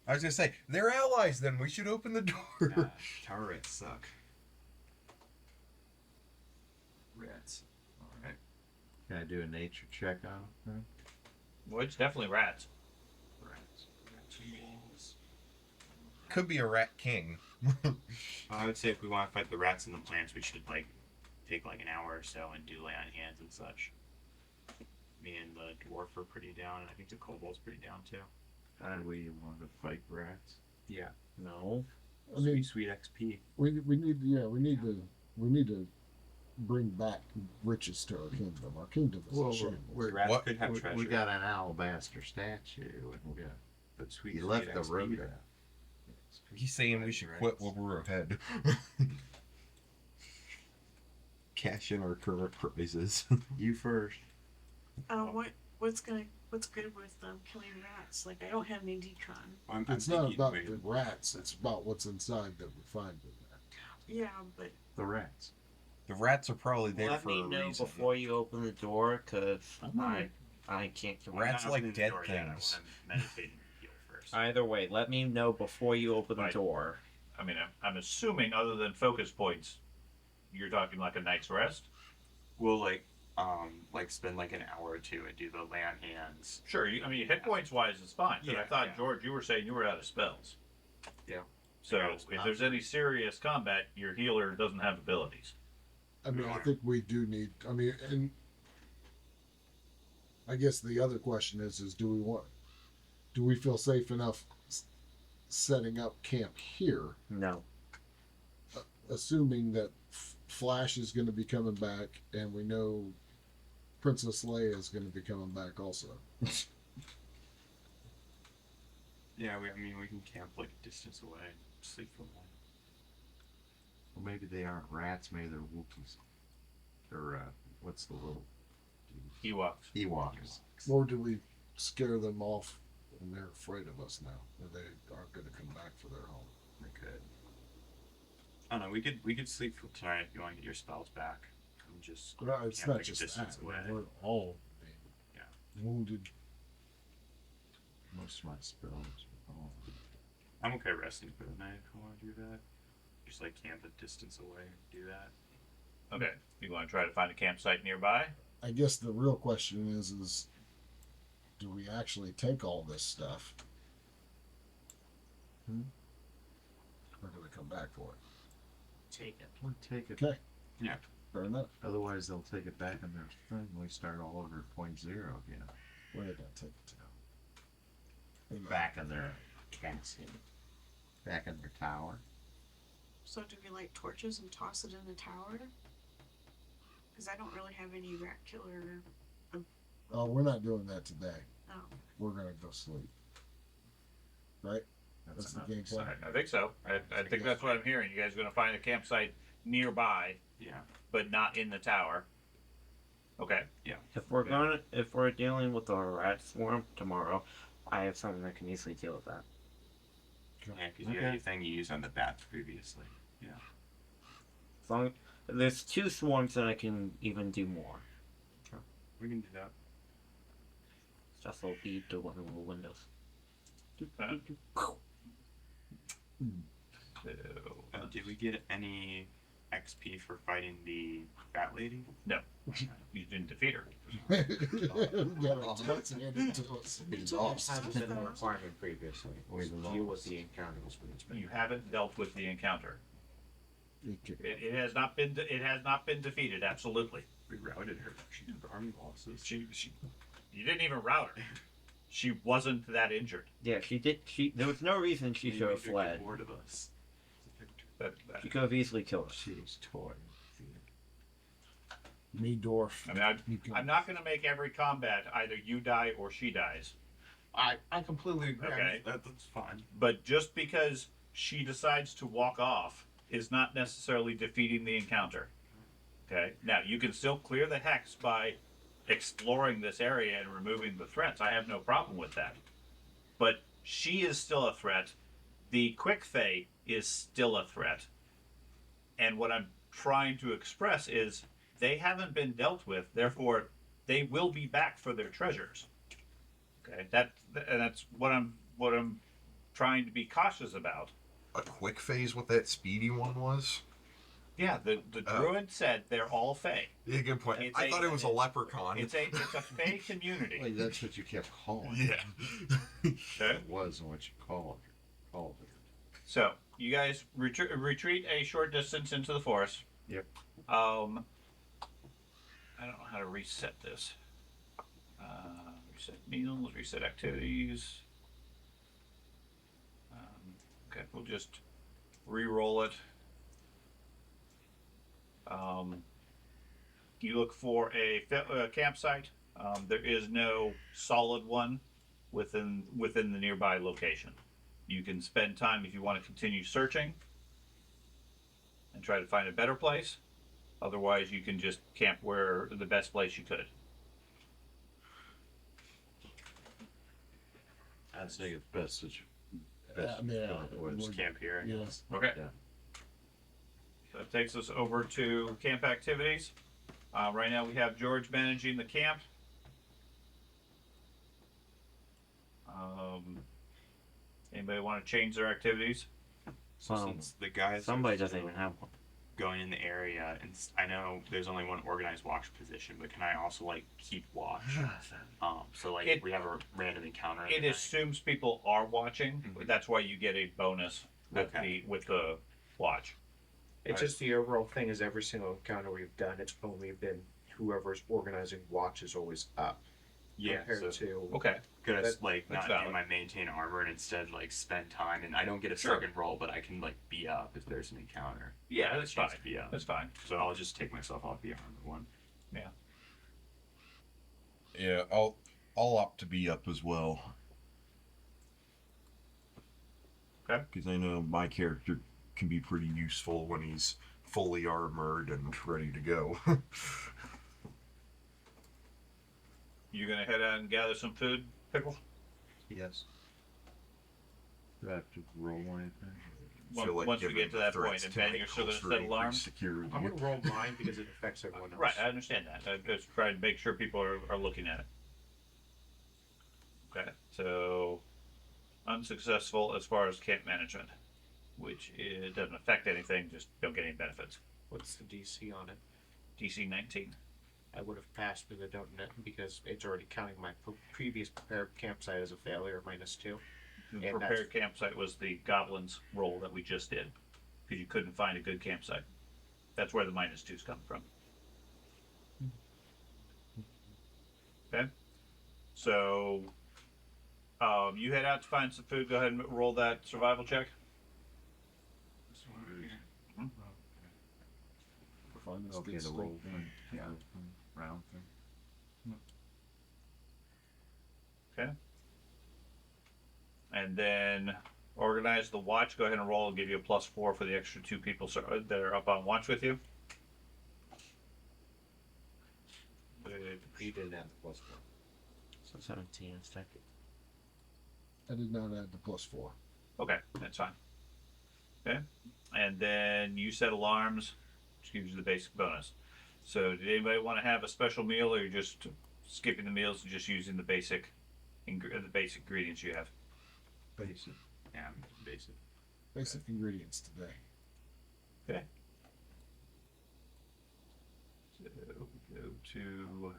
I was gonna say, they're allies then. We should open the door. Nah, tower rats suck. Rats. Alright. Can I do a nature check on it? Well, it's definitely rats. Rats. Rats and wolves. Could be a rat king. I would say if we want to fight the rats and the plants, we should take an hour or so and do lay on hands and such. Me and the dwarf are pretty down, and I think the kobold's pretty down too. And we want to fight rats. Yeah. No. I mean, Sweet XP. we need to bring back riches to our kingdom. Our kingdom is Well, a shambles. Rats What? could have treasure. We got an alabaster statue, and we got. but sweet. You left the XP, road though. out. He's saying we should quit while we're ahead. Cash in our current prizes. You first. What's good with killing rats? Like I don't have any decon. I'm It's not thinking, about wait, the rats. It's about what's inside that we find in there. Yeah, but The rats. The rats are probably there Let for me a know reason. before you open the door, cause I can't. I'm Rats not like opening the dead door yet. I things. wanna meditate and heal first. Either way, let me know before you open the Right. door. I mean, I'm assuming other than focus points, you're talking like a night's rest. We'll spend like an hour or two and do the lay on hands. Sure. I mean, hit points wise, it's fine. But I Yeah, thought yeah. George, you were saying you were out of spells. Yeah. So Yeah, if there's any serious combat, your healer doesn't have abilities. I mean, I think we do need. I mean, and I guess the other question is do we feel safe enough setting up camp here, No. assuming that Flash is going to be coming back, and we know Princess Leia is going to be coming back also. Yeah, we can camp like a distance away and sleep for one. Well, maybe they aren't rats. Maybe they're Wookiees. They're what's the little Ewoks. Ewoks? Or do we scare them off and they're afraid of us now, or they aren't going to come back for their home? We could. I don't know. We could sleep for tonight if you want to get your spells back. And just No, it's camp not like a just distance that. away. We're all Yeah. wounded. Most of my spells. Oh. I'm okay resting for the night if I want to do that. Just like camp a distance away. Do that. Okay. You want to try to find a campsite nearby? I guess the real question is do we actually take all this stuff? Or do we come back for it? Take it. We'll take it. Okay. Yeah. Fair enough. Otherwise, they'll take it back in their thing. We start all over at point zero again. Where did I take it to? Back in their castle. Back in their tower. so do we light torches and toss it in the tower? Because I don't really have any rat killer. Oh, we're not doing that today. Oh, We're going to go sleep. Right? That's the game plan. I think so. I think that's what I'm hearing. You guys are going to find a campsite nearby, Yeah. but not in the tower. Okay. If we're dealing with a rat swarm tomorrow, I have something that can easily deal with that. Yeah, because you had your thing you used on the bats previously. Yeah. As long there's 2 swarms that I can even do more. We can do that. Just will be the one of the windows. Did we get any XP for fighting the fat lady? No. You didn't defeat her. Hasn't been a requirement previously. We Deal with the encounters when it's been. You haven't dealt with the encounter. It has not been. It has not been defeated. Absolutely. We routed her. She took army losses. You didn't even rout her. She wasn't that injured. Yeah, she did. There was no reason she should have fled. Bored of us. She could have easily killed us. She's toy. Me, dwarf. I mean, I'm not going to make every combat either you die or she dies. I completely agree. Okay. That's fine. But just because she decides to walk off is not necessarily defeating the encounter. Okay. Now you can still clear the hex by exploring this area and removing the threats. I have no problem with that. But she is still a threat. The quick fae is still a threat. And what I'm trying to express is they haven't been dealt with, therefore they will be back for their treasures. Okay, that's what I'm trying to be cautious about. A quick phase, what that speedy one was? Yeah, the druid said they're all fae. Yeah, good point. It's I thought it was a leprechaun. It's a fae community. Well, that's what you kept calling Yeah. Okay. it. Wasn't what you called it. So you guys retreat a short distance into the forest. Yep. I don't know how to reset this. Reset meals, reset activities. Okay, we'll just re-roll it. You look for a campsite. There is no solid one within the nearby location. You can spend time if you want to continue searching and try to find a better place. Otherwise, you can just camp where the best place you could. I think it's best that you. I mean, Just camp here. yes. Okay. Yeah. So that takes us over to camp activities. Right now we have George managing the camp. Anybody want to change their activities? So Well, since the guys somebody are doesn't still even have one. going in the area, and I know there's only one organized watch position, but can I also like keep watch? So like if we have a random encounter. in It the night- assumes people are watching. Mhm. That's why you get a bonus with Okay. the watch. It's just the overall thing is every single encounter we've done, it's only been whoever's organizing watch is always up. Yeah. Compared So to Okay. could I that- like that's not do valid. my maintain armor and instead like spend time, and I don't get a Sure. second roll, but I can like be up if there's an encounter. Yeah, that's Chance fine. to be up. That's fine. So I'll just take myself off the armor one. Yeah, I'll opt to be up as well. Okay. Because I know my character can be pretty useful when he's fully armored and ready to go. You gonna head out and gather some food, Pickle? Yes. Do I have to roll anything? Once we get to that point, and Ben, you're still gonna set alarms. Security. I'm gonna roll mine because it affects everyone else. Right, I understand that. I just try to make sure people are looking at it. Okay, so unsuccessful as far as camp management, which it doesn't affect anything, just don't get any benefits. What's the DC on it? DC 19. I would have passed, but I don't know because it's already counting my previous prepared campsite as a failure, -2. The And prepared campsite was the goblins roll that we just did, because you couldn't find a good campsite. That's where the -2's come from. Okay, so you head out to find some food. Go ahead and roll that survival check. Find this Okay, good the stuff. roll thing. Yeah. Round thing. And then organize the watch. Go ahead and roll. I'll give you a +4 for the extra 2 people that are up on watch with you. You didn't have the +1. So 17 instead. I did not add the +4. Okay, that's fine. Okay, and then you set alarms, which gives you the basic bonus. So, did anybody want to have a special meal, or you're just skipping the meals and just using the basic ingredients you have? Basic. Yeah, basic. Basic ingredients today. Okay. So we go to.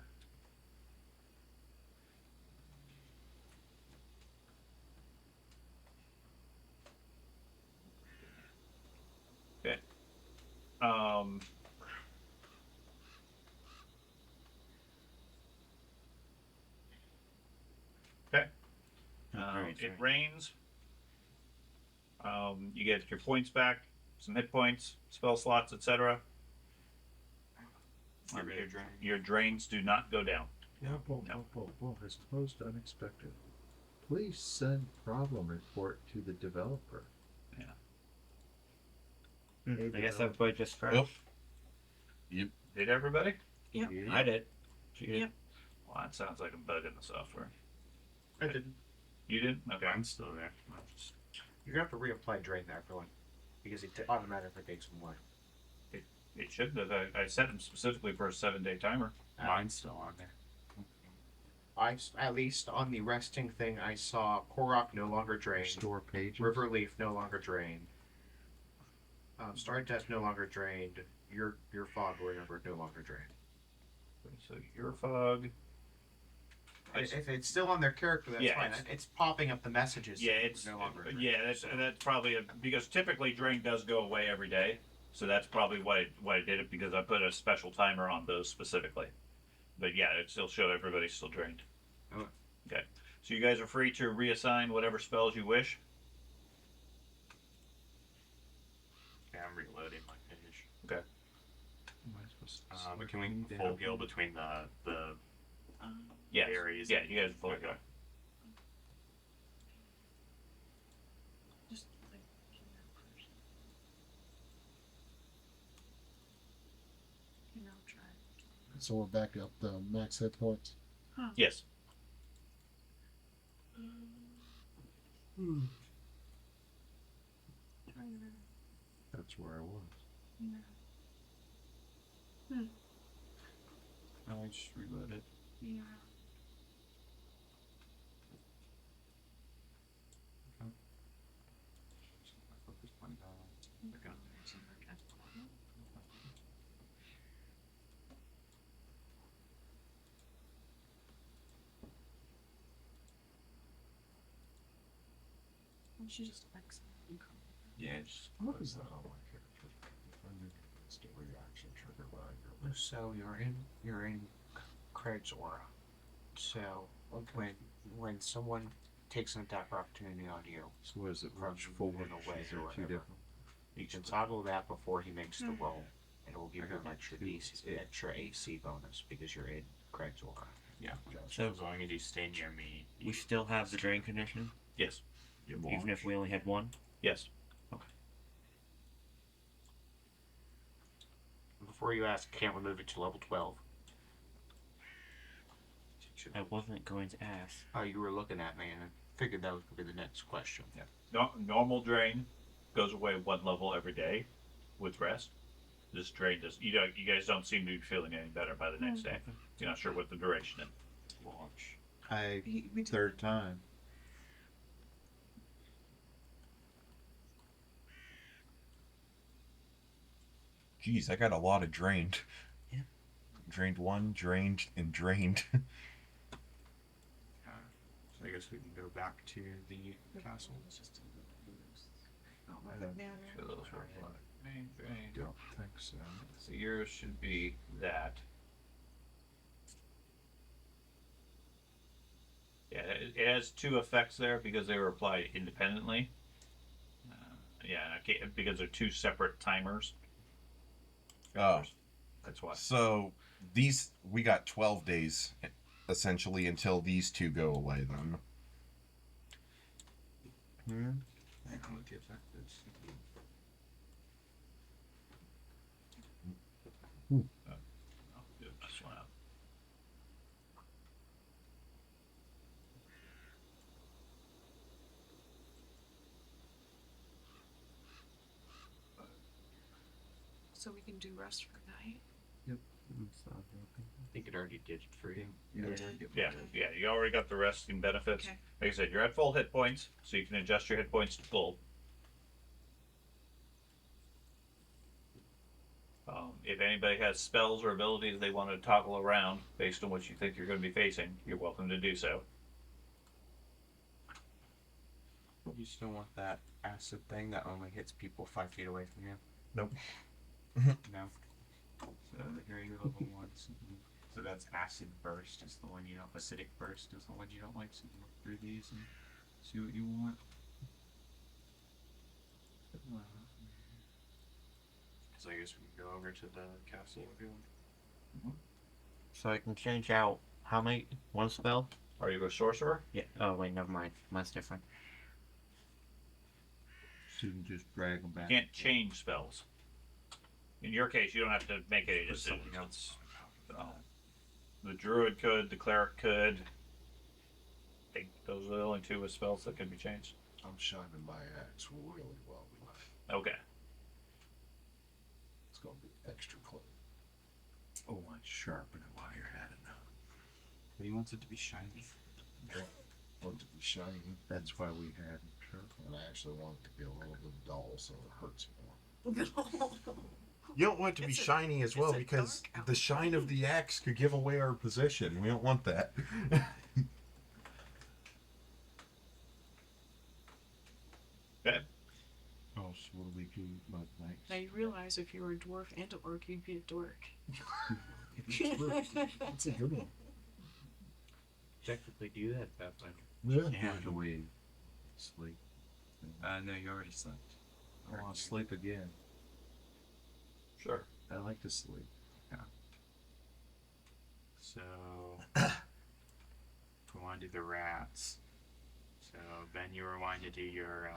Okay. Okay. Right, It right. rains. You get your points back, some hit points, spell slots, etc. Your drains do not go down. Yeah, as opposed to unexpected. Please send problem report to the developer. I guess everybody just Well, first. Did everybody? Yep. I did. She did. Yep. Well, that sounds like a bug in the software. I didn't. You didn't? Okay. I'm still there. You're gonna have to reapply drain there for one, because it automatically takes more. It should have. I set them specifically for a 7-day timer. Mine's still on there. At least on the resting thing, I saw Korok no longer drained, Store pages. Riverleaf no longer drained, Starry Test no longer drained, your fog or whatever no longer drained. So your fog. If it's still on their character, that's Yeah, fine. It's popping up the messages. Yeah, saying it's no longer drained. yeah. That's probably because typically drain does go away every day. So that's probably why I did it, because I put a special timer on those specifically. But yeah, it still showed everybody's still drained. Okay. Okay. So you guys are free to reassign whatever spells you wish. Yeah, I'm reloading my page. Okay. But can we full heal between the Yes. areas? Yeah, you guys are fully Okay. good. Just like kidnap person. Try. So we're back up the max hit points. Yes. That's where I was. I just reloaded. Yeah. She just likes it. Yeah, just What is that on my character? Instant reaction trigger when I go. So you're in Craig's aura. So when someone takes an attack opportunity on you, So what is it? From Rush forward. moving away Is there or two whatever. different? you can toggle that before he makes the roll, and it will give I you got an like extra two. extra AC bonus because you're in Craig's aura. yeah. So As long as you stay near me, we still have the drain condition, Yes. even if we only had one. Yes. Before you ask, can't remove it to level 12. I wasn't going to ask. Oh, you were looking at me, and I figured that was going to be the next question. No, normal drain goes away 1 level every day with rest. This drain does. You guys don't seem to be feeling any better by the next day. You're not sure what the duration is. launch. We did Third time. Geez, I got a lot of drained. Yeah. Drained 1, drained, and drained. So I guess we can go back to the castle. Oh, my banner. So those were main drain. Don't think so. So yours should be that. Yeah, it has 2 effects there because they were applied independently. Yeah, okay, because they're 2 separate timers. Oh, That's why. so we got 12 days essentially until these 2 go away then. Hang on, what the effect is. I'll do this one out. So we can do rest for night. I think it already did it for you. Yeah, you already got the resting benefits. Okay. Like I said, you're at full hit points, so you can adjust your hit points to full. If anybody has spells or abilities they want to toggle around based on what you think you're going to be facing, you're welcome to do so. You still want that acid thing that only hits people 5 feet away from you? Nope. No. So here are your level 1s. So that's acid burst is the one you don't. Acidic burst is the one you don't like. So you can look through these and see what you want. So I guess we can go over to the castle again. So I can change out how many? One spell? Are you a sorcerer? Yeah. Oh wait, never mind. Mine's different. So you can just drag them back. You can't change spells. In your case, you don't have to make any For decisions. something else. The druid could, the cleric could. I think those are the only two with spells that can be changed. I'm shining my axe really well tonight. Okay. It's gonna be extra clean. Oh, I sharpen it while you're at it now. He wants it to be shiny. I want it to be shiny, That's why we had sharpen. and I actually want it to be a little bit dull so it hurts more. You don't want it to be It's a- shiny as well it's a because dark the shine of the axe could give away our position. We don't want that. Okay. Oh, so what do we do about nights? Now you realize if you were a dwarf and an orc, you'd be a dork. That's a good one. Technically do that, Pathfinder. Yeah. How do we sleep? No, you already slept. I want to sleep again. Sure. I like to sleep. So, we want to do the rats. So, Ben, you were wanting to do your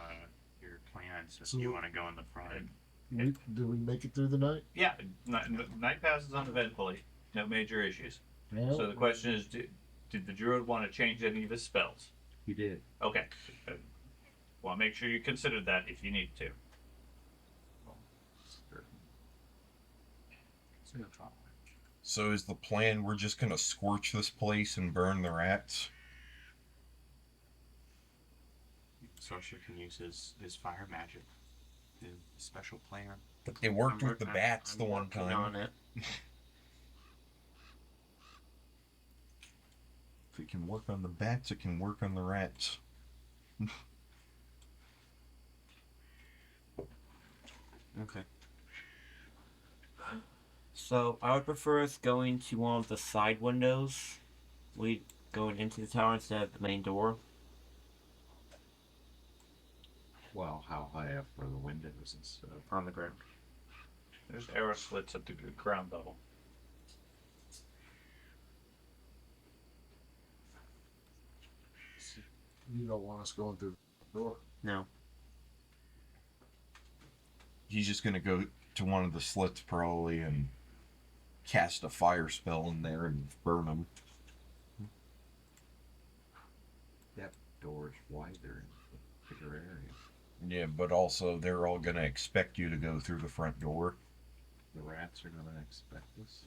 plan. So, So- you want to go in the front. Did we make it through the night? Yeah, night passes uneventfully. No major issues. Yeah. So the question is, did the druid want to change any of his spells? We did. Okay. Well, make sure you consider that if you need to. So, no problem. So is the plan we're just gonna scorch this place and burn the rats? Sorcerer can use his fire magic. His special plan. It worked I'm with the work- bats I'm the one working time. on it. If it can work on the bats, it can work on the rats. Okay. So I would prefer us going to one of the side windows. We going into the tower instead of the main door. Well, how high up are the windows and stuff? On the ground. There's arrow slits at the ground level. You don't want us going through the door. No. He's just gonna go to one of the slits probably and cast a fire spell in there and burn them. That door's wider in a bigger area. Yeah, but also they're all gonna expect you to go through the front door. The rats are gonna expect us.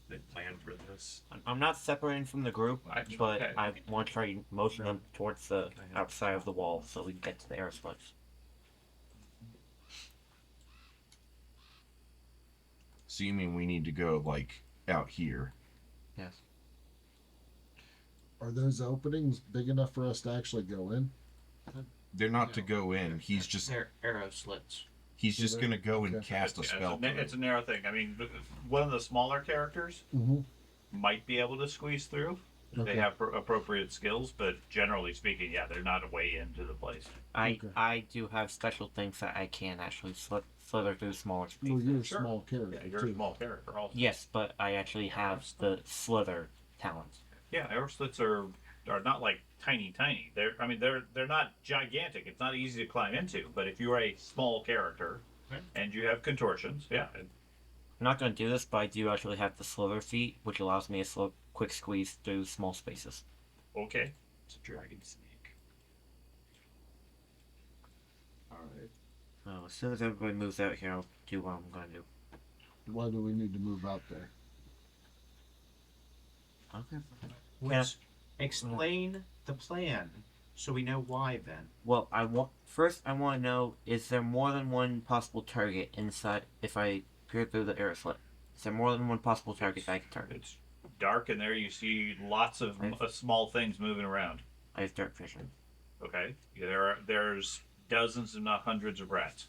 They planned for this. I'm not separating from the group, but Okay. I want to try to motion them towards the outside of the wall so we can get to the air splits. So you mean we need to go like out here? Yes. Are those openings big enough for us to actually go in? They're not to go in. He's just They're arrow slits. gonna go and Okay. cast a Yeah, spell. it's a narrow thing. I mean, one of the smaller characters Mm-hmm. might be able to squeeze through. If Okay. They have appropriate skills, but generally speaking, yeah, they're not a way into the place. Okay. I do have special things that I can actually slither through smaller Well, spaces. you're a Sure. small character Yeah, you're too. a small character also. Yes, but I actually have the slither talent. Yeah, arrow slits are not like tiny. They're not gigantic. It's not easy to climb into. But if you're a small character and you have contortions, yeah, I'm not going to do this, but I do actually have the slither feat, which allows me a quick squeeze through small spaces. okay. It's a dragon snake. Alright. So as soon as everybody moves out here, I'll do what I'm going to do. Why do we need to move out there? Okay. Which explain the plan so we know why then. Well, I want to know: is there more than one possible target inside? If I peer through the air slit, is there more than one possible target that I can target? It's dark in there. You see lots of small things moving around. I have dark vision. Okay. There's dozens, if not hundreds, of rats.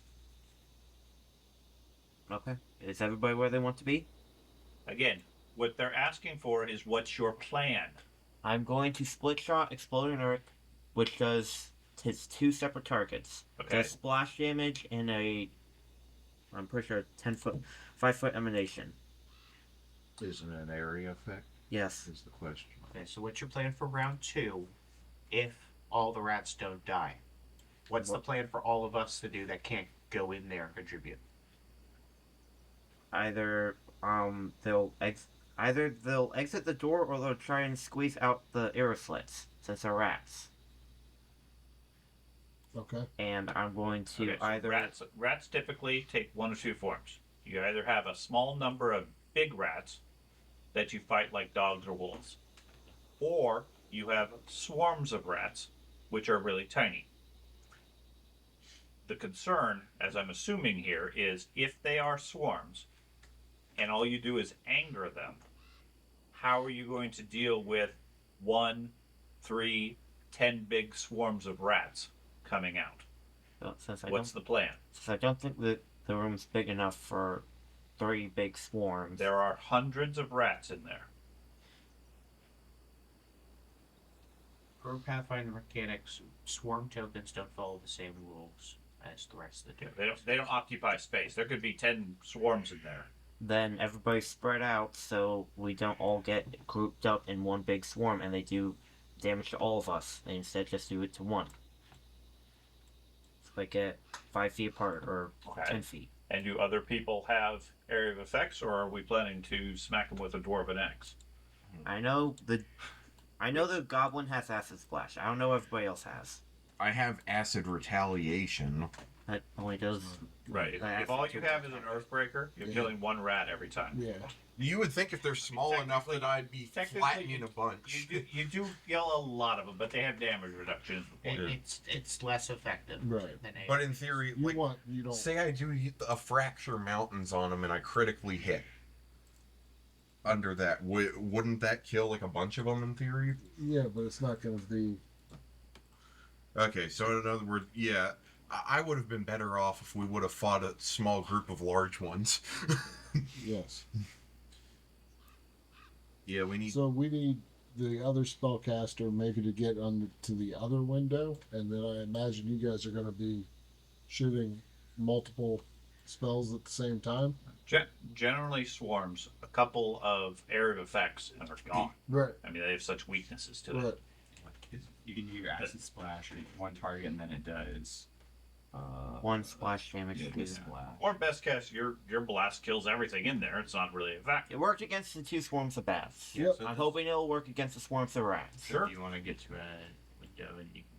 Okay. Is everybody where they want to be? Again, what they're asking for is what's your plan? I'm going to split shot exploding earth, which does hits 2 separate targets. Okay. Does splash damage and I'm pretty sure 5 foot emanation. Isn't it an area effect? Yes. Is the question. Okay, so what's your plan for round 2 if all the rats don't die? What's the plan for all of us to do that can't go in there and contribute? Either either they'll exit the door or they'll try and squeeze out the arrow slits since they're rats. Okay. And I'm going to Okay, so either rats typically take one of two forms. You either have a small number of big rats that you fight like dogs or wolves, or you have swarms of rats, which are really tiny. The concern, as I'm assuming here, is if they are swarms, and all you do is anger them, how are you going to deal with 1, 3, 10 big swarms of rats coming out? well, What's the plan? Since I don't think that the room's big enough for 3 big swarms. There are hundreds of rats in there. For Pathfinder mechanics, swarm tokens don't follow the same rules as the rest of the tokens. They don't occupy space. There could be 10 swarms in there. Then everybody spread out so we don't all get grouped up in one big swarm and they do damage to all of us. They instead just do it to one. So they get 5 feet apart or Okay. 10 feet. And do other people have area of effects, or are we planning to smack them with a dwarven axe? I know the goblin has acid splash. I don't know what everybody else has. I have acid retaliation. That only does Right. the If all acid you to- have is an earthbreaker, you're killing one rat every time. Yeah. You would think if they're small enough that I'd be technically, flattening in a bunch. You do kill a lot of them, but they have damage reduction. is the point. It's less effective. Right. Than But in theory, You like, want you don't. say I do a fracture mountains on them and I critically hit. Under that, wouldn't that kill like a bunch of them in theory? Yeah, but it's not going to be. Okay, so in other words, yeah, I would have been better off if we would have fought a small group of large ones. Yes. Yeah, we need. So we need the other spellcaster maybe to get on to the other window, and then I imagine you guys are going to be shooting multiple spells at the same time. Generally, swarms a couple of area of effects and are gone. Right. I mean, they have such weaknesses to Right. it. You can do your acid splash on one target, and then it does 1 splash damage. yeah, to this splash. Or best case, your blast kills everything in there. It's not really effective. It worked against the 2 swarms of bats. Yep. I'm hoping it'll work against the swarms of rats. Sure. If you want to get to a window and you can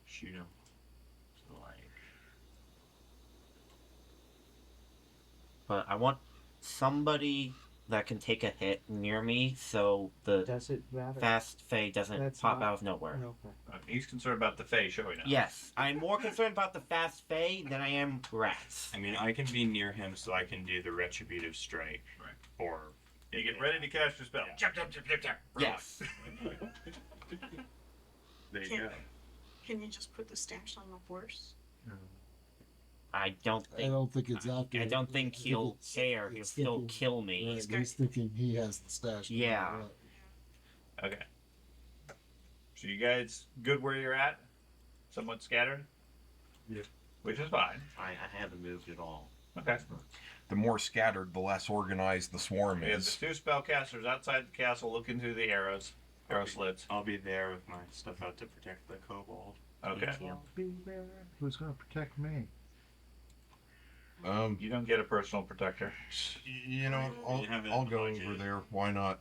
shoot them. So like, But I want somebody that can take a hit near me so the Does it matter? fast Fae doesn't That's pop not- out of nowhere. Okay. He's concerned about the Fae showing up. Yes, I'm more concerned about the fast Fae than I am rats. I mean, I can be near him so I can do the retributive strike. Right. Or You get ready to cast your spell. Yeah. Jump, jump, jump, jump, jump. Yes. there you Can- go. Can you just put the stash on the horse? I don't I think. don't think it's after. I don't think he'll it's- care. He'll it's still thinking- kill me. Right, he's thinking he has the stash. Yeah. Right. Okay. So you guys good where you're at? Somewhat scattered? Yeah. Which is fine. I haven't moved at all. Okay. The more scattered, the less organized the swarm We have is. the 2 spellcasters outside the castle looking through the arrow slits. I'll be there with my stuff out to protect the kobold. Okay. Be there. Who's going to protect me? You don't get a personal protector. You know, You have it I'll in the go budget. over there. Why not?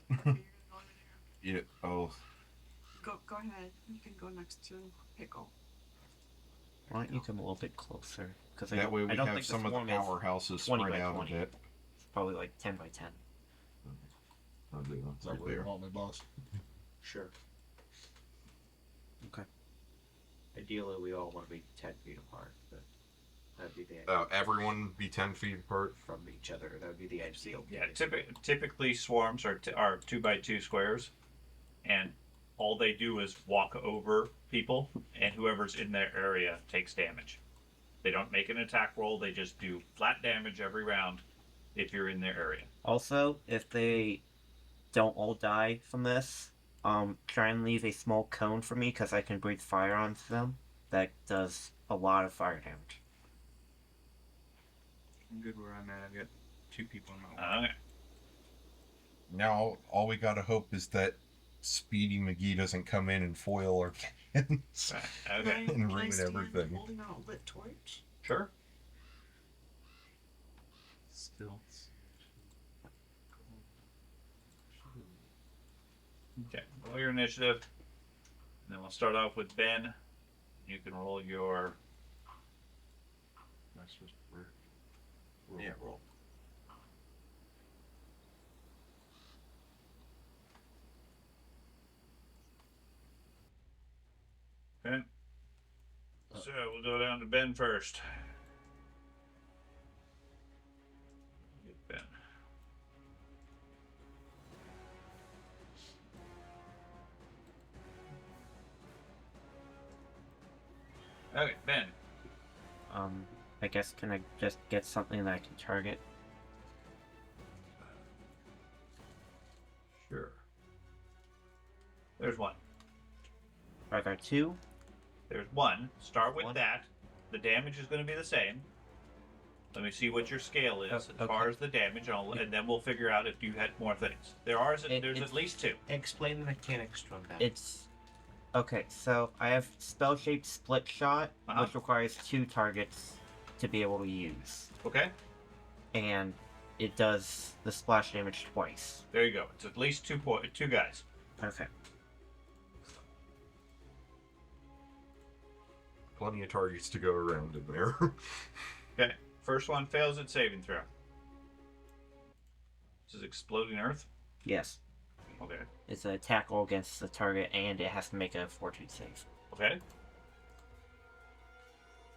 Yeah. Oh, Go ahead. You can go next to Pickle. Why don't you come a little bit closer? Because that way we I don't have think some of the swarm is powerhouses 20 spread by out 20. a bit. probably like 10 by 10. I'll do Is that what you want me, boss? Sure. Okay. Ideally, we all want to be 10 feet apart, but that'd be the Everyone be 10 feet apart. from each other. That would be the ideal. Yeah, typically swarms are 2 by 2 squares, and all they do is walk over people, and whoever's in their area takes damage. They don't make an attack roll, they just do flat damage every round if you're in their area. Also, if they don't all die from this, try and leave a small cone for me because I can breathe fire onto them. That does a lot of fire damage. I'm good where I'm at. I've got 2 people in my way. Okay. Now, all we gotta hope is that Speedy McGee doesn't come in and foil our plans. Okay. Can And I ruin stand everything. holding a lit torch? Sure. Stilts. Okay, roll your initiative. And then we'll start off with Ben. You can roll your. Yeah, roll. Okay. So we'll go down to Ben first. Get Ben. Okay, Ben. I guess can I just get something that I can target? Sure. There's one. Are there two? There's one. Start with One. that. The damage is going to be the same. Let me see what your scale is as okay. far as the damage, and then we'll figure out if you had more things. There's it's- at least two. Explain the mechanics from that. It's okay. So I have spell-shaped split shot, which requires 2 targets to be able to use, Okay? and it does the splash damage twice. There you go. It's at least two guys. Okay. Plenty of targets to go around in there. Okay. First one fails at saving throw. This is exploding earth. Yes. Okay. It's an attack roll against the target, and it has to make a fortitude save. Okay.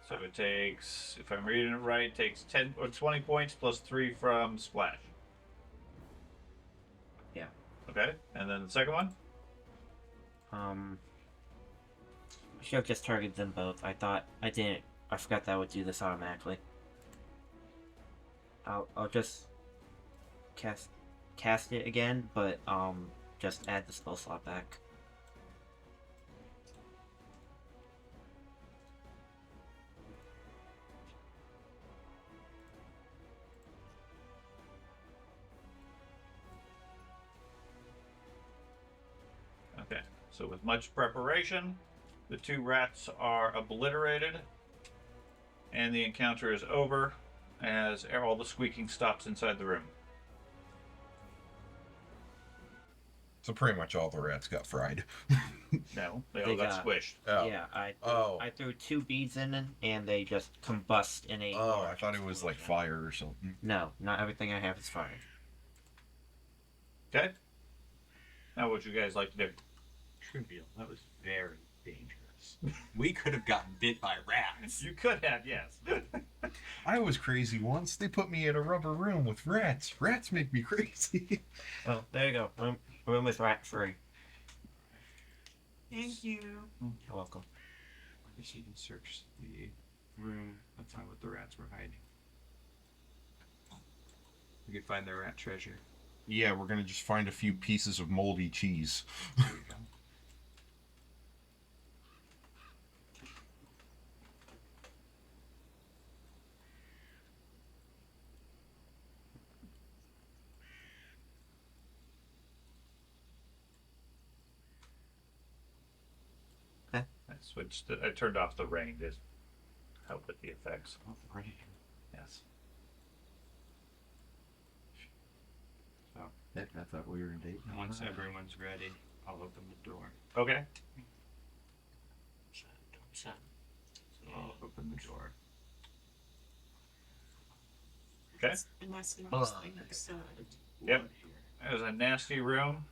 So it takes, if I'm reading it right, it takes 10 or 20 points plus 3 from splash. Yeah. Okay. And then the second one. I should have just targeted them both. I forgot that I would do this automatically. I'll just cast it again, but just add the spell slot back. Okay. So with much preparation, the 2 rats are obliterated, and the encounter is over as all the squeaking stops inside the room. So pretty much all the rats got fried. No, they all They got squished. Oh. Yeah, I threw 2 beads in, and they just combust in a. Oh, I large thought it was like explosion. fire or something. No, not everything I have is fire. Okay. Now, what you guys like to do? Trivial. That was very dangerous. We could have gotten bit by rats. You could have, yes. I was crazy once. They put me in a rubber room with rats. Rats make me crazy. Oh, there you go. Room is rat free. Thank you. You're welcome. I guess you can search the room and find what the rats were hiding. We could find the rat treasure. Yeah, we're gonna just find a few pieces of moldy cheese. There we go. I turned off the rain to help with the effects. Oh, rain. Yes. So, Heck, I thought we were in date. once everyone's ready, I'll open the door. Okay. So I'll open the door. Okay. Unless there's things Yep. There's a nasty room.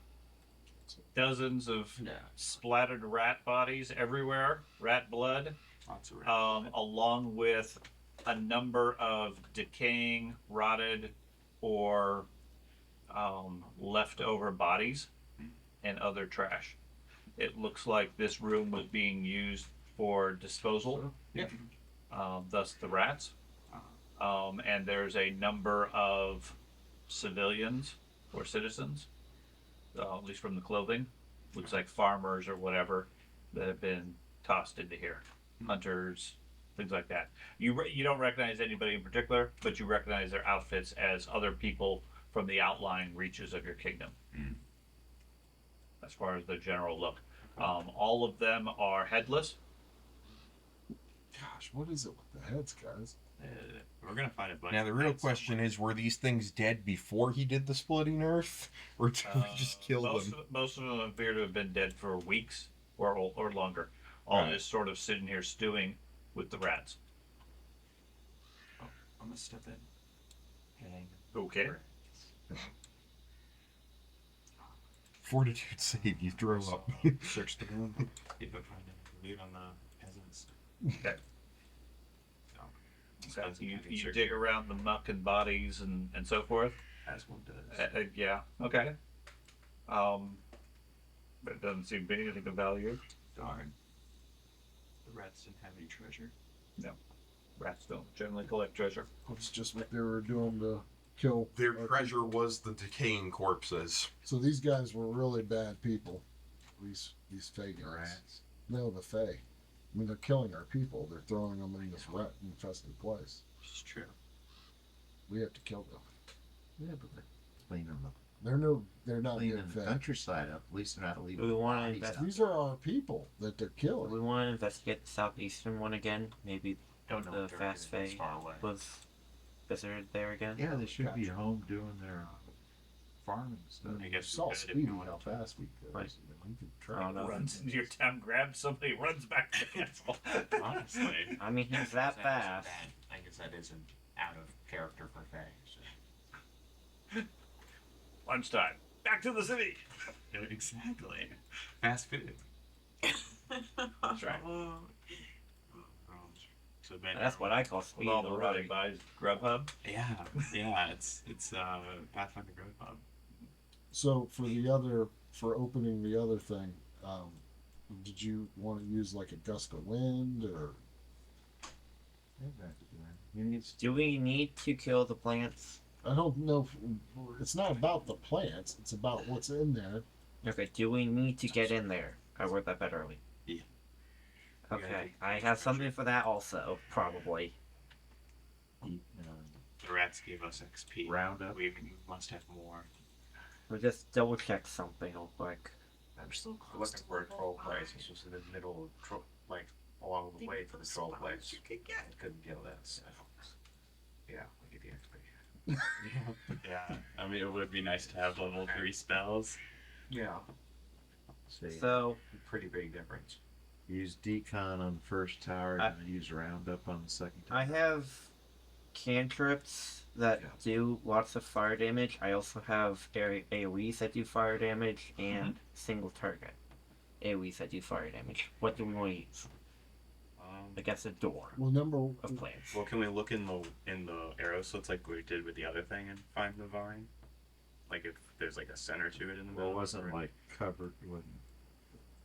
Dozens of splattered rat bodies everywhere. Rat blood. Lots of rats. Along with a number of decaying, rotted, or leftover bodies and other trash. It looks like this room was being used for disposal. Yep. Thus the rats. And there's a number of civilians or citizens, at least from the clothing, looks like farmers or whatever, that have been tossed into here. Hunters, things like that. You don't recognize anybody in particular, but you recognize their outfits as other people from the outlying reaches of your kingdom. As far as the general look. All of them are headless. Gosh, what is it with the heads, guys? We're gonna find a bunch. Now the of real things question somewhere. is, were these things dead before he did the splitting earth, or did we just kill most them? most of them appear to have been dead for weeks or longer. All Right. just sort of sitting here stewing with the rats. I'm gonna step in. Okay. Fortitude save, you throw So, up. search the room. See if I find any loot on the peasants. Okay. So, So spend some you time you searching, dig around the muck and bodies and so forth. as one does. Yeah. Okay. But it doesn't seem to be anything of value. Darn. The rats didn't have any treasure. Rats don't generally collect treasure. It's just what they were doing to kill. Their our treasure people. was the decaying corpses. So these guys were really bad people. These Fae guys. Rats. No, the Fae. I mean, they're killing our people. They're throwing them in this rat-infested place. Which is true. We have to kill them. Yeah, but they're cleaning They're not cleaning good the Fae. countryside up. At least they're not leaving We want to bodies invest. out. These are our people that they're killing. We want to investigate the southeastern one again. Maybe Don't know the if they're Fast really Fae far away. was visited there again. Yeah, they should be Gotcha. home doing their farming stuff. I guess Saw we could if Speedy you want how to. fast we could. Right. We could I try. don't know. Runs into your town, grabs somebody, runs back to the castle. Honestly. I mean, he's that fast. I guess that isn't out of character for Faye. So. Lunchtime. Back to the city. Yeah, exactly. Fast food. That's right. So Ben, That's what I call speed. With all the already. running by Grubhub. yeah, it's Pathfinder Growth Hub. So for opening the other thing, did you want to use like a gust of wind or? Do we need to kill the plants? I don't know. It's not about the plants. It's about what's in there. Okay, do we need to get in there? I wrote that better early. Yeah. Okay, I have something for that also, probably. The rats gave us XP. Roundup. We must have more. We'll just double check something real quick. I'm so close Looking to for a level troll five. place. It's just in the middle of like along the Think way of for the the troll spells place. you could get. I couldn't kill that. So. Yeah, we get the XP. Yeah, I mean it would be nice to have level 3 spells. Yeah. See, So, Pretty big difference. use decon on the first tower, and use roundup on the second tower. I have cantrips that do lots of fire damage. I also have AoEs that do fire damage and single target AoEs that do fire damage. What do we want to use? Against a door Well, number of plants. Well, can we look in the arrow slits like we did with the other thing and find the vine? Like if there's like a center to it in the middle. Well, it wasn't or- like covered with.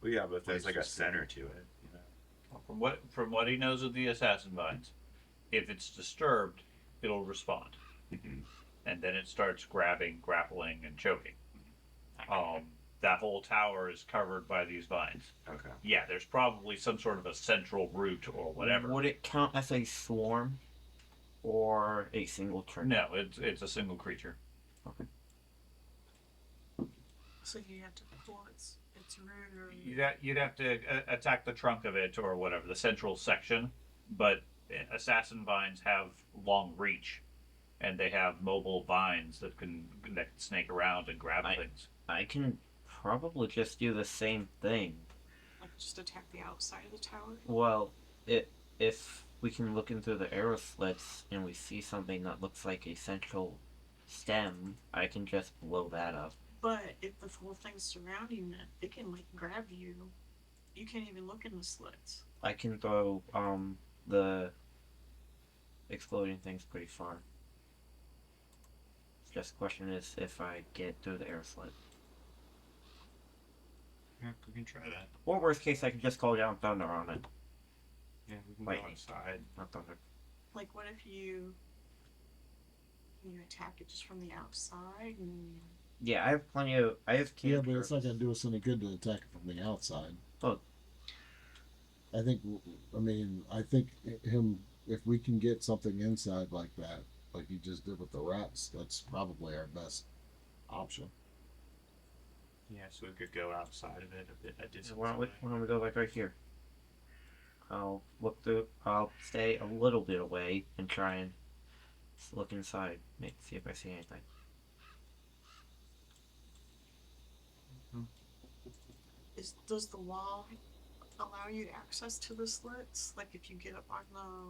Well, yeah, but if there's like a places to- center to it. You know? From what he knows of the assassin vines, if it's disturbed, it'll respond, and then it starts grabbing, grappling, and choking. That whole tower is covered by these vines. Okay. Yeah, there's probably some sort of a central root or whatever. Would it count as a swarm or a single turn? No, it's a single creature. So you have to pull its root or You'd have to attack the trunk of it or whatever, the central section. But assassin vines have long reach, and they have mobile vines that can snake around and grab things. I can probably just do the same thing. like just attack the outside of the tower. Well, if we can look into the arrow slits and we see something that looks like a central stem, I can just blow that up. But if the whole thing's surrounding it, it can like grab you. You can't even look in the slits. I can throw the exploding things pretty far. Just the question is if I get through the arrow slit. Yeah, we can try that. Or worst case, I can just call down thunder on it. Yeah, we can Wait. go outside. Not thunder. Like what if you attack it just from the outside and Yeah, I have plenty of. I have yeah, cantrips. but it's not going to do us any good to attack it from the outside. Oh. I think him. If we can get something inside like that, like you just did with the rats, that's probably our best option. Yeah, so we could go outside of it a bit. A distance Why don't away. we go like right here? I'll look through. I'll stay a little bit away and try and look inside. See if I see anything. Does the wall allow you access to the slits? Like if you get up on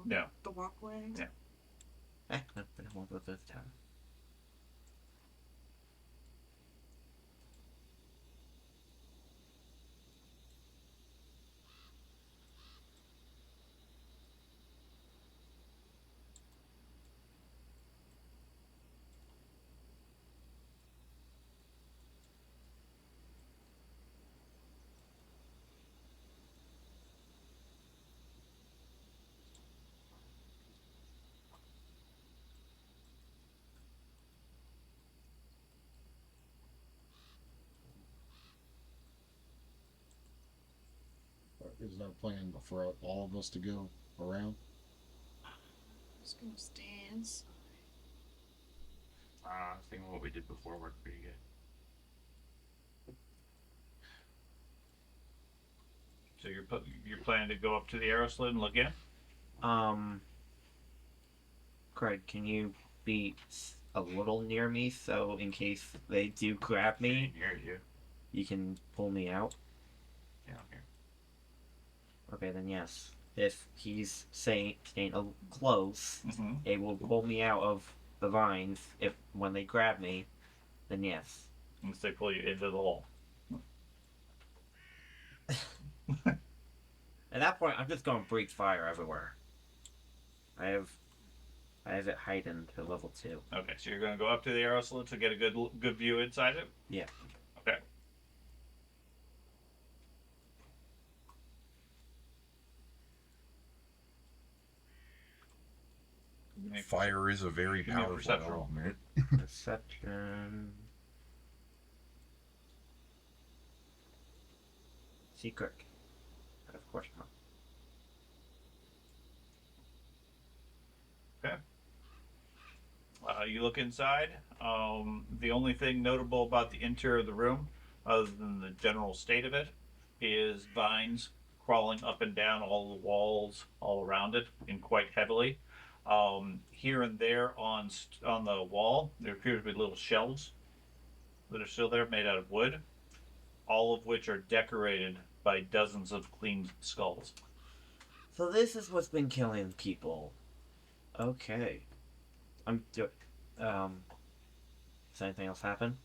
No. the walkway? Yeah. No, but I won't go this time. Is our plan for all of us to go around? Just gonna stay inside. I think what we did before worked pretty good. So you're planning to go up to the arrow slit and look in? Craig, can you be a little near me so in case they do grab me, Near you. you can pull me out? Yeah, here. Okay, then yes. If he's staying close, Mm-hmm. it will pull me out of the vines. If when they grab me, then yes. Unless they pull you into the hole. At that point, I'm just going to breathe fire everywhere. I have it heightened to level 2. Okay, so you're going to go up to the arrow slit to get a good view inside it? Yeah. Okay. Fire is a very Give me a powerful perception roll. element. Perception. Secret. Of course not. Okay. You look inside. The only thing notable about the interior of the room, other than the general state of it, is vines crawling up and down all the walls all around it, and quite heavily. Here and there on the wall, there appear to be little shelves that are still there, made out of wood, all of which are decorated by dozens of clean skulls. So this is what's been killing people. Okay. Does anything else happen?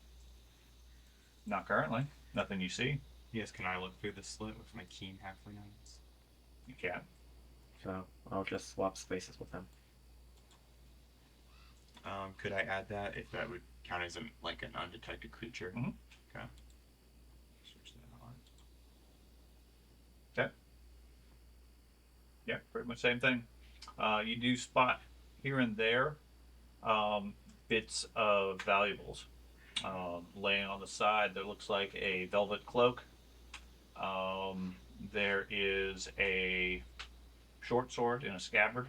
Not currently. Nothing you see. Yes, can I look through the slit with my keen halfling eyes? You can. So I'll just swap spaces with him. Could I add that if that would count as an undetected creature? Mhm. Okay. Switch that on. Okay. Yeah, pretty much same thing. You do spot here and there bits of valuables laying on the side. There looks like a velvet cloak. There is a short sword in a scabbard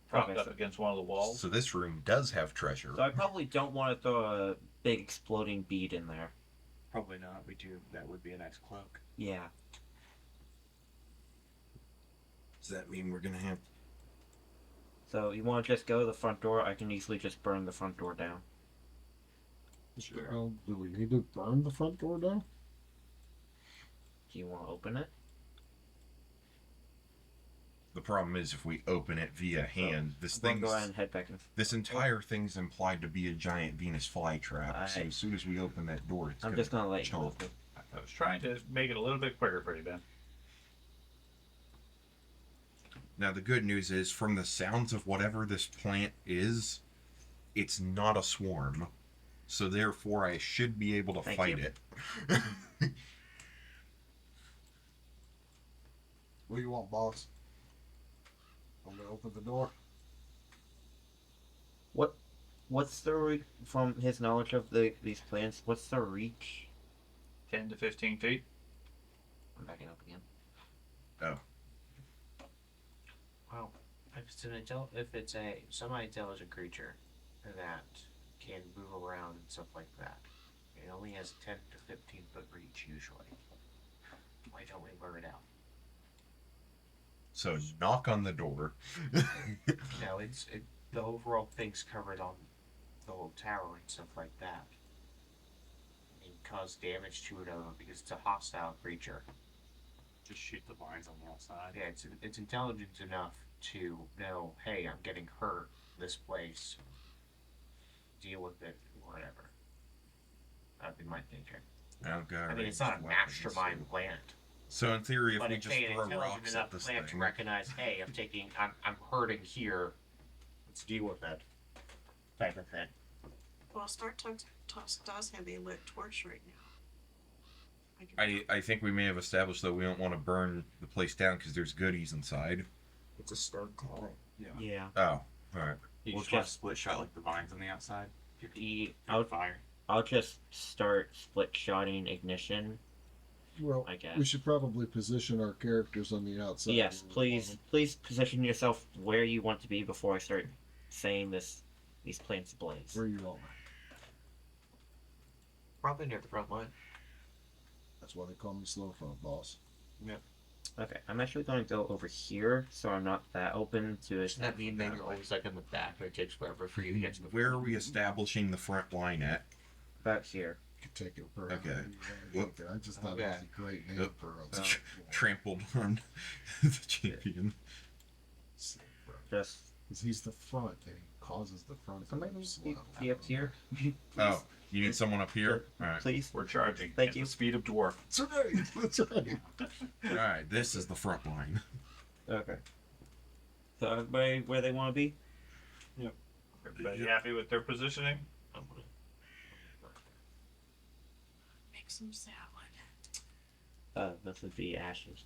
propped Okay, up so- against one of the walls. So this room does have treasure. So I probably don't want to throw a big exploding bead in there. Probably not. We do. That would be a nice cloak. Yeah. Does that mean we're gonna have? So you want to just go to the front door? I can easily just burn the front door down. Sure. Well, do we need to burn the front door down? Do you want to open it? The problem is if we open it via hand, this Then thing's go ahead and head back in. this entire thing's implied to be a giant Venus flytrap. So I- as soon as we open that door, it's I'm gonna just gonna let you choke. move it. I was trying to make it a little bit quicker for you, Ben. Now the good news is, from the sounds of whatever this plant is, it's not a swarm. So therefore, I should be able to Thank fight you. it. What do you want, boss? I'm gonna open the door. What's the from his knowledge of these plants? What's the reach? 10 to 15 feet. I'm backing up again. Well, if it's a semi-intelligent creature that can move around and stuff like that, it only has a 10 to 15 foot reach usually. Why don't we blur it out? So knock on the door. No, the overall thing's covered on the whole tower and stuff like that. And cause damage to it because it's a hostile creature. Just shoot the vines on the outside. Yeah, it's intelligent enough to know, hey, I'm getting hurt this place. Deal with it, whatever. That'd be my thinking. Okay. I mean, it's not a mastermind plan. So in theory, if But we it's just an throw intelligent rocks enough at this plan to thing, recognize, hey, I'm hurting here. Let's deal with it. Type of thing. Well, Star Tusk does have a lit torch right now. I think we may have established that we don't want to burn the place down because there's goodies inside. It's a stone tower. Yeah. Oh, all right. You We'll just want to just- split shot like the vines on the outside. I'll, Fire. I'll just start split shotting ignition, Well, I guess. we should probably position our characters on the outside. Yes, please position yourself where you want to be before I start saying these plants ablaze. Where you all at? Probably near the front line. That's why they call me slow front boss. Okay, I'm actually going to go over here, so I'm not that open to it. Doesn't that mean that you're always like in the back and it takes forever for you to get to the Where are front? we establishing the front line at? About here. You can take it for Okay. Okay. I just thought it was a great name Yep. for a Trampled on the champion. Just Because he's the front and he causes the front. somebody to needs to slow. be up here, Oh, you need someone up here? All right. please. We're charging. Thank at you. The speed of dwarf. That's right. That's right. All right, this is the front line. Okay. So everybody where they want to be? Everybody happy with their positioning? Make some salad. This would be ashes.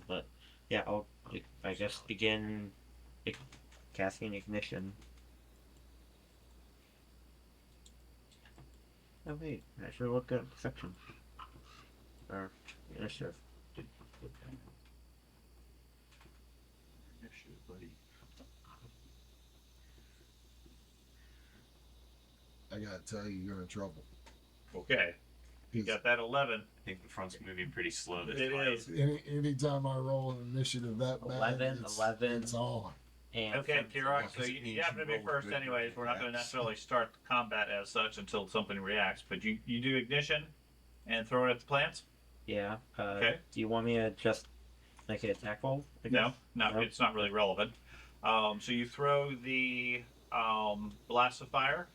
But yeah, I guess begin casting ignition. Oh wait, I should look at perception. Or initiative. I gotta tell you, you're in trouble. Okay. You got that 11. I think the front's moving pretty slow this It fight. is. Anytime I roll an initiative that bad, 11. it's on. And Okay, from- Kirok, so you happen to be first anyways. We're not going to necessarily start the combat as such until something reacts, but you do ignition and throw it at the plants? Yeah. Okay. Do you want me to just make an attack roll? I No, guess? no, it's not really relevant. So you throw the blast of fire,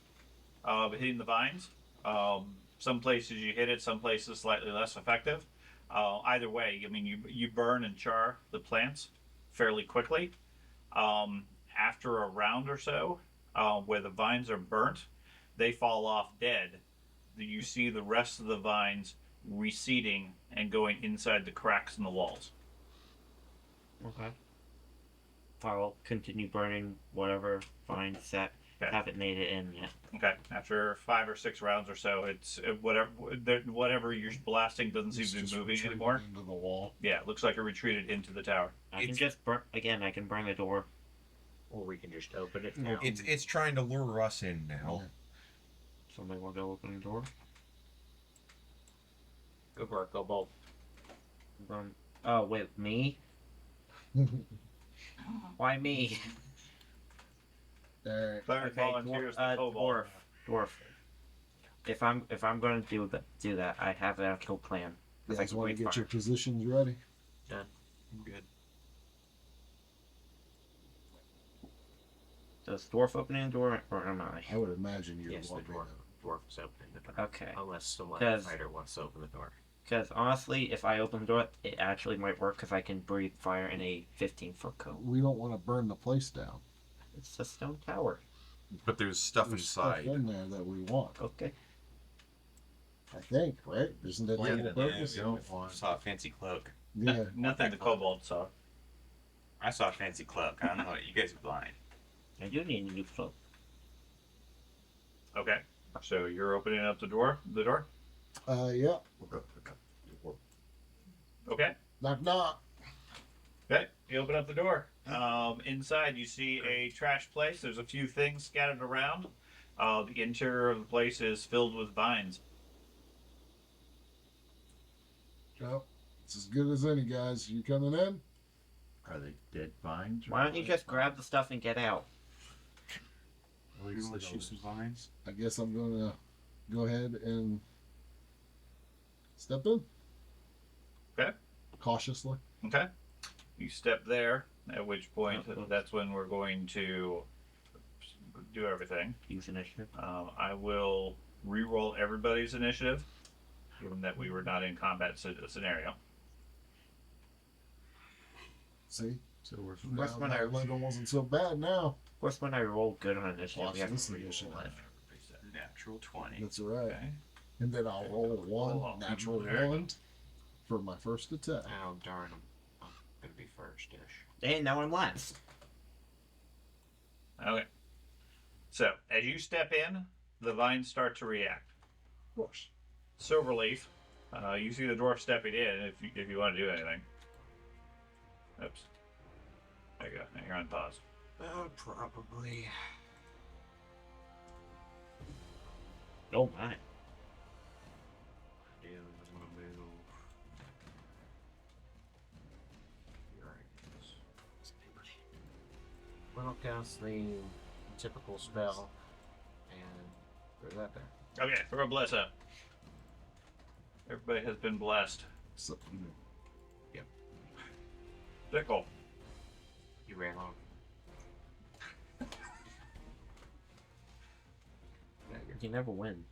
hitting the vines. Some places you hit it, some places slightly less effective. Either way, I mean, you burn and char the plants fairly quickly. After a round or so, where the vines are burnt, they fall off dead. You see the rest of the vines receding and going inside the cracks in the walls. Okay. I'll continue burning whatever vines that Okay. haven't made it in yet. Okay. After 5 or 6 rounds or so, it's whatever you're blasting doesn't seem It's to be just moving retreating anymore. into the wall. Yeah, it looks like it retreated into the tower. I can just burn again. I can burn the door. Or we can just open it No. now. It's trying to lure us in now. Somebody want to open the door? Go for it, go bold. Oh wait, me? Why me? Alright. Cleric volunteers the kobold. Dwarf. If I'm going to do that, I have an actual plan. You I guys can want to wait get for your positions ready? I'm good. Does dwarf opening the door or am I? I would imagine you're Yes, the walking dwarf is opening the door. Okay. Unless someone 'Cause- fighter wants to open the door. Because honestly, if I open the door, it actually might work because I can breathe fire in a 15-foot cone. We don't want to burn the place down. It's a stone tower. But there's stuff There's stuff inside. in there that we want. Okay. I think, right? Isn't that the Yeah, whole yeah, purpose? we saw a fancy cloak. Yeah. Nothing the kobold saw. I saw a fancy cloak. I don't know. You guys are blind. I do need a new cloak. Okay. So you're opening up the door? Yeah. Okay. Knock knock. Okay. You open up the door. Inside you see a trash place. There's a few things scattered around. The interior of the place is filled with vines. Well, it's as good as any, guys. You coming in? Are they dead vines? Why don't you just grab the stuff and get out? At You least want to shoot some vines? I guess I'm gonna go ahead and step in. Okay. Cautiously. Okay. You step there, at which point that's when we're going to do everything. Use initiative. I will re-roll everybody's initiative, given that we were not in combat scenario. See? So we're Now that Lego wasn't so bad now. Of course, when I roll good on initiative, Watch we have this to initiative. re-roll it. Natural 20. That's right. Okay. And then I'll roll Hold one on. natural There. one for my first attack. Oh darn, I'm gonna be first-ish. And now I'm last. Okay. So, as you step in, the vines start to react. Of course. Silverleaf, you see the dwarf stepping in if you want to do anything. Oops. There you go. Now you're on pause. Probably. Oh my. Yeah, I'm gonna move. Here I guess. Well, I'll cast the typical spell and throw that there. Okay, throw a bless up. Everybody has been blessed. So, Pickle. You ran off. Yeah, You never win.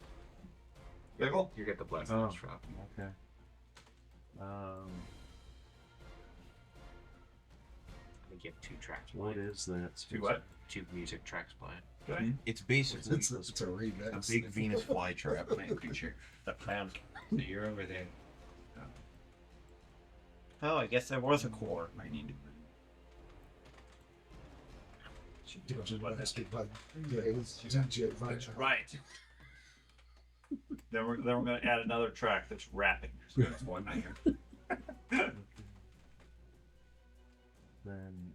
Pickle? you get the blessed Oh. trap. okay. I think you have 2 tracks What playing. is that? Do what? 2 music tracks playing. Okay. It's basically it's a a remix. big Venus flytrap creature. The plan. So you're over there. Oh, I guess there was a core. I need to. Right. Then we're going to add another track that's rapping. That's one there. Then.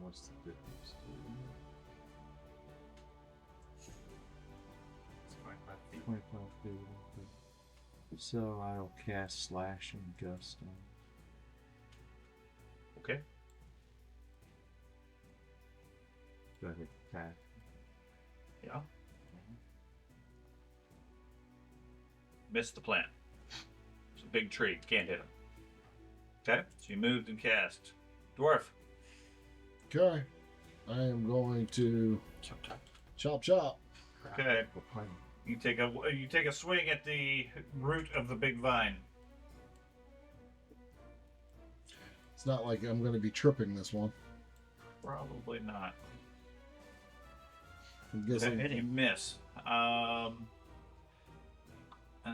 What's the difference? It's 25 feet. 25 feet. Okay. So I'll cast Slash and Gust on. Okay. Do I hit attack? Yeah. Missed the plant. It's a big tree. Can't hit him. Okay. So you moved and cast. Dwarf. Okay. I am going to chop chop. Okay. You take a swing at the root of the big vine. It's not like I'm going to be tripping this one. Probably not. I'm guessing. You miss.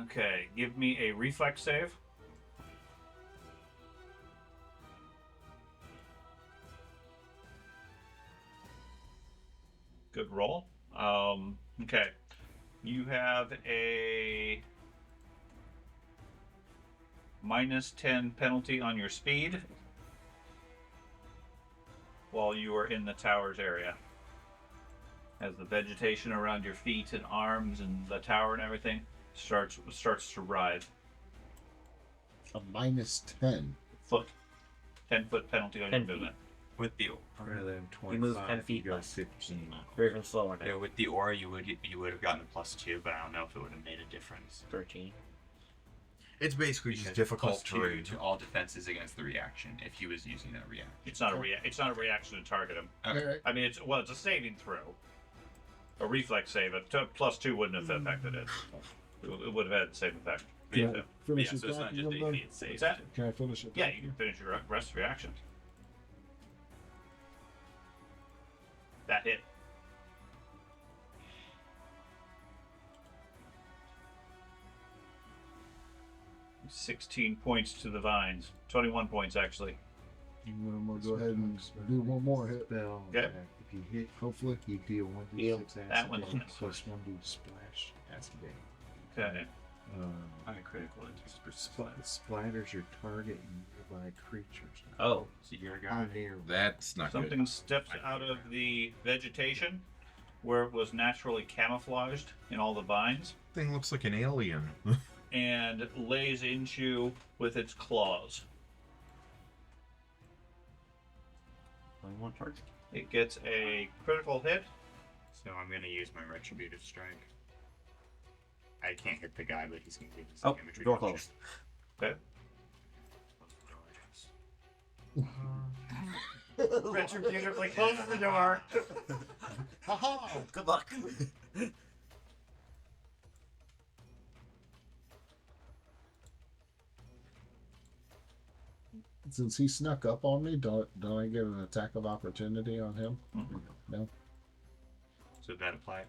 Okay, give me a reflex save. Good roll. Okay. You have a -10 penalty on your speed while you are in the tower's area. As the vegetation around your feet and arms and the tower and everything starts to rise. A -10. 10-foot penalty on 10 your feet. movement. With the Rather than 25, You move 10 feet you go less. 15. Or even slower now. yeah, with the aura you would have gotten a +2, but I don't know if it would have made a difference. 13. It's basically just Because difficult +2 terrain. to all defenses against the reaction if he was using that reaction. It's not a reaction to target him. Okay. Alright. I mean, it's a saving throw. A reflex save. A +2 wouldn't have affected it. It would have had the same effect. Can Yeah. I finish Yeah, so it's not attacking just them a then? feat save. What's that? Can I finish it? Yeah, you can finish your rest of your action. That hit. $16 points to the vines. 21 points, actually. I'm going to go ahead and do one more hit. Spell. Okay. attack. If you hit, Hopefully. you deal 1d6 acid That one. damage plus 1d splash acid damage. Okay. Uncritical Splatters your target and nearby creatures. Oh. So you're a How guy. near? That's not Something steps out of the vegetation where it was naturally camouflaged in all the vines, Thing looks like an alien. and lays into you with its claws. Only one target. It gets a critical hit. So I'm gonna use my retributive strike. I can't hit the guy, but he's gonna give us Oh, damage door reduction. closed. Okay. Retributively closes the door. Good luck. Since he snuck up on me, don't I get an attack of opportunity on him? Mhm. No. So that apply,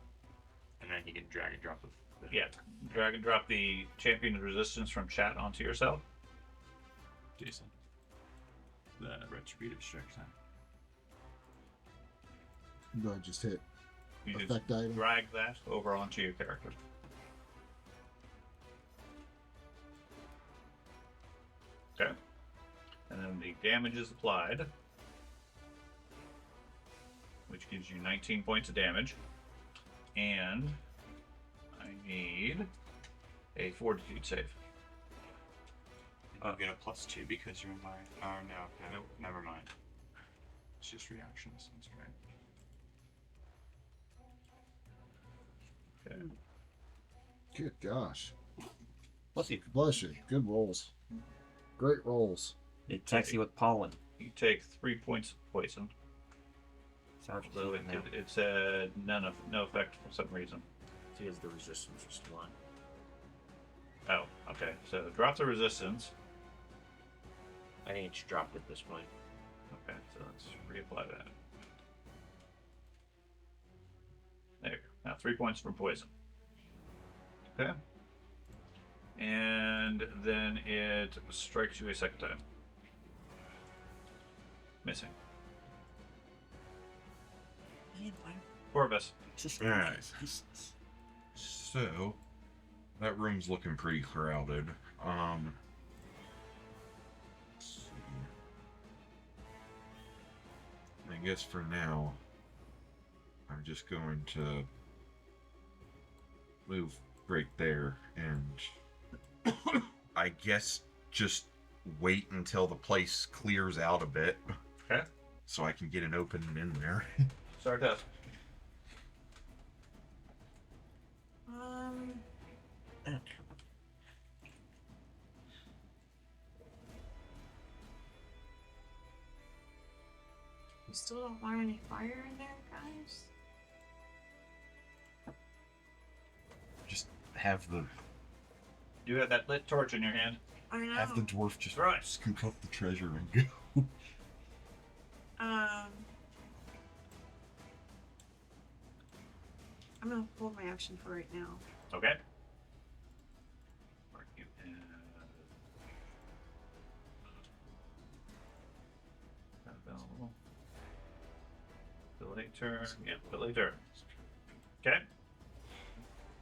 and then he can drag and drop the. Yeah. Drag and drop the champion resistance from chat onto yourself. Jason. The retributive strike time. Do I just hit You just effect item? drag that over onto your character. Okay. And then the damage is applied, which gives you 19 points of damage. And I need a fortitude save. You get a +2 because you're in my. Oh no, Nope. never mind. It's just reactions. That's right. Okay. Good gosh. Bless you. Bless you. Good rolls. Great rolls. It attacks you with pollen. You take 3 points of poison. Sounds Although good now. it said no effect for some reason. He has the resistance just one. Oh, okay. So drop the resistance. I think it's dropped at this point. Okay, so let's reapply that. There you go. Now 3 points from poison. Okay. And then it strikes you a second time. Missing. Corvus. Alright. So, that room's looking pretty crowded. Let's see. I guess for now, I'm just going to move right there and I guess just wait until the place clears out a bit. Okay. So I can get an opening in there. Start up. You still don't want any fire in there, guys? Just have the You have that lit torch in your hand. I know. have the dwarf just Right. scoop up the treasure and go. I'm gonna hold my action for right now. Okay. Mark you as- Available. Ability turn. Yeah, ability turn. Okay.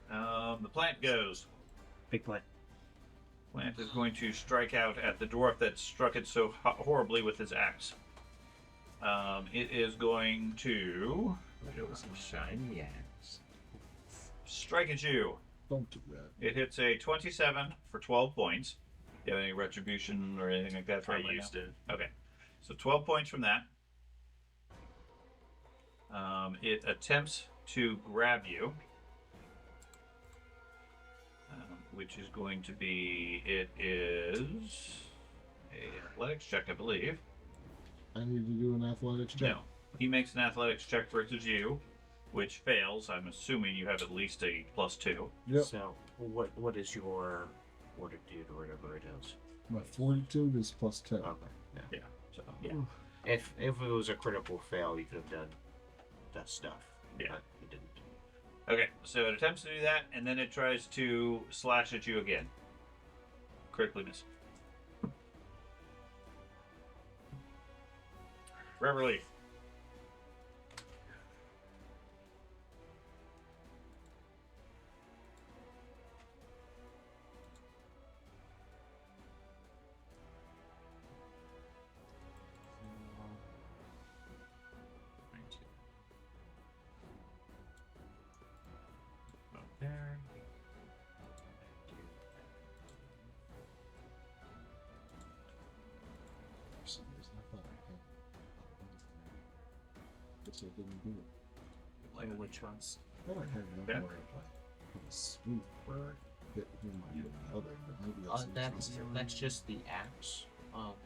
The plant goes. Big plant. Plant is going to strike out at the dwarf that struck it so horribly with his axe. It is going to Shiny ass. strike at you. Don't do that. It hits a 27 for 12 points. Do you have any retribution or anything like that? For I it right used now? it. Okay. So 12 points from that. It attempts to grab you. Which is going to be, it is a athletics check, I believe. I need to do an athletics check. No. He makes an athletics check versus you, which fails. I'm assuming you have at least a +2. Yep. So, what is your fortitude or whatever it is? My fortitude is +10. Okay. Yeah. Yeah. So, yeah. If it was a critical fail, you could have done that stuff. Yeah. But you didn't. Okay, so it attempts to do that, and then it tries to slash at you again. Critically miss. Red relief. Guess I didn't do it. Oh, which ones? I thought I had one Yeah. more sweep where I hit him on the other, but maybe That's just the axe.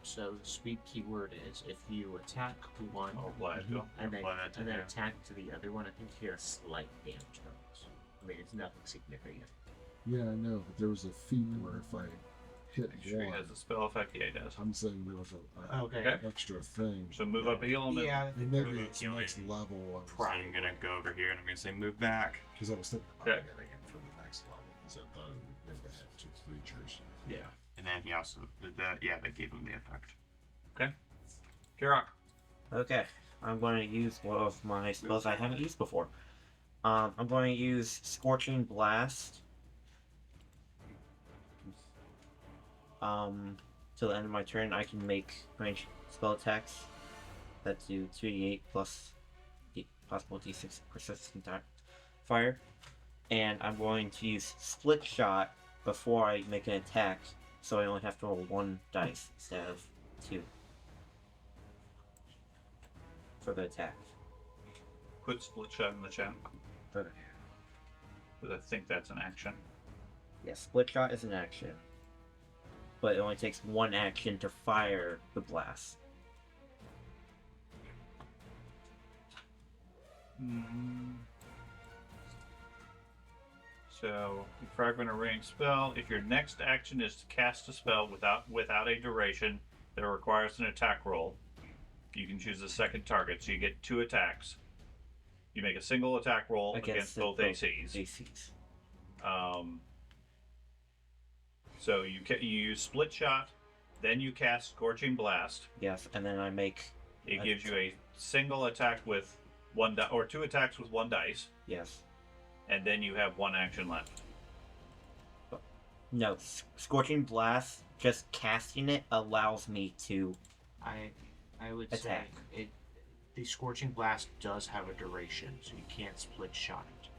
So the sweep keyword is if you attack one I'll apply it to him. and then, Apply that to and then him. attack to the other one, I think you hear a slight damage bonus. I mean, it's nothing significant. Yeah, I know, but there was a feat where if I hit Make sure he one, has a spell effect. Yeah, he does. I'm saying there was a Okay. extra thing. So move up, heal him. Yeah, And maybe Move it's healing. next level. I'm gonna go over here and I'm gonna say move back. Because I was thinking about Okay. getting it for the next level. Because I thought we never had 2 creatures. Yeah. And then he also that gave him the effect. Kirok. Okay, I'm going to use one of my spells I haven't used before. I'm going to use Scorching Blast. Till the end of my turn, I can make range spell attacks that do 2d8 plus possible d6 persistent fire. And I'm going to use Split Shot before I make an attack, so I only have to roll 1 dice instead of 2 for the attack. Put split shot in the chat. Okay. Because I think that's an action. Yeah, Split Shot is an action, but it only takes 1 action to fire the blast. So, you fragment a ranged spell. If your next action is to cast a spell without a duration that requires an attack roll, you can choose a second target. So you get 2 attacks. You make a single attack roll against both ACs. So you use Split Shot, then you cast Scorching Blast. Yes, and then I make. It gives you a single attack with 1 or 2 attacks with 1 dice, Yes. and then you have 1 action left. No, Scorching Blast, just casting it allows me to. I would Attack. say the Scorching Blast does have a duration, so you can't split shot it.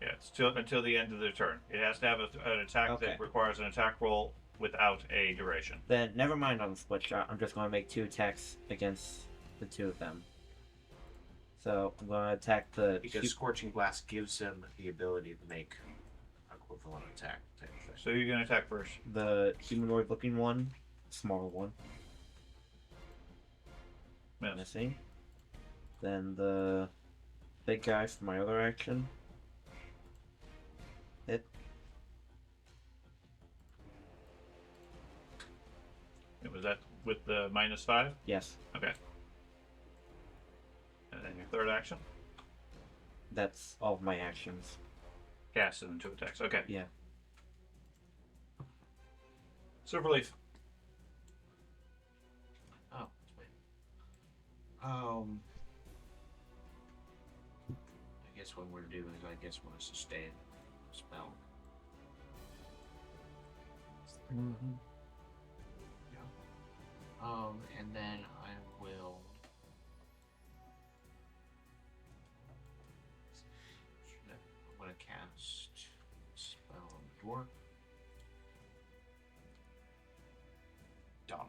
Yeah, it's until the end of the turn. It has to have an attack Okay. that requires an attack roll without a duration. Then never mind on the Split Shot. I'm just going to make 2 attacks against the 2 of them. So I'm going to attack the. Because Scorching Blast gives him the ability to make equivalent attack type thing. So you're going to attack first. The humanoid looking one, small one, Miss. missing. Then the big guy for my other action. Hit. Was that with the -5? Yes, Okay. And then your third action? that's all of my actions. Cast and then 2 attacks. Okay. Yeah. Silver Leaf. Oh, wait. I guess what we're doing is we're to sustain a spell. Mm-hmm. And then I will. I'm gonna cast a spell on the dwarf. Dumb.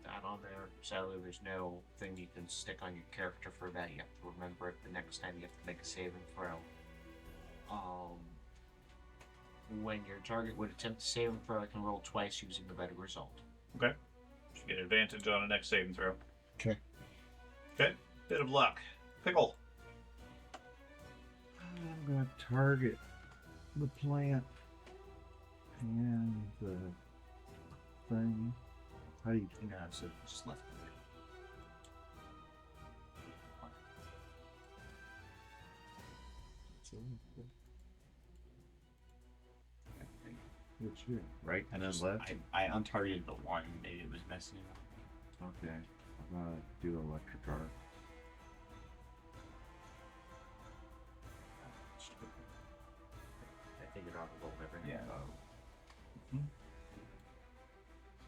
That on there. Sadly, there's no thing you can stick on your character for that. You have to remember it the next time you have to make a saving throw. When your target would attempt a saving throw, it can roll twice using the better result. Okay. You get advantage on the next saving throw. Okay. Okay. Bit of luck. Pickle. I'm going to target the plant and the thing. How do you No, so just left. Which here? Right and then left? I untargeted the one. Maybe it was messing up. Okay. I'm going to do electric arc. I figured out a little different. Yeah.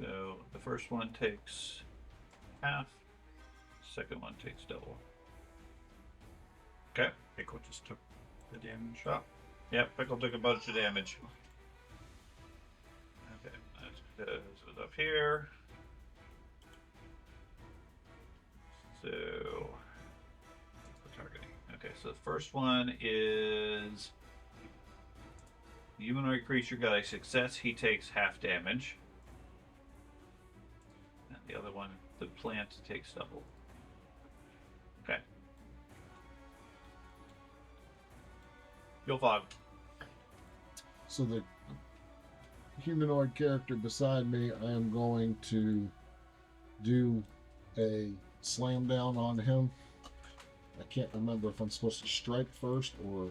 So the first one takes half. Second one takes double. Okay. Pickle just took the damage. Oh. Yep, Pickle took a bunch of damage. Okay, that goes up here. So, for targeting. Okay, so the first one is the humanoid creature got a success. He takes half damage. And the other one, the plant, takes double. Okay. Fog. So the humanoid character beside me, I am going to do a slam down on him. I can't remember if I'm supposed to strike first or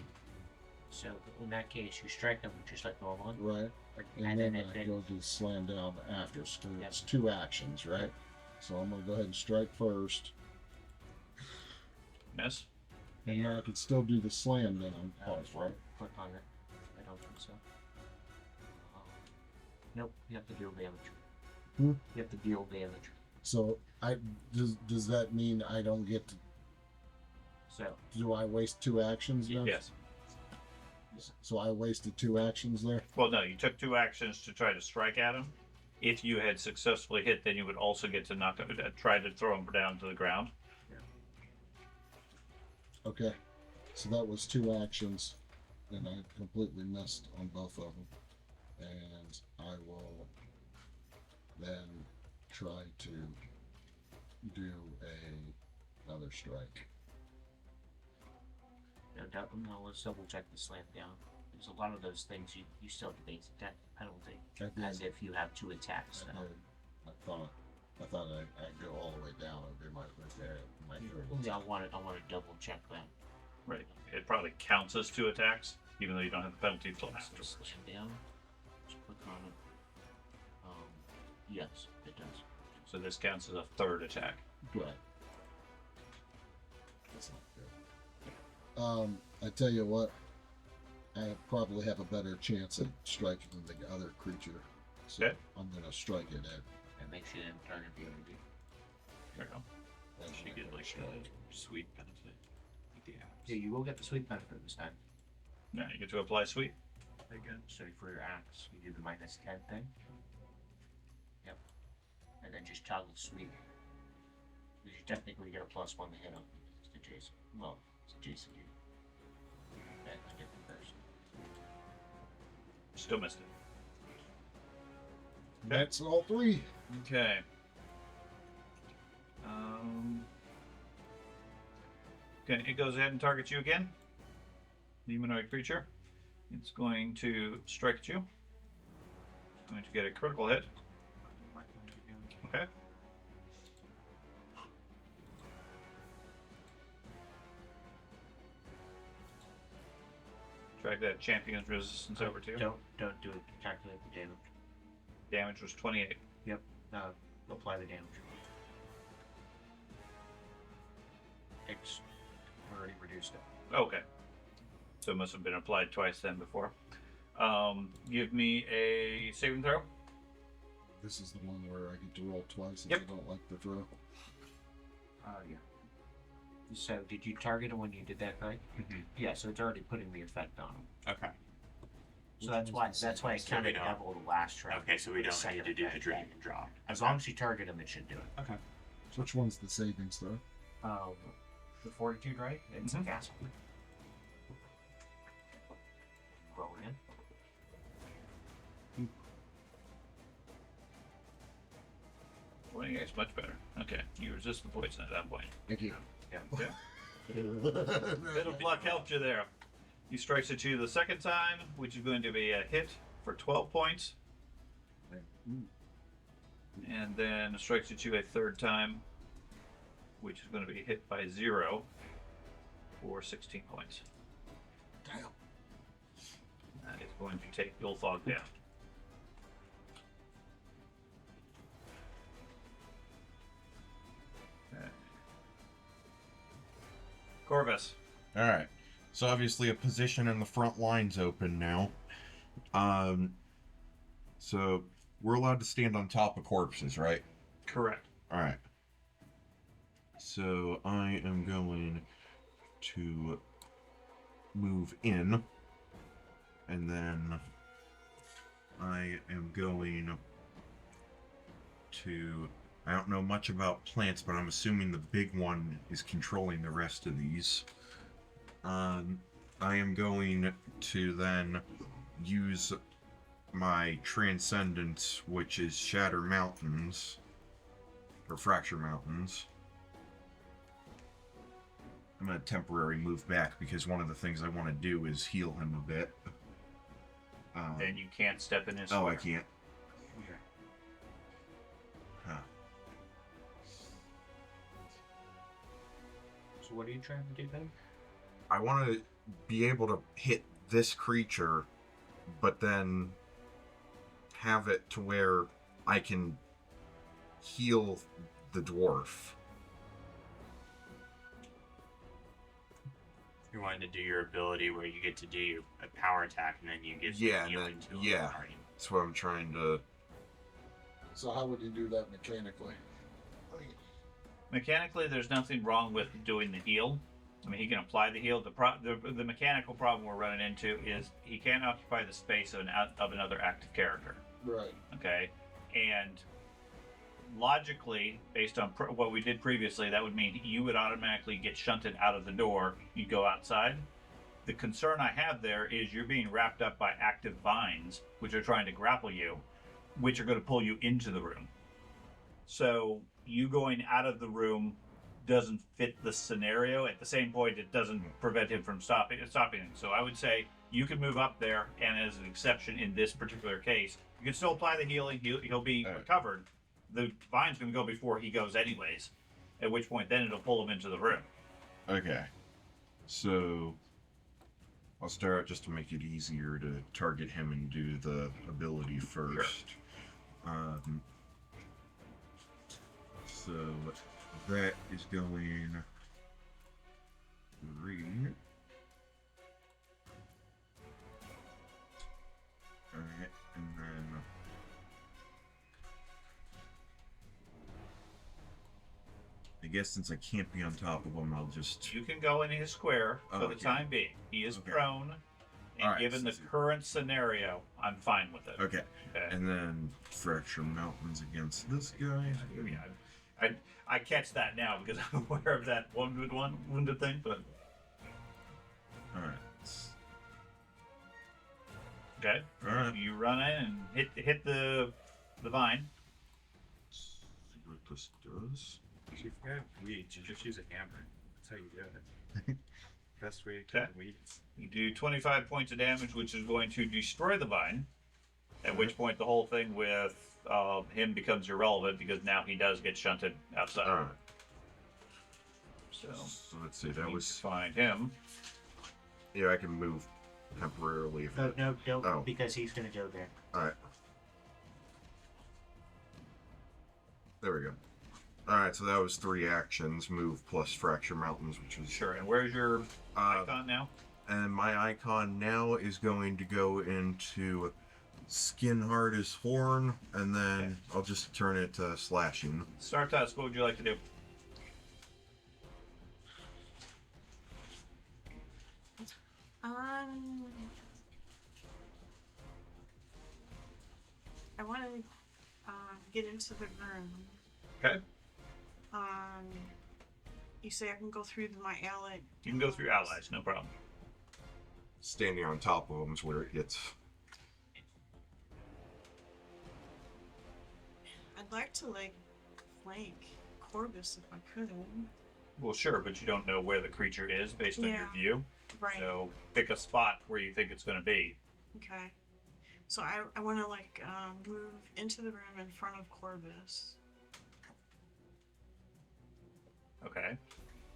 So in that case, you strike them just like normal. right, and then I go do slam down after. So it's 2 actions, right? So I'm gonna go ahead and strike first, Miss. and then I can still do the slam down part, right? Click on it. I don't think so. Nope, you have to deal damage. Hmm? You have to deal damage. So does that mean I don't get to? So Do I waste 2 actions then? Yes. So I wasted 2 actions there. Well, no, you took 2 actions to try to strike at him. If you had successfully hit, then you would also get to knock him, try to throw him down to the ground. Okay, so that was 2 actions, and I completely missed on both of them. And I will then try to do another strike. no, let's double check the slam down. There's a lot of those things you still have to base attack penalty as if you have 2 attacks. So. I thought I'd go all the way down and do my third. Yeah, I want to double check that. Right. It probably counts as 2 attacks, even though you don't have the penalty plus. Just slam down. Just click on it. Yes, it does. So this counts as a 3rd attack. Right. That's not good. I tell you what, I probably have a better chance at striking the other creature. So Okay. I'm gonna strike it at. That makes you then target the enemy. There you go. That's You my get first like strike. a sweet benefit. Yeah. Yeah, you will get the sweep benefit this time. Now you get to apply sweep. Again. So for your axe, you do the -10 thing. Yep. And then just toggle sweep. Because you technically get a +1 to hit him. It's adjacent. Well, it's adjacent to you. That's different first. Still missed it. That's all 3. Okay. Okay, it goes ahead and targets you again. The humanoid creature. It's going to strike at you. It's going to get a critical hit. Okay. Drag that champion's resistance over to you. Don't do it. Calculate the damage. Damage was 28. Apply the damage. It's already reduced it. Okay. So it must have been applied twice then before. Give me a saving throw. This is the one where I get to roll twice if Yep. I don't like the throw. Yeah. So did you target him when you did that, right? Mm-hmm. Yeah. So it's already putting the effect on him. Okay. So that's why I So counted we don't- double the last round. Okay, so we with the don't need second to do the effect. drag and drop. As long as you target him, it should do it. Okay. Which one's the savings throw? The fortitude, right? It's Mhm. a castle. Roll in. Pointing is much better. Okay, you resist the poison at that point. Thank you. Yeah. Bit of luck helped you there. He strikes at you the second time, which is going to be a hit for 12 points. And then strikes at you a third time, which is going to be hit by 0 for 16 points. Damn. That is going to take Yulfog down. Okay. Corvus. All right. So obviously a position in the front line's open now. So we're allowed to stand on top of corpses, right? Correct. All right. So I am going to move in, and then I am going to I don't know much about plants, but I'm assuming the big one is controlling the rest of these. I am going to then use my Transcendence, which is Shatter Mountains, or Fracture Mountains. I'm going to temporarily move back because one of the things I want to do is heal him a bit. Then you can't step in his Oh, square. I can't. Huh. So what are you trying to do then? I want to be able to hit this creature, but then have it to where I can heal the dwarf. You wanted to do your ability where you get to do a power attack and then you get Yeah, and healing then, to yeah. a party. That's what I'm trying to... So how would you do that mechanically? Mechanically, there's nothing wrong with doing the heal. I mean, he can apply the heal. The mechanical problem we're running into is he can't occupy the space of another active character. Right. Okay, and logically, based on what we did previously, that would mean you would automatically get shunted out of the door. You go outside. The concern I have there is you're being wrapped up by active vines, which are trying to grapple you, which are going to pull you into the room. So you going out of the room doesn't fit the scenario. At the same point, it doesn't prevent him from stopping him. So I would say you can move up there, and as an exception in this particular case, you can still apply the healing. He'll be recovered. The vine's going to go before he goes anyways, at which point then it'll pull him into the room. Okay. So... I'll start just to make it easier to target him and do the ability first. Sure. So that is going 3. Alright, and then I guess since I can't be on top of him, I'll just... You can go in his square for the okay. time being. He is Okay. prone, and Alright, given the current scenario, I'm fine with it. Okay. Okay. And then Fracture Mountains against this guy. Yeah, I catch that now because I'm aware of that wounded thing, but Alright. okay. Alright. You run in and hit the vine. See what this does. If you forgot weeds, you just use a hammer. That's how you do it. Best way to kill Okay. weeds. You do 25 points of damage, which is going to destroy the vine. At which point the whole thing with him becomes irrelevant because now he does get shunted outside. Alright. So let's see, that need was... to find him. Yeah, I can move temporarily if No, no, don't, Oh. because he's gonna go there. Alright. There we go. Alright, so that was 3 actions. Move plus Fracture Mountains, which was... Sure. And where's your icon now? And my icon now is going to go into Skin Hard as Horn, and then I'll just turn it to Slashing. Start task. What would you like to do? I want to get into the room. Okay. You say I can go through my ally. You can go through allies, no problem. Standing on top of them is where it gets... I'd like to flank Corvus if I could. Well, sure, but you don't know where the creature is based on your view. Right. So pick a spot where you think it's going to be. Okay. So I want to move into the room in front of Corvus. Okay.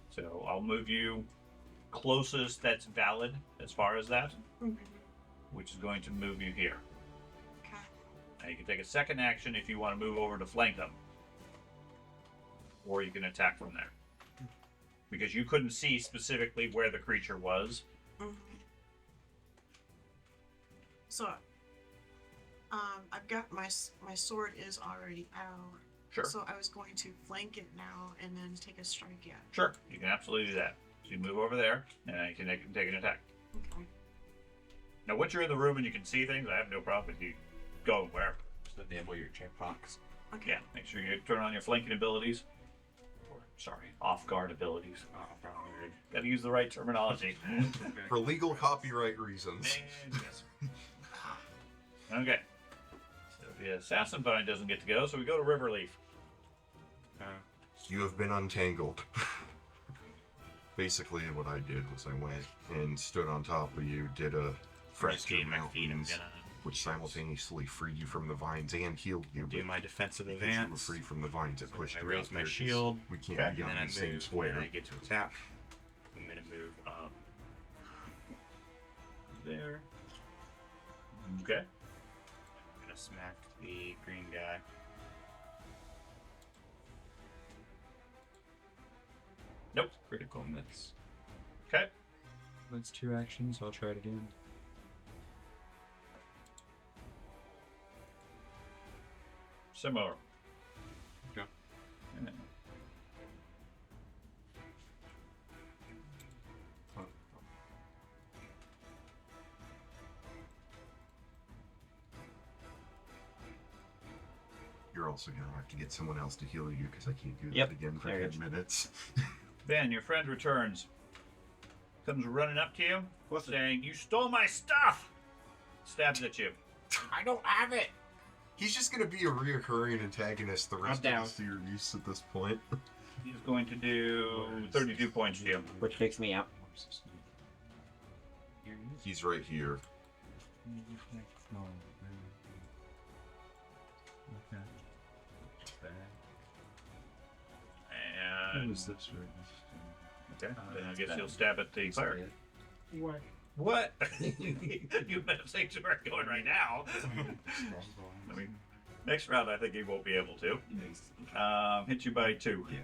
So I'll move you closest that's valid as far as that, which is going to move you here. Okay. Now you can take a second action if you want to move over to flank them. Or you can attack from there. Because you couldn't see specifically where the creature was. So, I've got my sword is already out. Sure. So I was going to flank it now and then take a strike at it. Sure, you can absolutely do that. So you move over there, and you can take an attack. Okay. Now, once you're in the room and you can see things, I have no problem with you going wherever. Just enable your checkbox. Okay. Yeah, make sure you turn on your flanking abilities. Or, sorry, off-guard abilities. Off-guard. Gotta use the right terminology. For legal copyright reasons. And yes. Okay. So the assassin vine doesn't get to go, so we go to Riverleaf. You have been untangled. Basically, what I did was I went and stood on top of you, did a First fracture game my feet, I'm mountains, gonna which simultaneously freed you from the vines and healed you. do but my defensive because you were advance. free from the vines, it pushed I you raise out my there 'cause shield. We can't Okay. be And on then I the same move square. when I get to attack. I'm gonna move up there. Okay. I'm gonna smack the green guy. Nope. Critical miss. Okay. That's 2 actions. I'll try it again. Similar. Okay. Yeah. You're also gonna have to get someone else to heal you because I can't do that Yep. again for There it 10 minutes. Ben, your friend returns. Comes running up to you, saying, "You stole my stuff!" Stabs at you. I don't have it. He's just gonna be a reoccurring antagonist the rest down. of the series at this point. He's going to do 32 points to you. Which takes me out. He's right here. Okay. And this right? okay, then I guess you'll stab at the cleric. What? What? You better say to where going right now. I mean, next round I think he won't be able to. Hit you by 2. Yeah.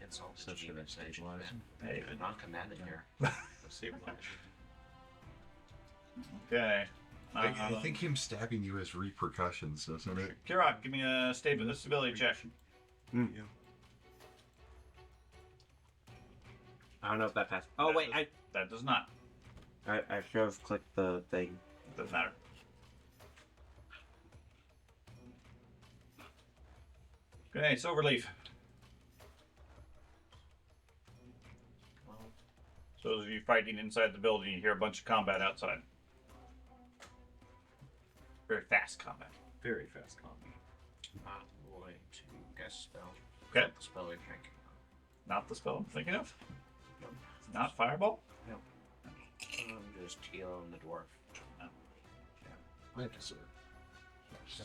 Insult to Such a demon stabilizer. Hey. not commanded here. Okay. I think him stabbing you has repercussions, doesn't it? Kirok, give me a stability check. Yeah. I don't know if that passed. Oh wait, That does not. I should have clicked the thing. Doesn't matter. Okay, Silverleaf. So those of you fighting inside the building, you hear a bunch of combat outside. Very fast combat. Very fast combat. Not going to guess spell. Okay. The spell I think. Not the spell I'm thinking of. Not Fireball. I'm just healing the dwarf. Thank you, sir.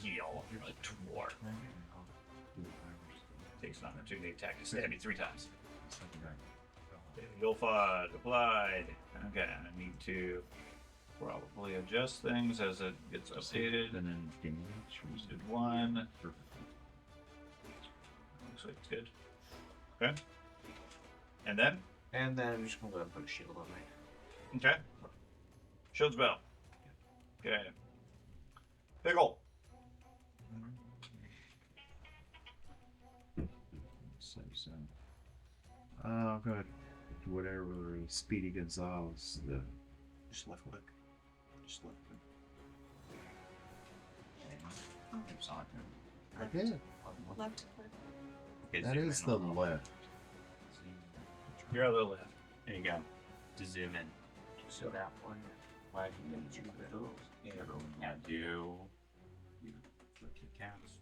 Heal the dwarf. Takes an opportunity attack to stab you 3 times. Gulfod applied. Okay, I need to probably adjust things as it gets updated. And then damage. Did 1. Looks like it's good. Okay. And then? And then I'm just gonna go ahead and put a shield on me. Okay. Shield's bell. Okay. Pickle. So. I'll go ahead. Whatever Speedy Gonzalez. Just left click. Just left click. I did. Left click. Okay, That zoom is in the a little. left. Your other left. There you go. To zoom in. So that one. Why do you need 2 of those? Now do you click your cast?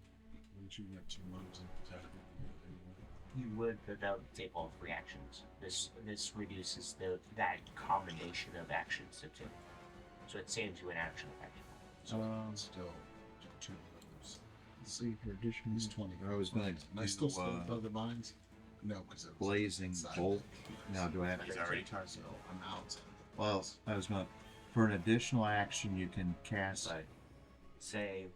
You would, but that would take all 3 actions. This reduces that combination of actions to 2. So it saves you an action effectively. Still, 2 of those. Let's see for additional. He's 20. I was going Am I to still do stuck by the mines? No, because it was blazing inside. bolt. Now do I have He's already So I'm out. Well, I was going. For an additional action, you can cast. But say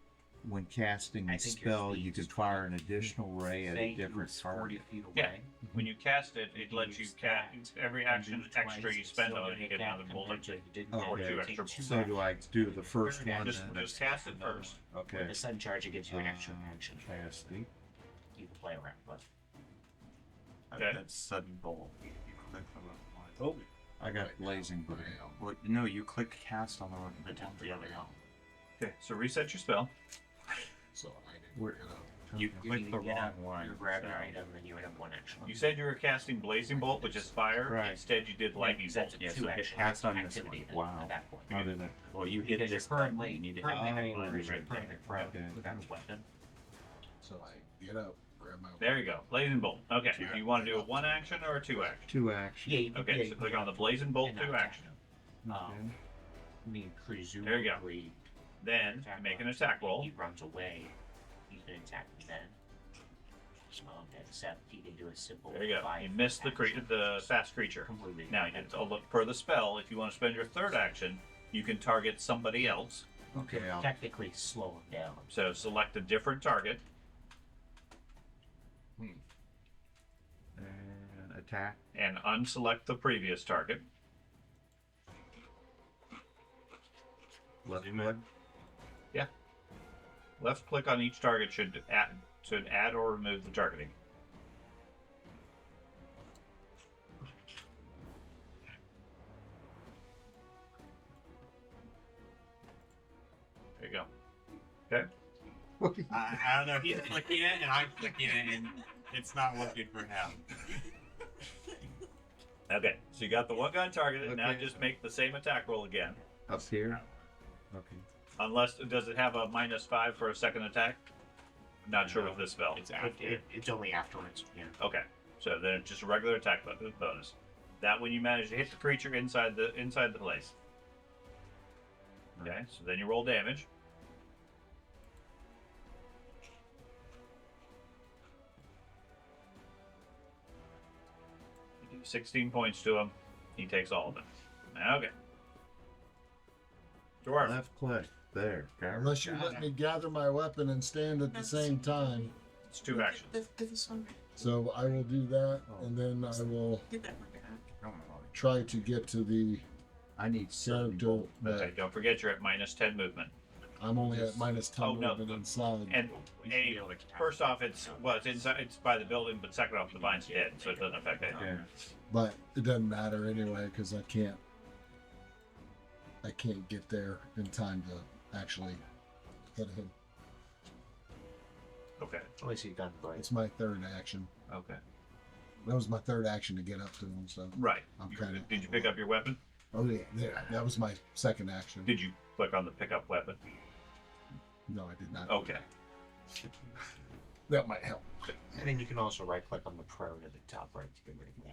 When casting I a think your spell, speed you can is fire an additional ray at a saying different it's 40 target. feet away. Yeah. When you cast it, it lets you Use cast that. every And action move extra twice, you it's spend still on it, gonna you get hit another that bullet. compared to if you didn't Oh, do it, okay. it takes 2 So do I do the first Yeah, one? Just and just cast it first. Okay. With the sudden charge, it gives you an extra action. Casting. You can play around with. Okay. That's sudden bolt. You click on the Oh. I got blazing bolt. Well, no, you click cast on the top of the other one. Okay, so reset your spell. So I Where- You You clicked the get wrong up, one. you grab an so- item, and you would have one action. You said you were casting blazing bolt, which is fire. Right. Instead, you did lightning That's bolt. a Yeah, two so hit action pass on this activity one. then Wow. at that point. Other than well, you hit Because this you're button. currently, You need to currently hit having that button leverage right with there. prep Okay. with that weapon. So I get up, grab my. There you go. Blazing bolt. Okay. Do you want to do a 1 action or a 2 action? 2 action. Yeah, you can, Okay, yeah, so you click can on the blazing bolt and 2 attack action. him. Okay. I mean, presumably, There you go. Then make an attack roll. He runs away. You can attack him then. Except he can do a simple. There you go. 5 You missed the action. the fast creature. Completely. Now, you can look per the spell. If you want to spend your 3rd action, you can target somebody else. Okay. I'll, Technically slow him down. So select a different target. and attack. And unselect the previous target. Left Zoom click. in. Left click on each target should add or remove the targeting. There you go. Okay. I don't know. He's clicking it, and I'm clicking it, and it's not looking for him. Okay. So you got the one gun targeted. Now Okay. just make the same attack roll again. Up here. Okay. Unless does it have a -5 for a second attack? Not sure with this spell. It's after. It's only afterwards. Yeah. Okay. So then it's just a regular attack bonus. That when you manage to hit the creature inside the place. Okay. So then you roll damage. You do 16 points to him. He takes all of it. Okay. Dwarf. Left click. There. Unless you let me gather my weapon and stand at the same time. It's 2 actions. Get this one. So I will do that, and then I will Get that one back. try to get to the I need 7 character bolt. Okay, that don't forget you're at -10 movement. I'm only at -10 Oh, no. movement inside. And You should be able to count. first off, it's inside. It's by the building, but second off, the vine's dead, so it doesn't affect it. Yeah. But it doesn't matter anyway because I can't get there in time to actually hit him. Okay. At least you got the right. It's my 3rd action. Okay. That was my 3rd action to get up to him. So Right. I'm kind of. Did you pick up your weapon? Oh yeah, there. That was my 2nd action. Did you click on the pickup weapon? No, I did not. Okay. That might help. And then you can also right click on the prone at the top right to get rid of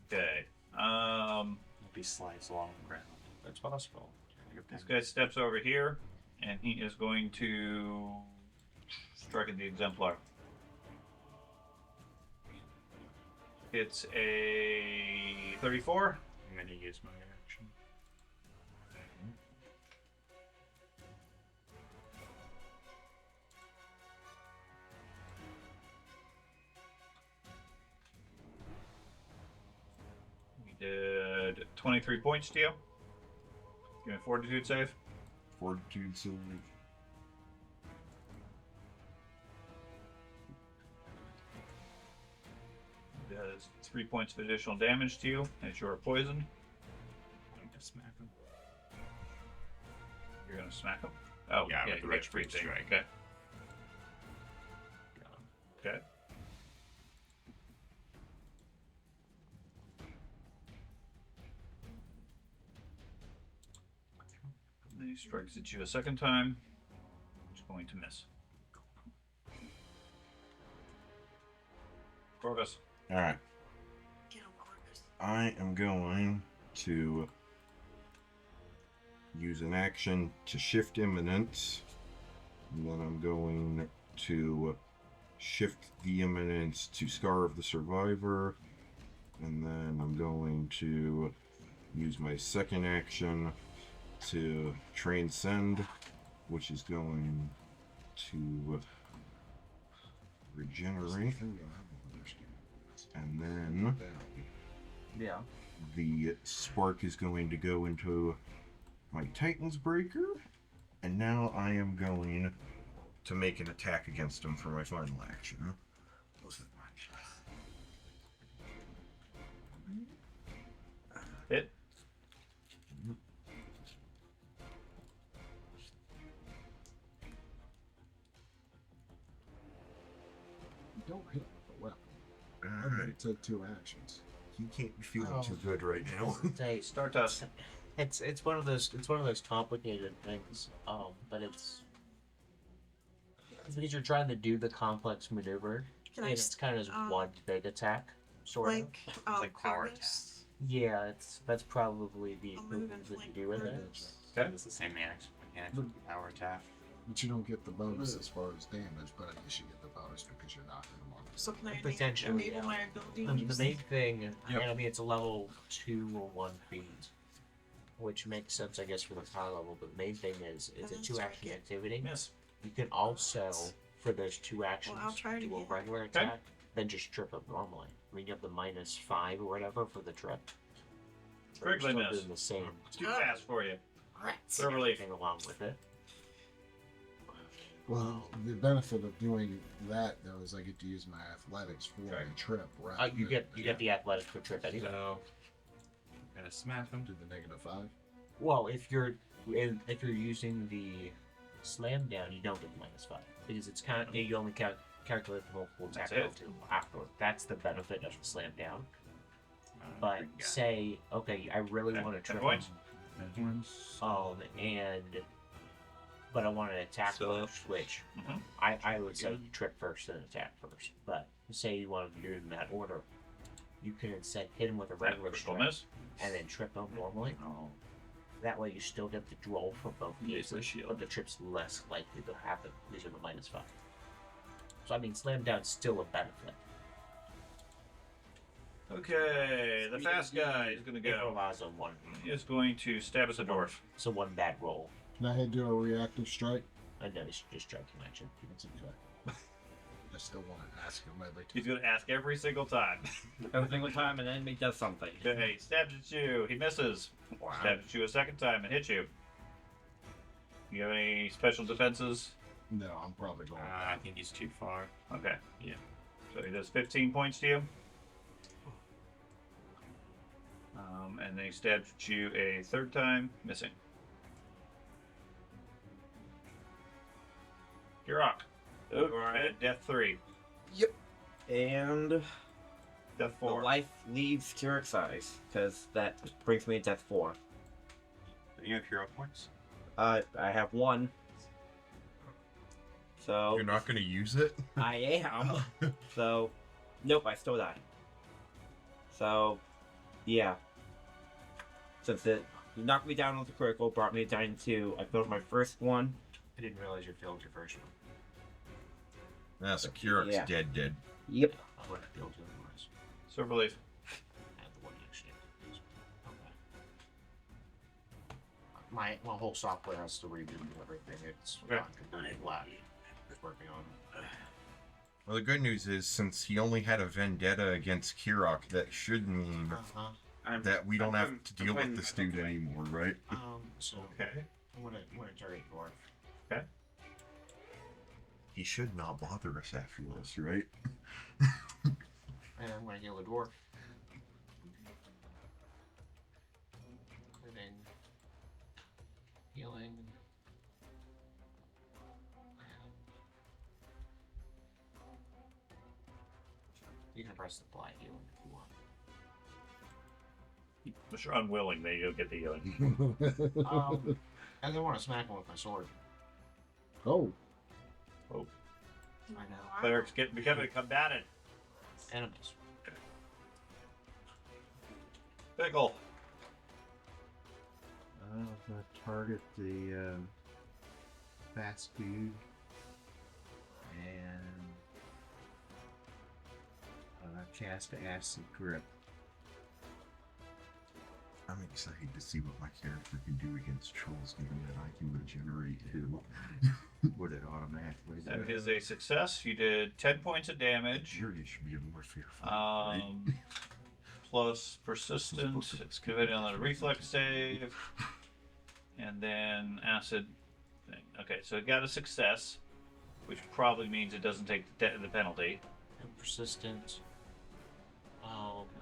that. Okay. He slides along the ground. That's possible. This guy steps over here, and he is going to strike at the exemplar. It's a 34. I'm gonna use my action. We did 23 points to you. Give me a fortitude save. Fortitude save. Does 3 points of additional damage to you as you're poisoned. I'm gonna smack him. You're gonna smack him. Oh, Yeah, with the you get retributive free thing. strike. Okay. Got him. Okay. And he strikes at you a second time. He's going to miss. Corvus. All right. Get him, Corvus. I am going to use an action to shift imminence. And then I'm going to shift the imminence to Scar of the Survivor. And then I'm going to use my second action to transcend, which is going to regenerate. And then Yeah. the spark is going to go into my Titan's Breaker. And now I am going to make an attack against him for my final action. Hit. You don't hit with a weapon. I'm going to take 2 actions. You can't be feeling Oh. too good right now. Say, Start us. it's one of those complicated things. But it's because you're trying to do the complex maneuver, Can and I it's kind of just um, one big attack, sort of. like like power Corvus? Yeah, that's probably the I'll move equivalent and that you flank do with it. Corvus. Okay. It's the same mechanics with the power attack. But you don't get the bonus as far as damage, but I guess you get the bonus because you're knocking them on. So can I Potentially, enable yeah. my ability? The main thing, Yep. and I mean, it's a level 2 or 1 feat, which makes sense, I guess, for the high level. But the main thing is it's a then 2 action strike it. activity. Miss. You can also, for those 2 actions, I'll try it do a again. regular Okay. attack, then just trip up normally. I mean, you have the -5 or whatever for the trip. So you're Critically still miss. doing the same Too fast for you. rats Throw relief. thing along with it. Well, the benefit of doing that though is I get to use my athletics for Okay. the trip. You get the athletics for trip anyway. So, gonna smash him. to the -5. Well, if you're using the slam down, you don't get the -5 because it's kind of you only calculate the multiple attack That's it. roll after. That's the benefit of the slam down. Uh, But yeah. say, okay, I really Okay, want to 10 trip points. him, but I want an attack So- first, which Mhm. I would say you trip first and attack first. But say you want to do it in that order, you can instead hit him with a regular Critical strike miss. and then trip him normally. Oh, That way you still get the roll for both Use the cases, shield. but the trip's less likely to happen because you're the -5. So I mean, slam down's still a benefit. Okay, the fast guy is going to It go. relies on one. He is going to stab us a dwarf. So one bad roll, Can I do a reactive strike? and then it's just striking action. That's okay. I still want to ask him every time. He's going to ask every single time. Every single time an enemy does something. Okay, stabs at you. He misses. Stabs at you a second time and hits you. You have any special defenses? No, I'm probably going. I think he's too far. Okay. Yeah. So he does 15 points to you. And then he stabs at you a third time, missing. Kirok. You are at death 3. And Death the 4. life leaves Kirik's eyes, because that brings me to death 4. You have hero points? I have 1. So You're not going to use it? I am. So, nope, I still die. So, yeah. Since it knocked me down with the critical, brought me down to 2, I failed my first one. I didn't realize you failed your first one. That's Kurok's Yeah. dead. Yep. I would have failed your otherwise. Serve relief. I had the one actually. Okay. My whole software has to reboot and everything. It's Okay. not completely flat. It's working on it. Well, the good news is, since he only had a vendetta against Kirok, that should mean that we don't have to deal with this dude anymore, right? So Okay. I'm gonna target dwarf. He should not bother us after this, right? And I'm gonna heal the dwarf. And then healing. You can press the apply healing if you want. If you're unwilling, then you'll get the healing. And I want to smack him with my sword. Oh, I know. Clerics becoming combatant. Enemies. Pickle. I'm gonna target the fast dude and cast Acid Grip. I'm excited to see what my character can do against trolls, given that I can regenerate too. Would it automatically? That is a success. You did 10 points of damage. Fury should be more fearful. right? Plus persistent. It's committed on the reflex save. And then acid thing. Okay, so it got a success, which probably means it doesn't take the penalty. And persistent.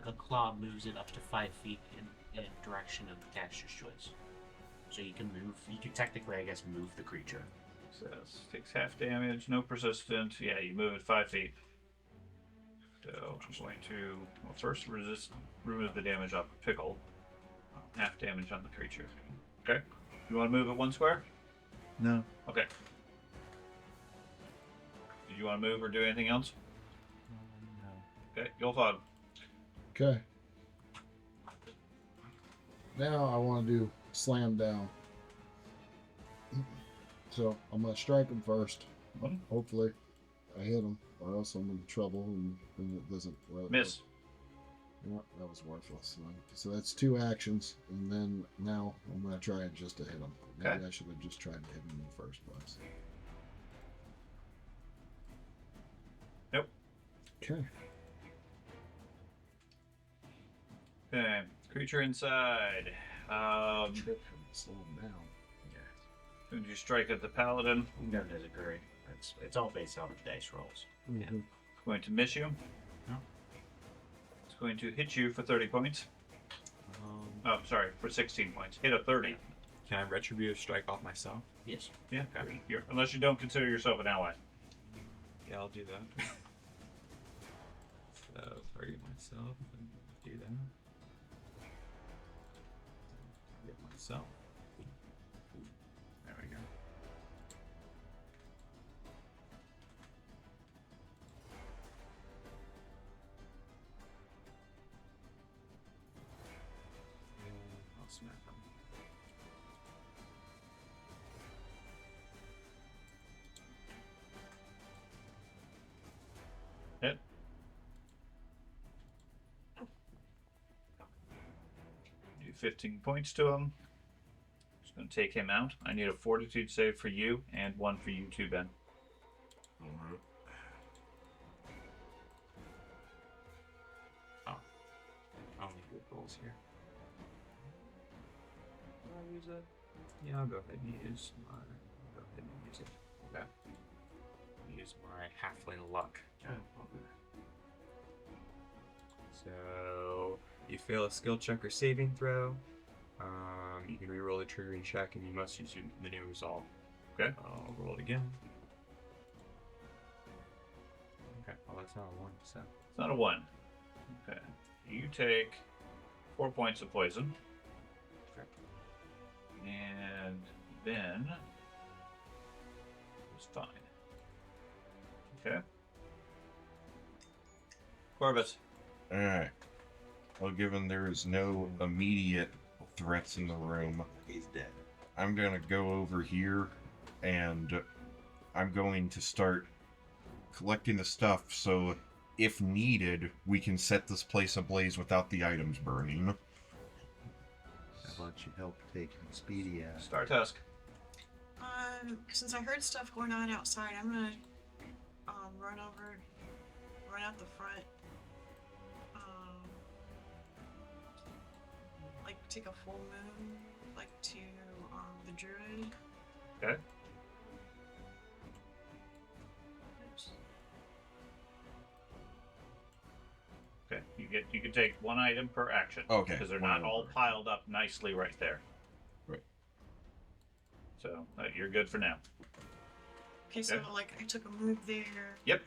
The claw moves it up to 5 feet in a direction of the caster's choice. So you can move. You can technically, I guess, move the creature. Success. Takes half damage, no persistent. Yeah, you move it 5 feet. So I'm going to first remove the damage off the pickle. Half damage on the creature. Okay. You want to move it 1 square? No. Okay. Did you want to move or do anything else? No. Okay, Gilfog. Okay. Now I want to do slam down. So I'm gonna strike him first. Mhm. Hopefully, I hit him, or else I'm in trouble and it doesn't. Well, Miss. Yeah, that was worthless. So that's 2 actions, and then now I'm gonna try just to hit him. Maybe Okay. I should have just tried to hit him in the first place. Nope. Okay. Okay. Creature inside. Slow him down. Would you strike at the paladin? No disagree. It's all based off of dice rolls. Mhm. It's going to miss you. No. It's going to hit you for 30 points. Oh, sorry, for 16 points. Hit a 30. Can I retributive strike off myself? Yes. Yeah, unless you don't consider yourself an ally. Yeah, I'll do that. So target myself and do that. Target myself. There we go. I'll smack him. Hit. Do 15 points to him. Just going to take him out. I need a fortitude save for you and 1 for you too, Ben. Alright. Oh. I don't need good rolls here. Will I use it? Yeah, I'll go ahead and use my. Go ahead and use it. Okay. Use my halfling luck. So you fail a skill check or saving throw. You can reroll the triggering check, and you must use the new resolve. Okay. I'll roll it again. Okay. Well, that's not a 1, so. It's not a 1. Okay. You take 4 points of poison. Okay. And then it's fine. Okay. Corvus. Alright. Well, given there is no immediate threats in the room, He's dead. I'm gonna go over here and I'm going to start collecting the stuff so if needed, we can set this place ablaze without the items burning. How about you help take Speedy out? Star Tusk. Since I heard stuff going on outside, I'm gonna run out the front. Like take a full moon, like to the druid. Okay. Oops. Okay. You can take 1 item per action. Okay, Because they're 1 not item all per piled up nicely right there. Right. So you're good for now. Okay, so Okay. like I took a move there. Yep.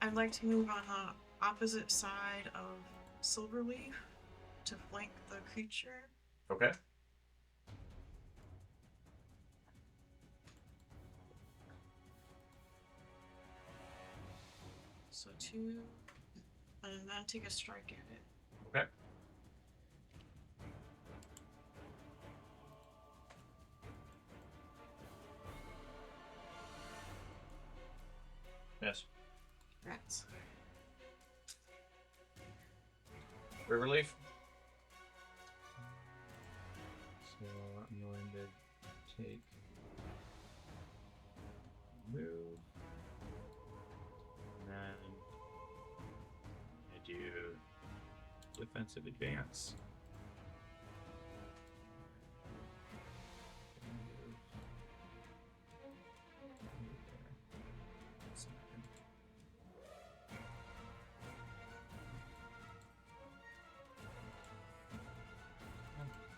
I'd like to move on the opposite side of Silverleaf to flank the creature. Okay. So 2, and then take a strike at it. Okay. Yes. Rats. Riverleaf. So I'm going to take move. And then I'm going to do defensive advance.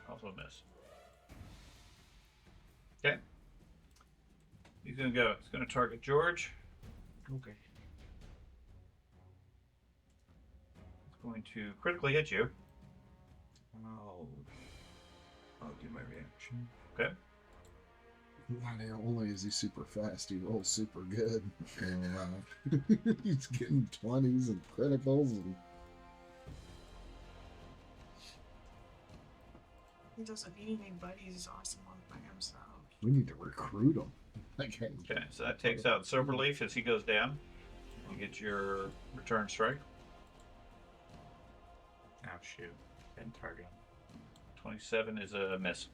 Also miss. Okay. He's gonna go. He's gonna target George. Okay. going to critically hit you. I'll do my reaction. Okay. Not only is he super fast, he rolls super good. And he's getting 20s and criticals. And He doesn't need anybody. He's awesome all by himself. we need to recruit him. Okay. Okay, so that takes out Silverleaf as he goes down. You get your return strike. Oh shoot. Didn't target him. 27 is a miss.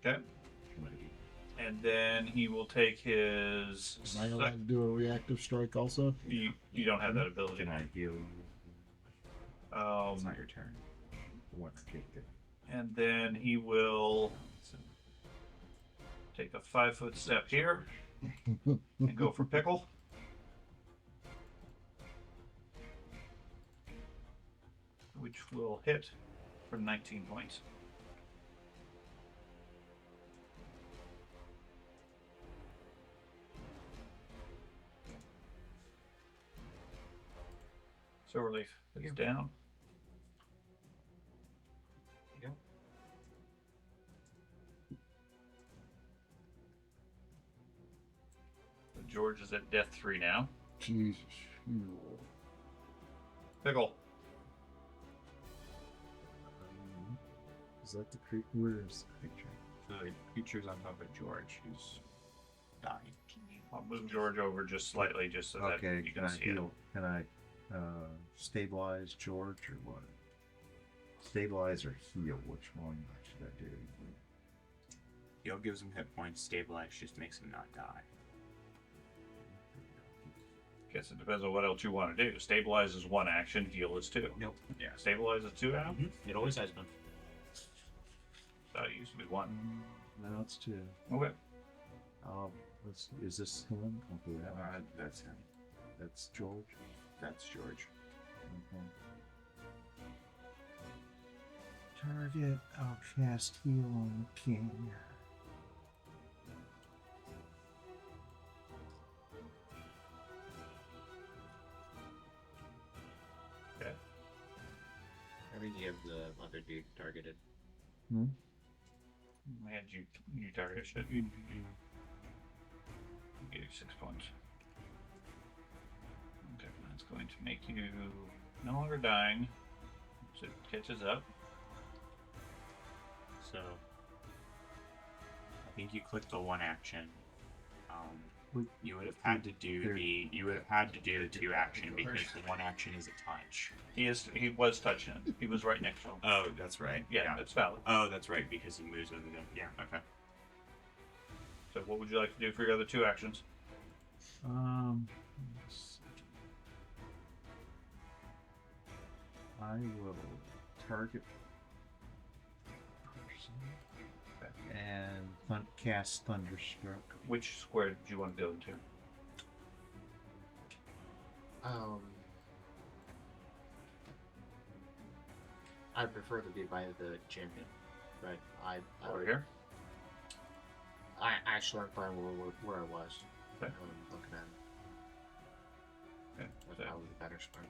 Okay. And then he will take his. Am I allowed to do a reactive strike also? You don't have that ability. Can I heal? It's not your turn. The one that kicked it. And then he will take a 5-foot step here and go for Pickle. Which will hit for 19 points. Silverleaf is down. There you go. So George is at death 3 now. Jesus. Pickle. Is that the creature? Where is the creature? So the creature's on top of George, who's dying. I'll move George over just slightly, just so that Okay, you can can I see heal? Can I stabilize George or what? Stabilize or heal? Which one should I do? Heal gives him hit points, stabilize just makes him not die. it. Guess it depends on what else you want to do. Stabilize is 1 action, heal is 2. Nope. Yeah, stabilize is 2 now. It always has been. That used to be 1. No, it's 2. Okay. Is this him? Okay, That's him. that's George. That's George. Okay. Target, I'll cast heal on the king. Okay. I think you have the other dude targeted. Hmm? And you target shit. You get 6 points. Okay, that's going to make you no longer dying. So it catches up. So I think you clicked the 1 action. You would have had to do the 2 action because the 1 action is a touch. He was touching it. He was right next to him. Oh, that's right. Yeah, that's valid. Oh, that's right, because he moves with him. Yeah, okay. So what would you like to do for your other 2 actions? Let's see. I will target person and cast Thunderstruck. Which square did you want to go into? I prefer to be by the champion, but I Over here? I actually am fine where I was. Okay. Looking at it. Okay. That's So, probably the better spot.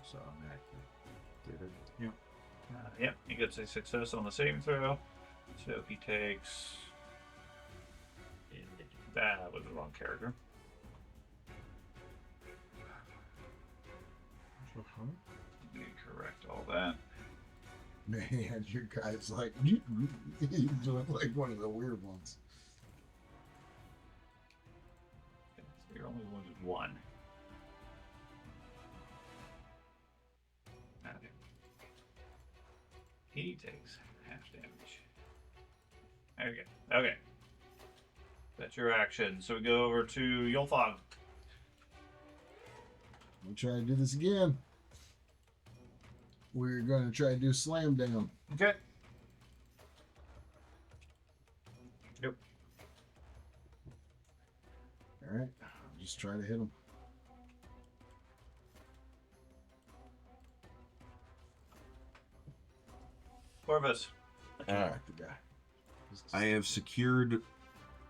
So I'm active. Did it? yep, he gets a success on the saving throw. So he takes. That was the wrong character. Let me correct all that. Man, your guy's like, he's doing like one of the weird ones. So you're only wounded 1. Okay. He takes half damage. There you go. Okay. That's your action. So we go over to Yolthog. We'll try to do this again. We're going to try to do slam down. Okay. Yep. All right. I'll just try to hit him. Corvus. Ah. The guy. I have secured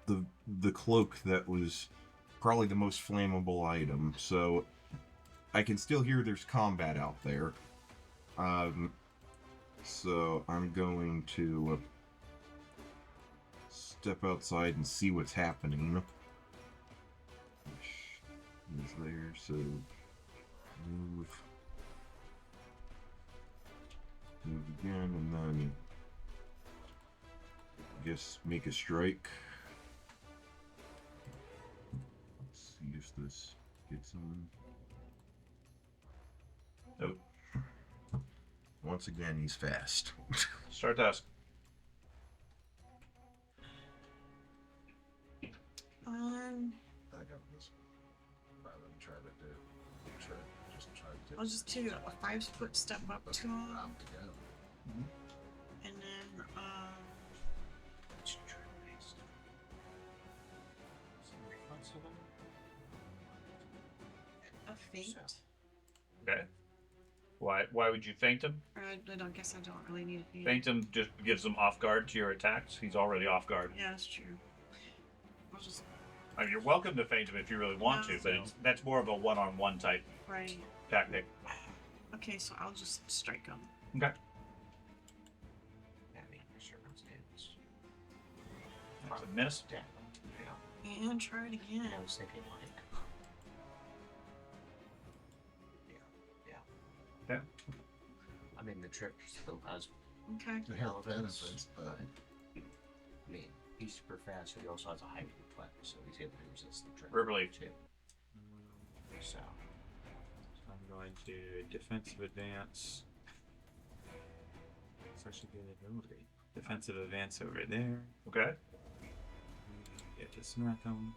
the cloak that was probably the most flammable item. So I can still hear there's combat out there. So I'm going to step outside and see what's happening. Is there, so move again, and then I guess make a strike. Let's see if this gets on. Nope. Once again, he's fast. Start task. I got this. Rather than try to do. Just try to. I'll just do a 5-foot step up to him, Round together. and then a feint. Okay. Why would you feint him? I don't guess I don't really need a feint. Feint him just gives him off guard to your attacks. He's already off guard. Yeah, that's true. I'll just I mean, you're welcome to feint him if you really want to, but that's more of a one-on-one type right. tactic. Okay, so I'll just strike him. Okay. That's a miss. And try it again. I was thinking like. Yeah. I mean, the trip still has Okay. The health relevance, benefits, but I mean, he's super fast, but he also has a high reflex, so he's able to resist the trip. Verbally. too. So, I'm going to defensive advance. Such a good ability. Defensive advance over there. Okay. Get to smack him.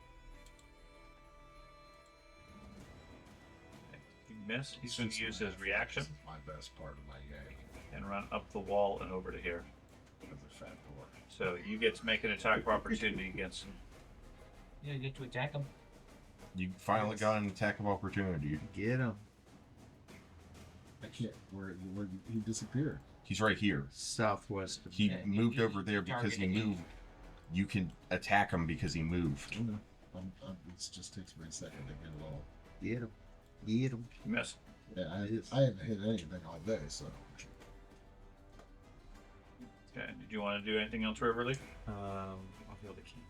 You miss. He's going to use his reaction this is my best part of my game. and run up the wall and over to here. As a fat boy. So you get to make an attack of opportunity against him. yeah, you get to attack him. You finally got an attack of opportunity. Get him. I can't. Where he disappeared. He's right here. Southwest. He Yeah, moved you over there because he targeted moved. You can attack him because he moved. No, it just takes me a second to get it all. Get him. Get him. You miss. Yeah, I haven't hit anything all day, so. Okay. Did you want to do anything else, Riverly? I'll heal the key.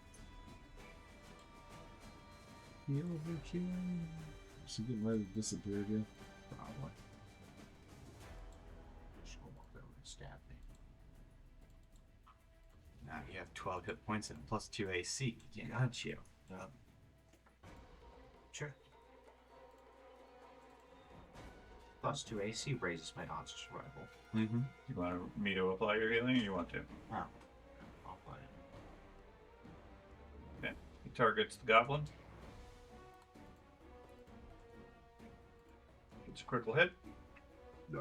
Heal over here. Is he getting ready to disappear again? Probably. Just go walk over and stab me. Now you have 12 hit points and plus 2 AC. Got you. Sure. Plus 2 AC raises my odds of survival. Mm-hmm. You want me to apply your healing, or you want to? Oh. I'll play it. Okay. He targets the goblin. It's a critical hit. He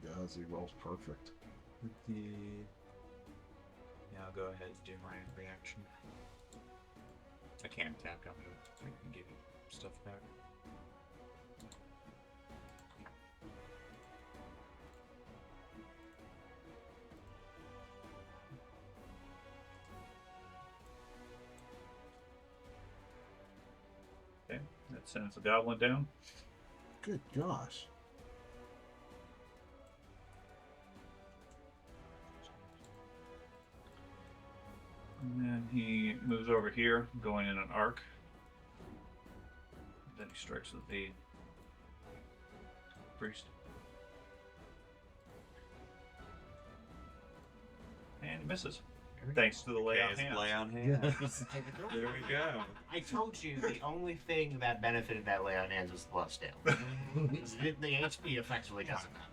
does. He rolls perfect. Yeah, I'll go ahead and do my reaction. I can't attack him, but I can give you stuff back. Okay. That sends the goblin down. Good gosh. And then he moves over here, going in an arc. Then he strikes with the priest. And he misses. Thanks to the lay on hands. Lay on hands. Yes. There we go. I told you the only thing that benefited that lay on hands was the plus down. the HP effectively doesn't matter.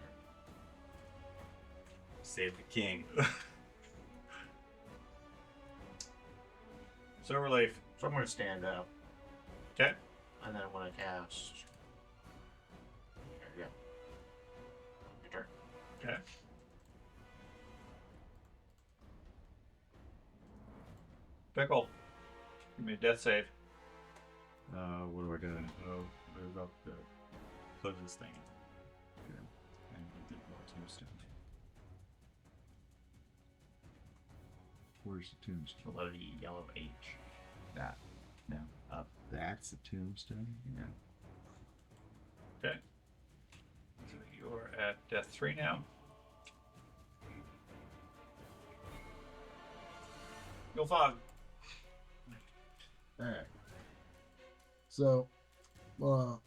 Save the king. So relief. So I'm going to stand up. Okay. And then I'm going to cast. There we go. Your turn. Okay. Pickle. Give me a death save. What do I got? Oh, move up the closest thing. Good. And we did roll tombstone. Where's the tombstone? Below the yellow H. That. No, up. That's the tombstone? Yeah. Okay. So you're at death 3 now. Go fog. Alright. So, run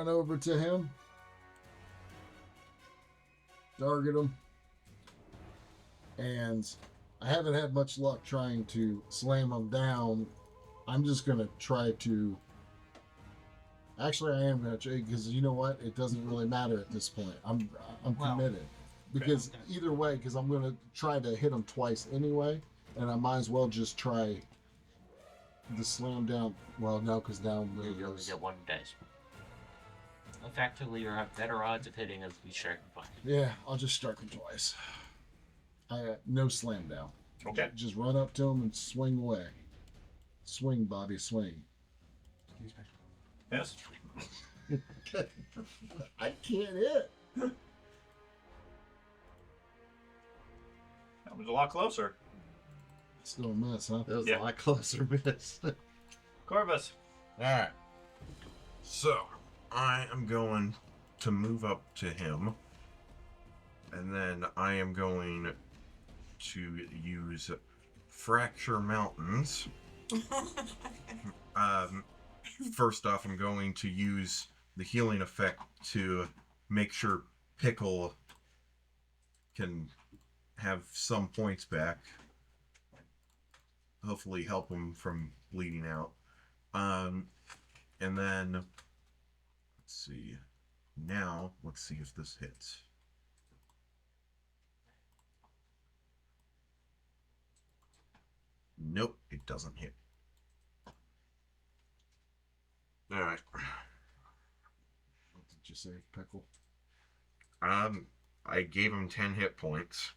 over to him. Target him. And I haven't had much luck trying to slam him down. I'm just going to try to... Actually, I am going to try, because you know what? It doesn't really matter at this point. I'm Well, committed. Because either way, because I'm going to try to hit him twice anyway, and I might as well just try the slam down. Well, no, because now I'm You only get one dice. Effectively, you have better odds of hitting if you strike him twice. Yeah, I'll just strike him twice. No slam down. Okay. Just run up to him and swing away. Swing, Bobby, swing. Yes. I can't hit. That was a lot closer. Still a miss, huh? That was Yeah. a lot closer miss. Corvus. Alright. So, I am going to move up to him. And then I am going to use Fracture Mountains. First off, I'm going to use the healing effect to make sure Pickle can have some points back. Hopefully help him from bleeding out. And then, let's see. Now, let's see if this hits. Nope, it doesn't hit. Alright. What did you say, Pickle? I gave him 10 hit points.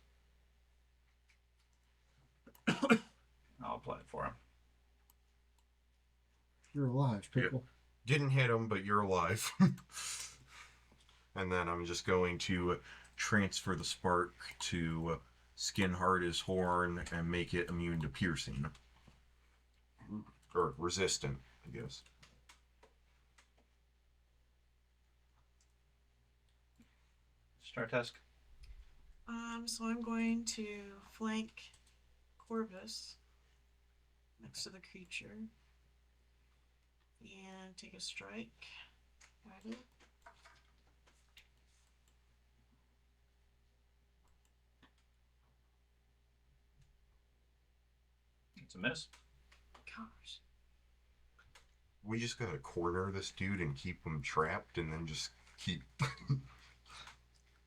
I'll apply it for him. You're alive, Pickle. Didn't hit him, but you're alive. And then I'm just going to transfer the spark to skin hard as horn and make it immune to piercing. Or resistant, I guess. Start task. So I'm going to flank Corvus next to the creature and take a strike at it. It's a miss. Gosh. We just gotta corner this dude and keep him trapped and then just keep...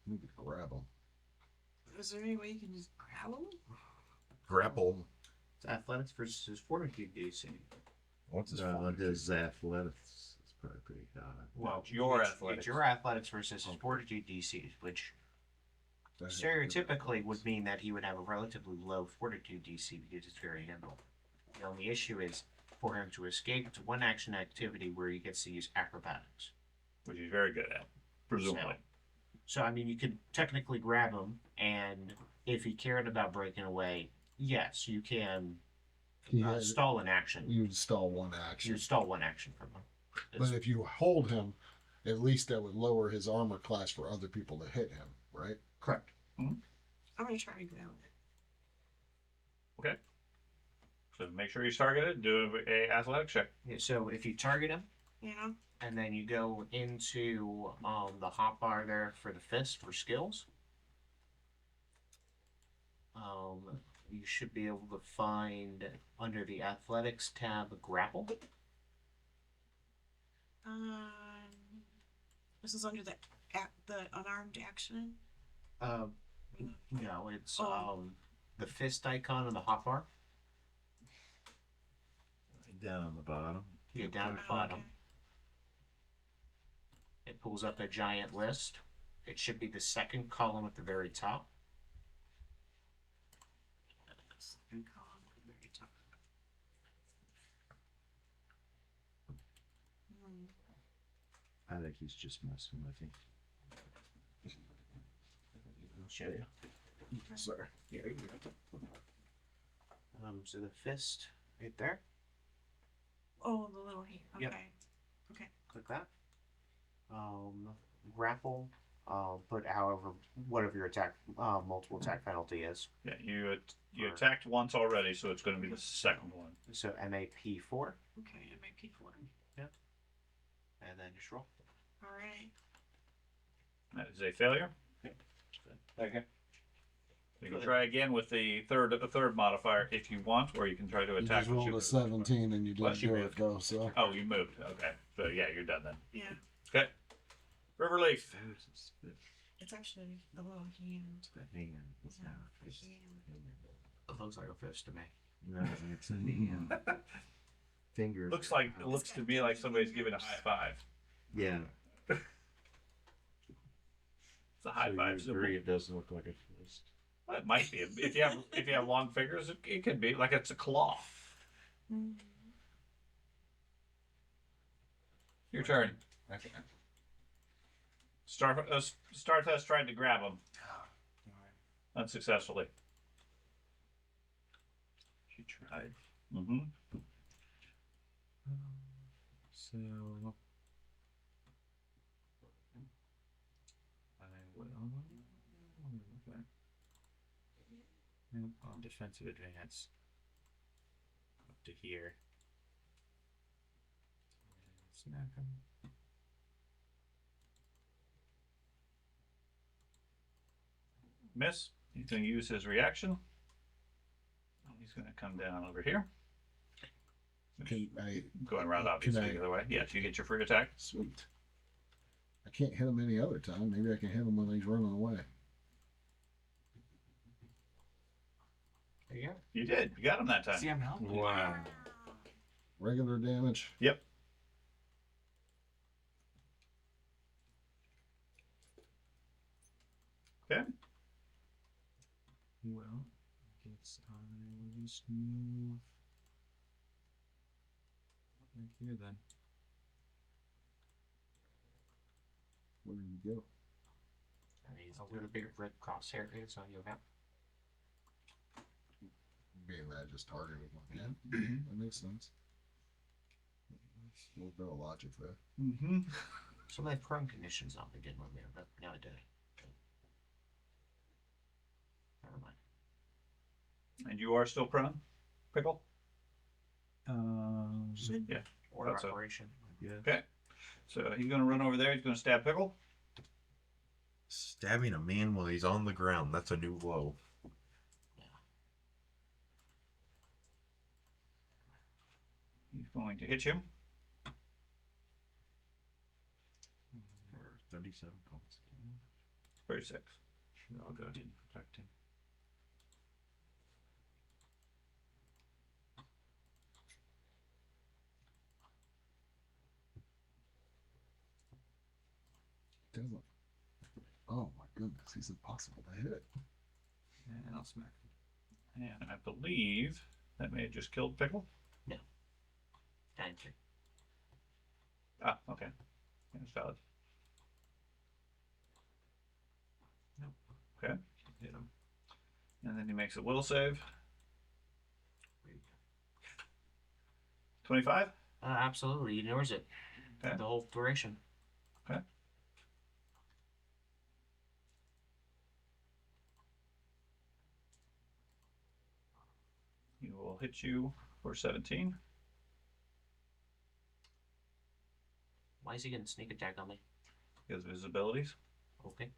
Need to grab him. Is there any way you can just grab him? grapple. It's athletics versus fortitude DC. What's his No, fortitude? his athletics is probably pretty high. Well, your athletics. It's your athletics versus his fortitude DC, which stereotypically would mean that he would have a relatively low fortitude DC because it's very nimble. The only issue is for him to escape, it's a one action activity where he gets to use acrobatics. Which he's very good at, presumably. So I mean, you could technically grab him, and if he cared about breaking away, yes, you can stall an action. You'd stall one action. You stall one action from him. But if you hold him, at least that would lower his armor class for other people to hit him, right? Correct. I'm gonna try to grab it. Okay. So make sure he's targeted. Do a athletic check. Yeah, so if you target him, Yeah. and then you go into the hotbar there for the fist for skills, you should be able to find under the athletics tab grapple. This is under the unarmed action. No, it's Oh. the fist icon on the hotbar. Down on the bottom. Yeah, down at the Oh, bottom. okay. It pulls up a giant list. It should be the second column at the very top. Second column at the very top. I think he's just messing with you. I'll show you. Sir. Yeah. So the fist right there. Oh, the little hand. Okay. Yep. Click that. Grapple. Put however whatever your attack multiple attack penalty is. Yeah, you attacked once already, so it's going to be the second one. So MAP4. Okay, MAP4. And then just roll. All right. That is a failure. Okay. You can try again with the third modifier if you want, or you can try to You attack. just rolled a 17 and you Plus didn't you do it moved. though, so. Oh, you moved. Okay, so yeah, you're done then. Yeah. Okay. Riverleaf. It's actually the little hand. Hand. Yeah, the hand. It looks like a fist to me. No, it's a hand. Finger. It looks to me like somebody's giving a high five. Yeah. It's a high So five you symbol. agree it doesn't look like a fist. Well, it might be if you have long fingers. It could be like it's a claw. Mm. Your turn. Okay. Startest tried to grab him unsuccessfully. She tried. Mm-hmm. So I will. Okay. And on defensive advance up to here. And smack him. Miss. He's going to use his reaction. He's going to come down over here. Can I? Going around Can obviously I- the other way. Yes, you get your free attack. Sweet. I can't hit him any other time. Maybe I can hit him when he's running away. There you go. You did. You got him that time. See, I'm helping. Wow. Regular damage. Yep. Okay. Well, I guess I will just move right here then. Where do you go? A little bit of red crosshair is on your map. Being that I just targeted one. Yeah, that makes sense. A little bit of logic there. Mm-hmm. So my prone conditions on me didn't remember, but now I did. Never mind. And you are still prone, Pickle? Yeah. Order Thought so. operation. Yeah. Okay. So he's going to run over there. He's going to stab Pickle. Stabbing a man while he's on the ground, that's a new low. He's going to hit you. For 37 points. 36. I'll go ahead and protect him. Doesn't. Oh my goodness, he's impossible to hit. And I'll smack him. And I believe that may have just killed Pickle. 93. Ah, okay. That's valid. Nope. Okay. Hit him. And then he makes a will save. 25? Absolutely, he ignores it. Okay. The whole duration. Okay. He will hit you for 17. Why is he getting sneak attack on me? Because of his abilities. Okay.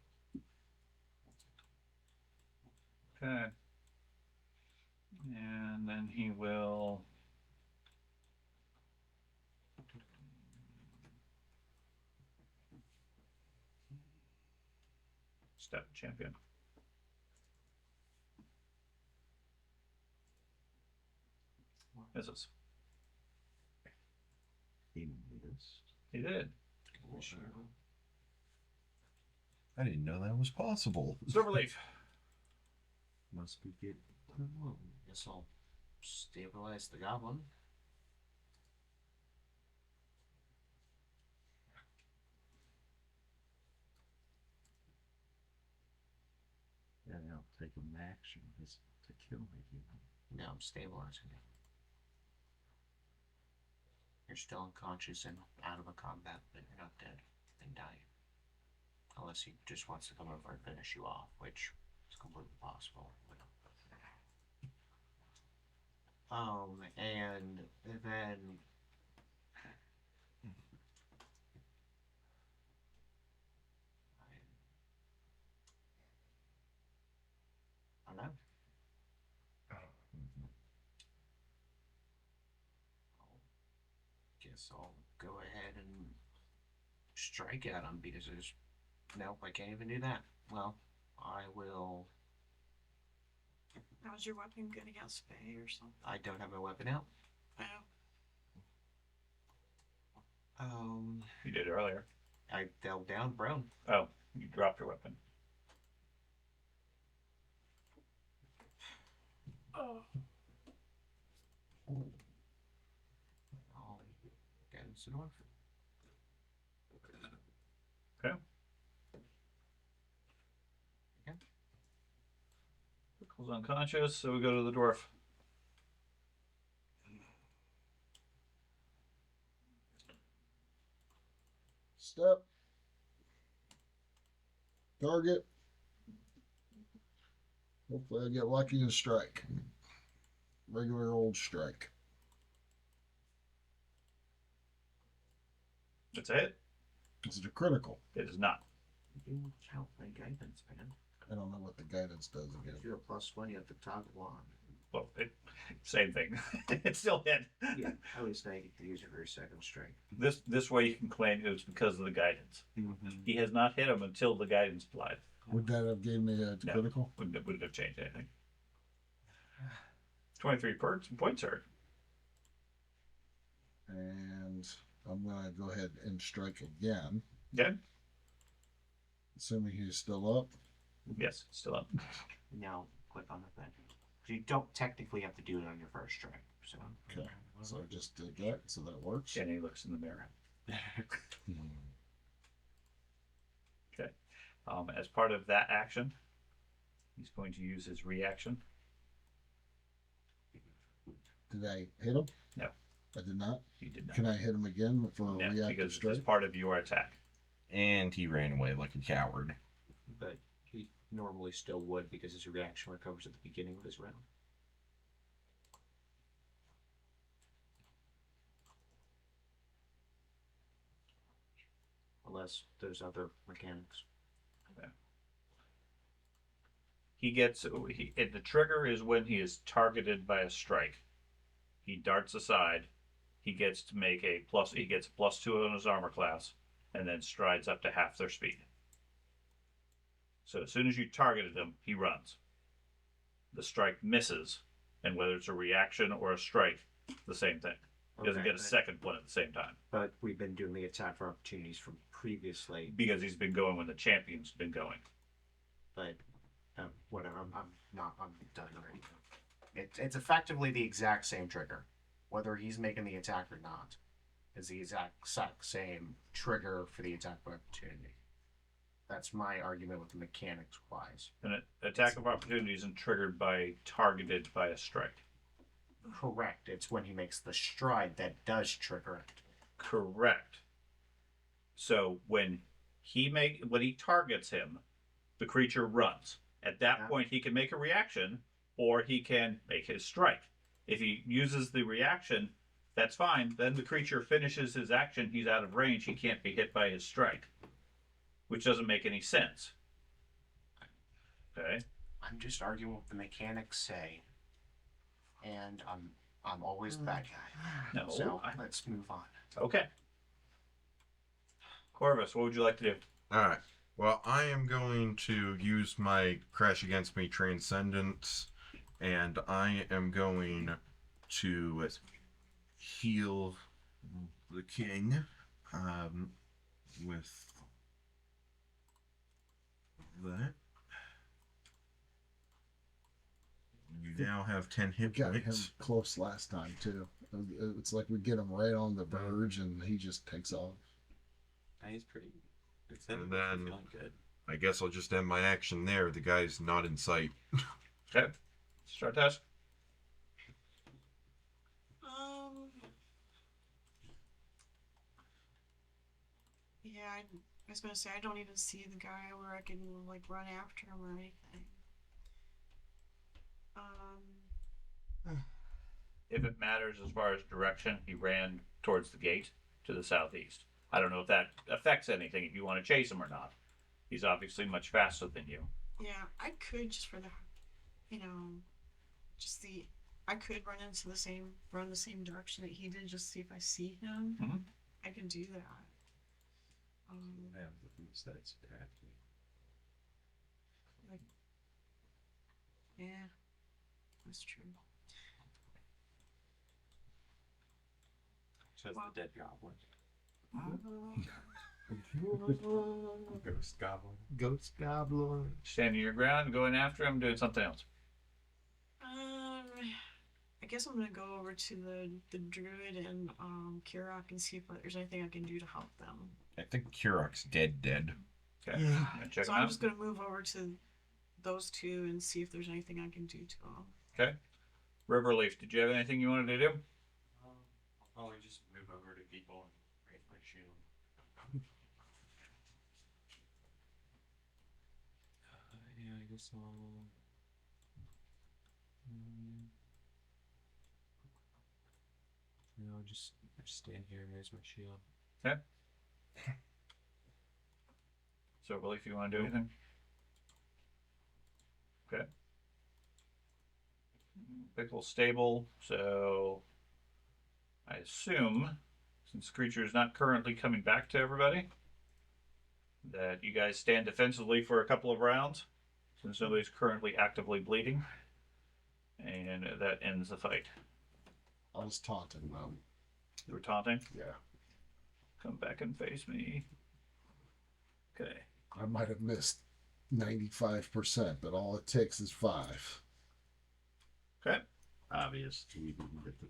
Okay. And then he will. Step champion. Misses. He missed. He did. I didn't know that was possible. Silverleaf. Must be good. Guess I'll stabilize the goblin. Yeah, I'll take an action just to kill me. No, I'm stabilizing you. You're still unconscious and out of a combat, but you're not dead and dying. Unless he just wants to come over and finish you off, which is completely possible. And then I don't know. Guess I'll go ahead and strike at him because there's nope, I can't even do that. Well, I will. How's your weapon good against Faye or something? I don't have my weapon out. Oh. You did earlier. I fell down prone. Oh, you dropped your weapon. Oh. Against the dwarf. Okay. Pickle's unconscious, so we go to the dwarf. Step. Target. Hopefully I get lucky and strike. Regular old strike. That's a hit. Is it a critical? It is not. You count my guidance, man. I don't know what the guidance does again. If you're a +1, you have to toggle on. Well, same thing. It still hit. Yeah, at least I get to use it for a second strike. This way you can claim it was because of the guidance. He has not hit him until the guidance applied. Would that have given me a No. critical? Wouldn't have changed anything. 23 points hurt. And I'm going to go ahead and strike again. Okay. Assuming he's still up. Yes, still up. Now, click on the thing. You don't technically have to do it on your first strike. So. Okay. So I just did that, so that works. And he looks in the mirror. Okay. As part of that action, he's going to use his reaction. Did I hit him? No. I did not? You did not. Can I hit him again for a No, reactive because strike? it's part of your attack. And he ran away like a coward. But he normally still would because his reaction recovers at the beginning of his round. Unless there's other mechanics. He gets the trigger is when he is targeted by a strike. He darts aside. He gets to make a plus. He gets a +2 on his armor class, and then strides up to half their speed. So as soon as you targeted him, he runs. The strike misses, and whether it's a reaction or a strike, the same thing. He doesn't get a second one at the same time But we've been doing the attack for opportunities from previously. because he's been going when the champion's been going. But whatever. I'm done already. It's effectively the exact same trigger, whether he's making the attack or not. Is the exact same trigger for the attack of opportunity. That's my argument with the mechanics wise. An attack of opportunity isn't triggered by targeted by a strike. Correct. It's when he makes the stride that does trigger it. Correct. So when he targets him, the creature runs. At that point, he can make a reaction, or he can make his strike. If he uses the reaction, that's fine. Then the creature finishes his action. He's out of range. He can't be hit by his strike, which doesn't make any sense. Okay. I'm just arguing what the mechanics say, and I'm always the bad guy. No. So let's move on. Okay. Corvus, what would you like to do? All right. Well, I am going to use my Crash Against Me Transcendence, and I am going to heal the king with that. You now have 10 hit Got him points. close last time, too. It's like we get him right on the verge and he just takes off. He's pretty. It's And then feeling good. I guess I'll just end my action there. The guy's not in sight. Okay. Start task. Yeah, I was gonna say I don't even see the guy where I can like run after him or anything. If it matters as far as direction, he ran towards the gate to the southeast. I don't know if that affects anything, if you want to chase him or not. He's obviously much faster than you. Yeah, I could just for the, I could run the same direction that he did, just see if I see him. Mm-hmm. I can do that. Yeah, that's true. Says Wow. the dead goblin. Ghost goblin. Ghost Goblin. Standing your ground, going after him, doing something else. I guess I'm gonna go over to the druid and Kirok and see if there's anything I can do to help them. I think Kurok's dead. Okay. Yeah. Check So him I'm out. just gonna move over to those two and see if there's anything I can do to them. Okay. Riverleaf, did you have anything you wanted to do? I'll probably just move over to people and raise my shield. Yeah, I guess I'll. I'll just stand here and raise my shield. Okay. So, Riverleaf, you want to do anything? Okay. Pickle stable, so I assume, since the creature is not currently coming back to everybody, that you guys stand defensively for a couple of rounds, since nobody's currently actively bleeding, and that ends the fight. I was taunting them. You were taunting? Yeah. Come back and face me. Okay. I might have missed 95%, but all it takes is 5. Okay. Obvious. We didn't get the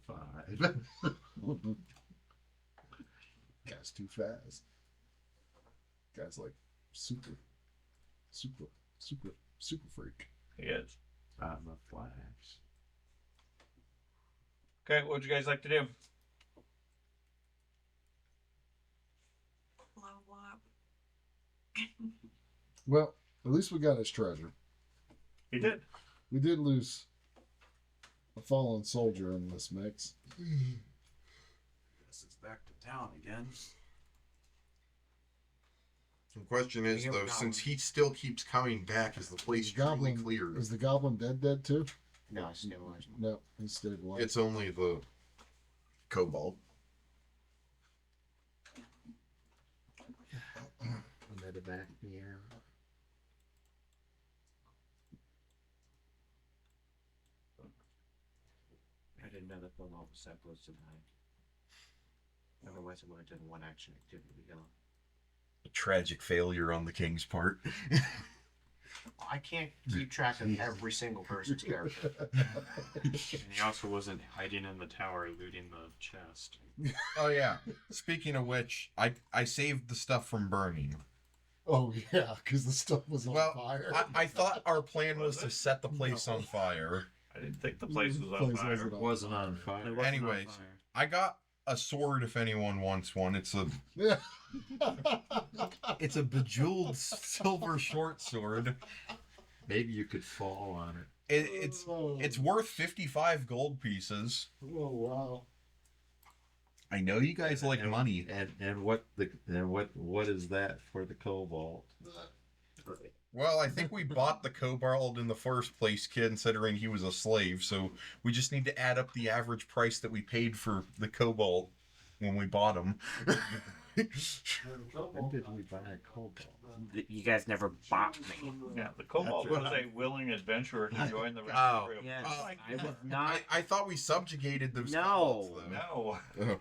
5. Guy's too fast. Guy's like super freak. He is. I'm a flash. Okay, what would you guys like to do? Level up. Well, at least we got his treasure. He did. We did lose a fallen soldier in this mix. Guess it's back to town again. The question is, Here we though, go. since he still keeps coming back, is the place truly cleared? Is the goblin dead too? No, it's stabilized. No, he's stabilized. It's only the kobold. Medevac here. I didn't know that the level set was tonight. Otherwise, I would have done one action activity together. A tragic failure on the king's part. I can't keep track of every single person's character. And he also wasn't hiding in the tower looting the chest. Oh yeah. Speaking of which, I saved the stuff from burning. Oh yeah, because the stuff was on Well, fire. I thought our plan was to set the place on fire. I didn't think the place was on Place fire. Wasn't on fire. It wasn't on Anyways. fire. I got a sword if anyone wants one. It's a Yeah. it's a bejeweled silver short sword. Maybe you could fall on it. It's worth 55 gold pieces. Oh wow. I know you guys like money. And what is that for the cobalt? Well, I think we bought the kobold in the first place, considering he was a slave. So we just need to add up the average price that we paid for the kobold when we bought him. When did we buy a cobalt? You guys never bought me. Yeah, the kobold was a willing adventurer to join the rest Oh. of the group. Yes, Oh, I was not. I thought we subjugated those No. kobolds, though. No. Oh.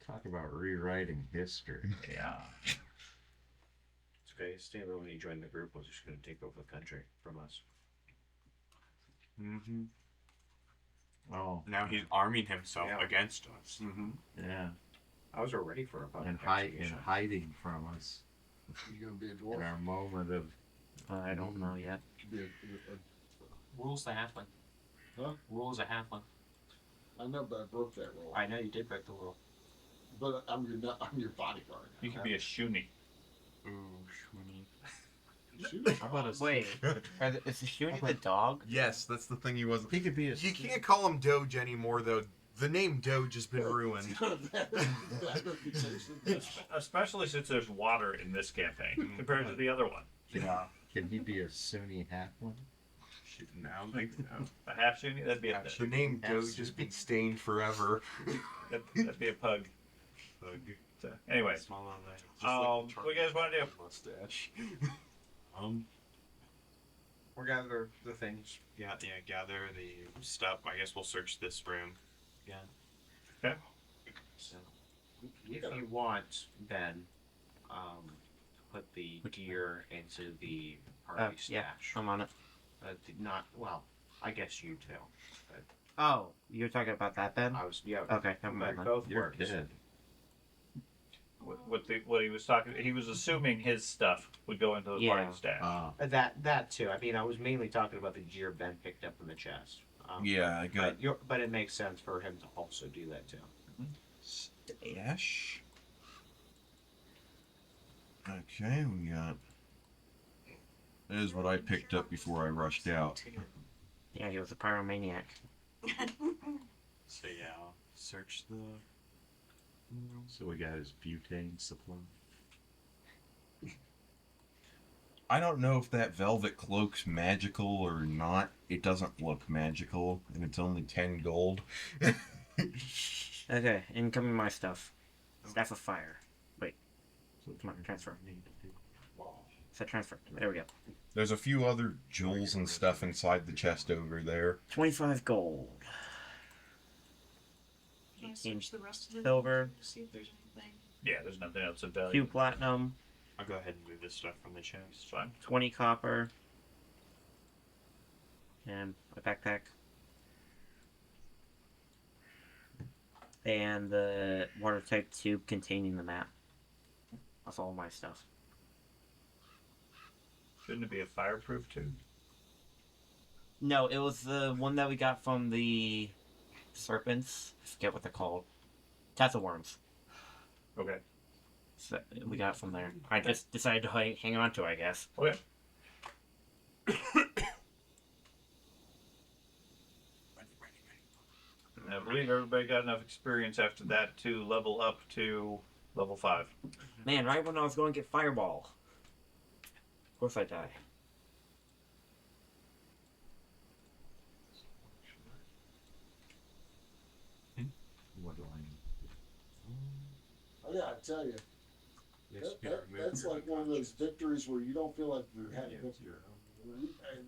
Talk about rewriting history. Yeah. It's okay. Stanley, when he joined the group, was just going to take over the country from us. Mm-hmm. Oh, Now he's arming himself Yeah. against us. Mm-hmm. yeah. I was already for a and execution. hiding from us You gonna be a in dwarf? our moment of. I don't know yet. Be a, Rules the halfling. Huh? Rules a halfling. I know, but I broke that rule. I know you did break the rule. But I'm your bodyguard. You can be a shoonie. Ooh, shwinny. Shoot. How about a Wait, is the shooting the dog? Yes, that's the thing he wasn't. He could be a. You can't call him Doge anymore, though. The name Doge has been ruined. Especially since there's water in this campaign compared to the other one. Can he be a Sunni halfling? Shoot, no, I don't think so. A half shoonie? That'd be a, The name Doge has been stained forever. that'd be a pug. Bug. So, anyway, Small little leg. what do you guys want to do? Mustache. We're gather the things. Yeah, gather the stuff. I guess we'll search this room. Yeah. Okay. So, if you want, Ben, put the gear into the party Yeah, stash. I'm on it. Not well. I guess you too. But Oh, you're talking about that then? I was Okay, never mind. But then. both You're works. dead. What he was talking, he was assuming his stuff would go into the Yeah. party stash. That too. I mean, I was mainly talking about the gear Ben picked up in the chest. Yeah, I got But it makes sense for him to also do that too. stash. Okay, we got. That is what I picked up before I rushed out. Yeah, he was a pyromaniac. So yeah, I'll search the. So we got his butane supply. I don't know if that velvet cloak's magical or not. It doesn't look magical, and it's only 10 gold. Okay, incoming my stuff. Staff of Fire. Wait, come on, transfer. Set transfer. There we go. There's a few other jewels and stuff inside the chest over there. 25 gold. Can I search the rest of the Silver. see if there's anything? Yeah, there's nothing else of 2 value. platinum. I'll go ahead and move this stuff from the chest. It's fine. 20 copper. And a backpack. And the water type tube containing the map. That's all my stuff. Shouldn't it be a fireproof tube? No, it was the one that we got from the serpents. I forget what they're called. Tassel worms. Okay. So we got it from there. I just decided to hang on to it, I guess. Okay. And I believe everybody got enough experience after that to level up to level 5. Man, right when I was going to get Fireball. Of course I die. What do I I gotta tell you, Yes, that's like one of those victories where you don't feel like you had a victory.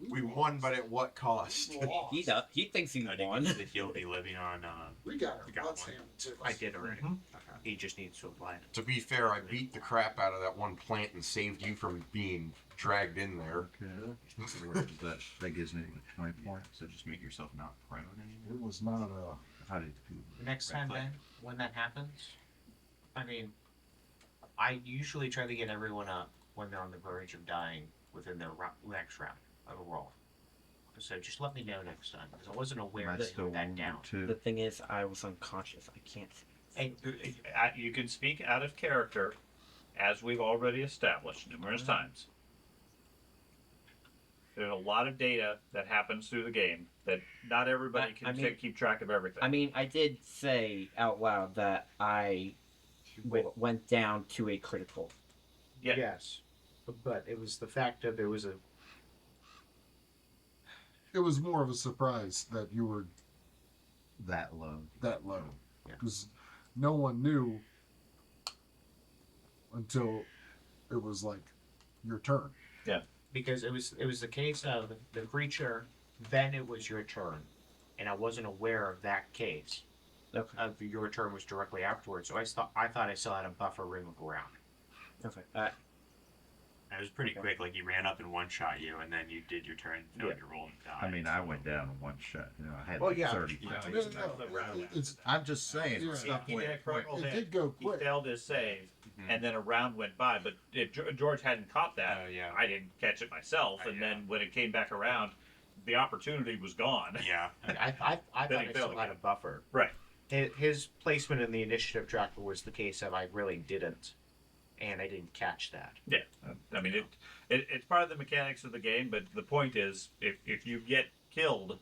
We won, but at what cost? Lost. He thinks he I did won. get to the heal be living on. We got our We got butts one. handed to us. I did already. Mhm. He just needs to apply it. To be fair, I beat the crap out of that one plant and saved you from being dragged in there. that gives me 20 points. So just make yourself not prone anymore. It was not How did you? Next Right time, click. Ben, when that happens, I mean, I usually try to get everyone up when they're on the verge of dying within their next round of a roll. So just let me know next time, because I wasn't aware that you were that down. The thing is, I was unconscious. I can't. And You can speak out of character, as we've already established numerous times. There's a lot of data that happens through the game that not everybody I can mean- keep track of everything. I mean, I did say out loud that I went down to a critical. Yeah. yes, but it was the fact that there was a It was more of a surprise that you were that low. that low, Yeah. because no one knew until it was like your turn. because it was the case of the creature, then it was your turn, and I wasn't aware of that case. Okay. Your turn was directly afterwards, so I thought I still had a buffer ring of ground. Okay. It was pretty quick. Like, he ran up and one-shot you, and then you did your turn, failed your roll, and died. I mean, I went down in one shot. You know, I had Well, like yeah. 30. Yeah, No, he's no, not no, the round it's, I'm just saying. Yeah. Stuff He went did a critical it hit. did go He quick. failed his save, Mhm. and then a round went by. But if George hadn't caught that, Oh, yeah. I didn't catch it myself. And yeah. then when it came back around, the opportunity was gone. Yeah. I Then thought he I failed still had a again. buffer. Right. His placement in the initiative tracker was the case of I really didn't, and I didn't catch that. Yeah. I mean, it's part of the mechanics of the game. But the point is, if you get killed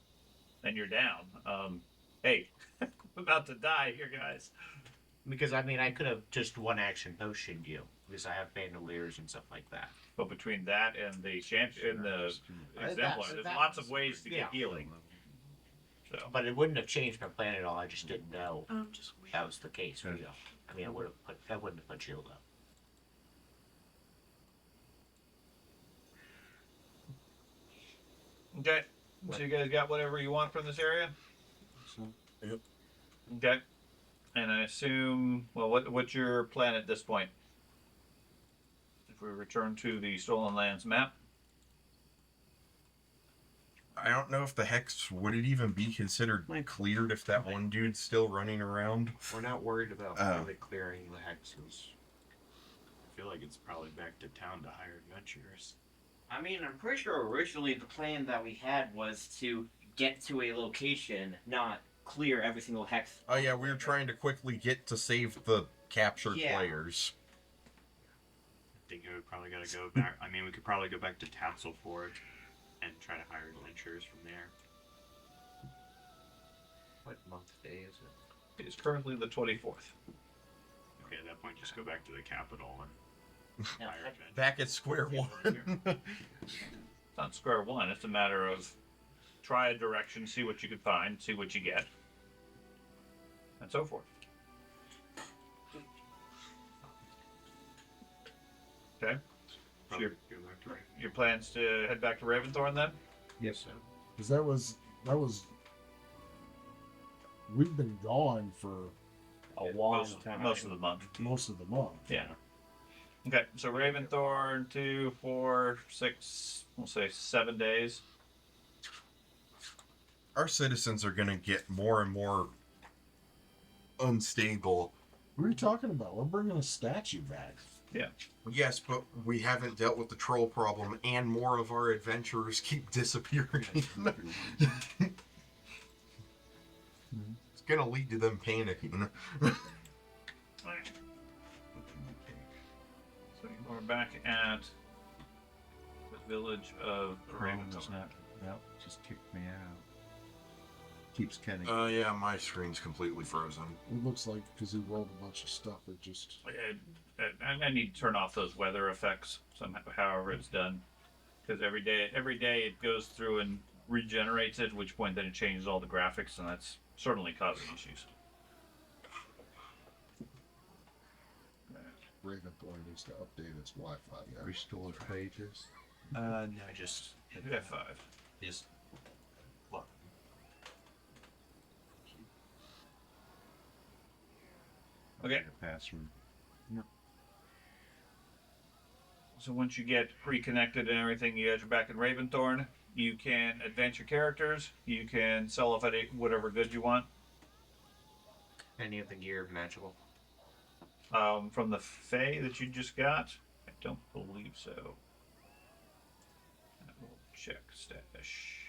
and you're down, hey, I'm about to die here, guys. Because I mean, I could have just one action potioned you because I have bandoliers and stuff like that. But between that and the champion, the exemplar, there's that lots was- of ways to yeah. get healing. So But it wouldn't have changed my plan at all. I just didn't know Just wait. that was the case. You know? I mean, I wouldn't have put shield up. okay, so you guys got whatever you want from this area. Yep. Okay, and I assume. Well, what's your plan at this point? If we return to the Stolen Lands map. I don't know if the hex would it even be considered cleared if that one dude's still running around. We're not worried about Oh. really clearing the hexes. I feel like it's probably back to town to hire adventurers. I mean, I'm pretty sure originally the plan that we had was to get to a location, not clear every single hex. Oh yeah, we were trying to quickly get to save the captured Yeah. players. I think we probably gotta go back. I mean, we could probably go back to Tassel Forge and try to hire adventurers from there. What month day is it? It is currently the 24th. Okay, at that point, just go back to the capital and Yeah, hire adventurers. Back at square one. It's not square one. It's a matter of try a direction, see what you can find, see what you get, and so forth. Okay. So Probably go back to your plans to head back to Raventhorn then? Yes. Because that was. We've been gone for a long time. Most of the month. most of the month. Yeah. Okay, so Raventhorn, 2, 4, 6, we'll say 7 days. Our citizens are gonna get more and more unstable. What are you talking about? We're bringing a statue back. Yes, but we haven't dealt with the troll problem, and more of our adventurers keep disappearing. It's gonna lead to them panicking. Alright. So you are back at the village of Raventhorn. Nope, just kicked me out. Keeps Kenny. Yeah, my screen's completely frozen. It looks like because he rolled a bunch of stuff. It just. I need to turn off those weather effects somehow, however it's done, because every day it goes through and regenerates it. At which point then it changes all the graphics, and that's certainly causing issues. Raventhorn needs to update its Wi-Fi. Yeah. Restore pages. No, just F5. just look. Okay. Password. So once you get reconnected and everything, you guys are back in Raventhorn. You can advance your characters. You can sell off any whatever goods you want. Any of the gear magical? From the Fae that you just got, I don't believe so. I will check stash.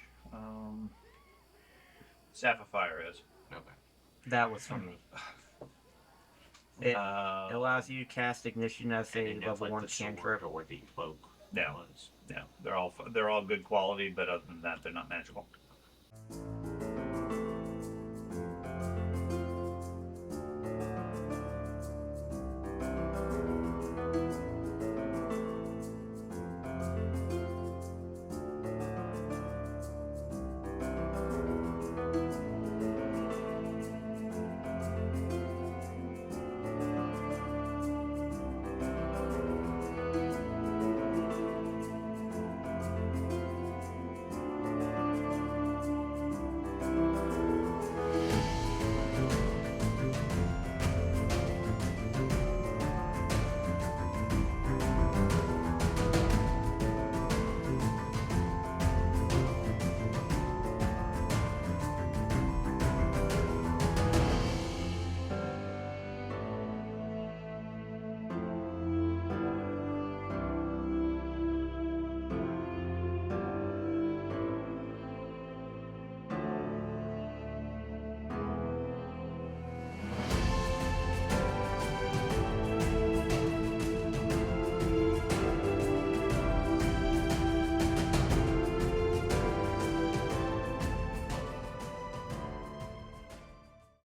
Sapphire is. Okay. That was from me. It allows you to cast Ignition as I a didn't know if, level like, 1 the sword cantrip. or the cloak. No, was. no, they're all good quality, but other than that, they're not magical.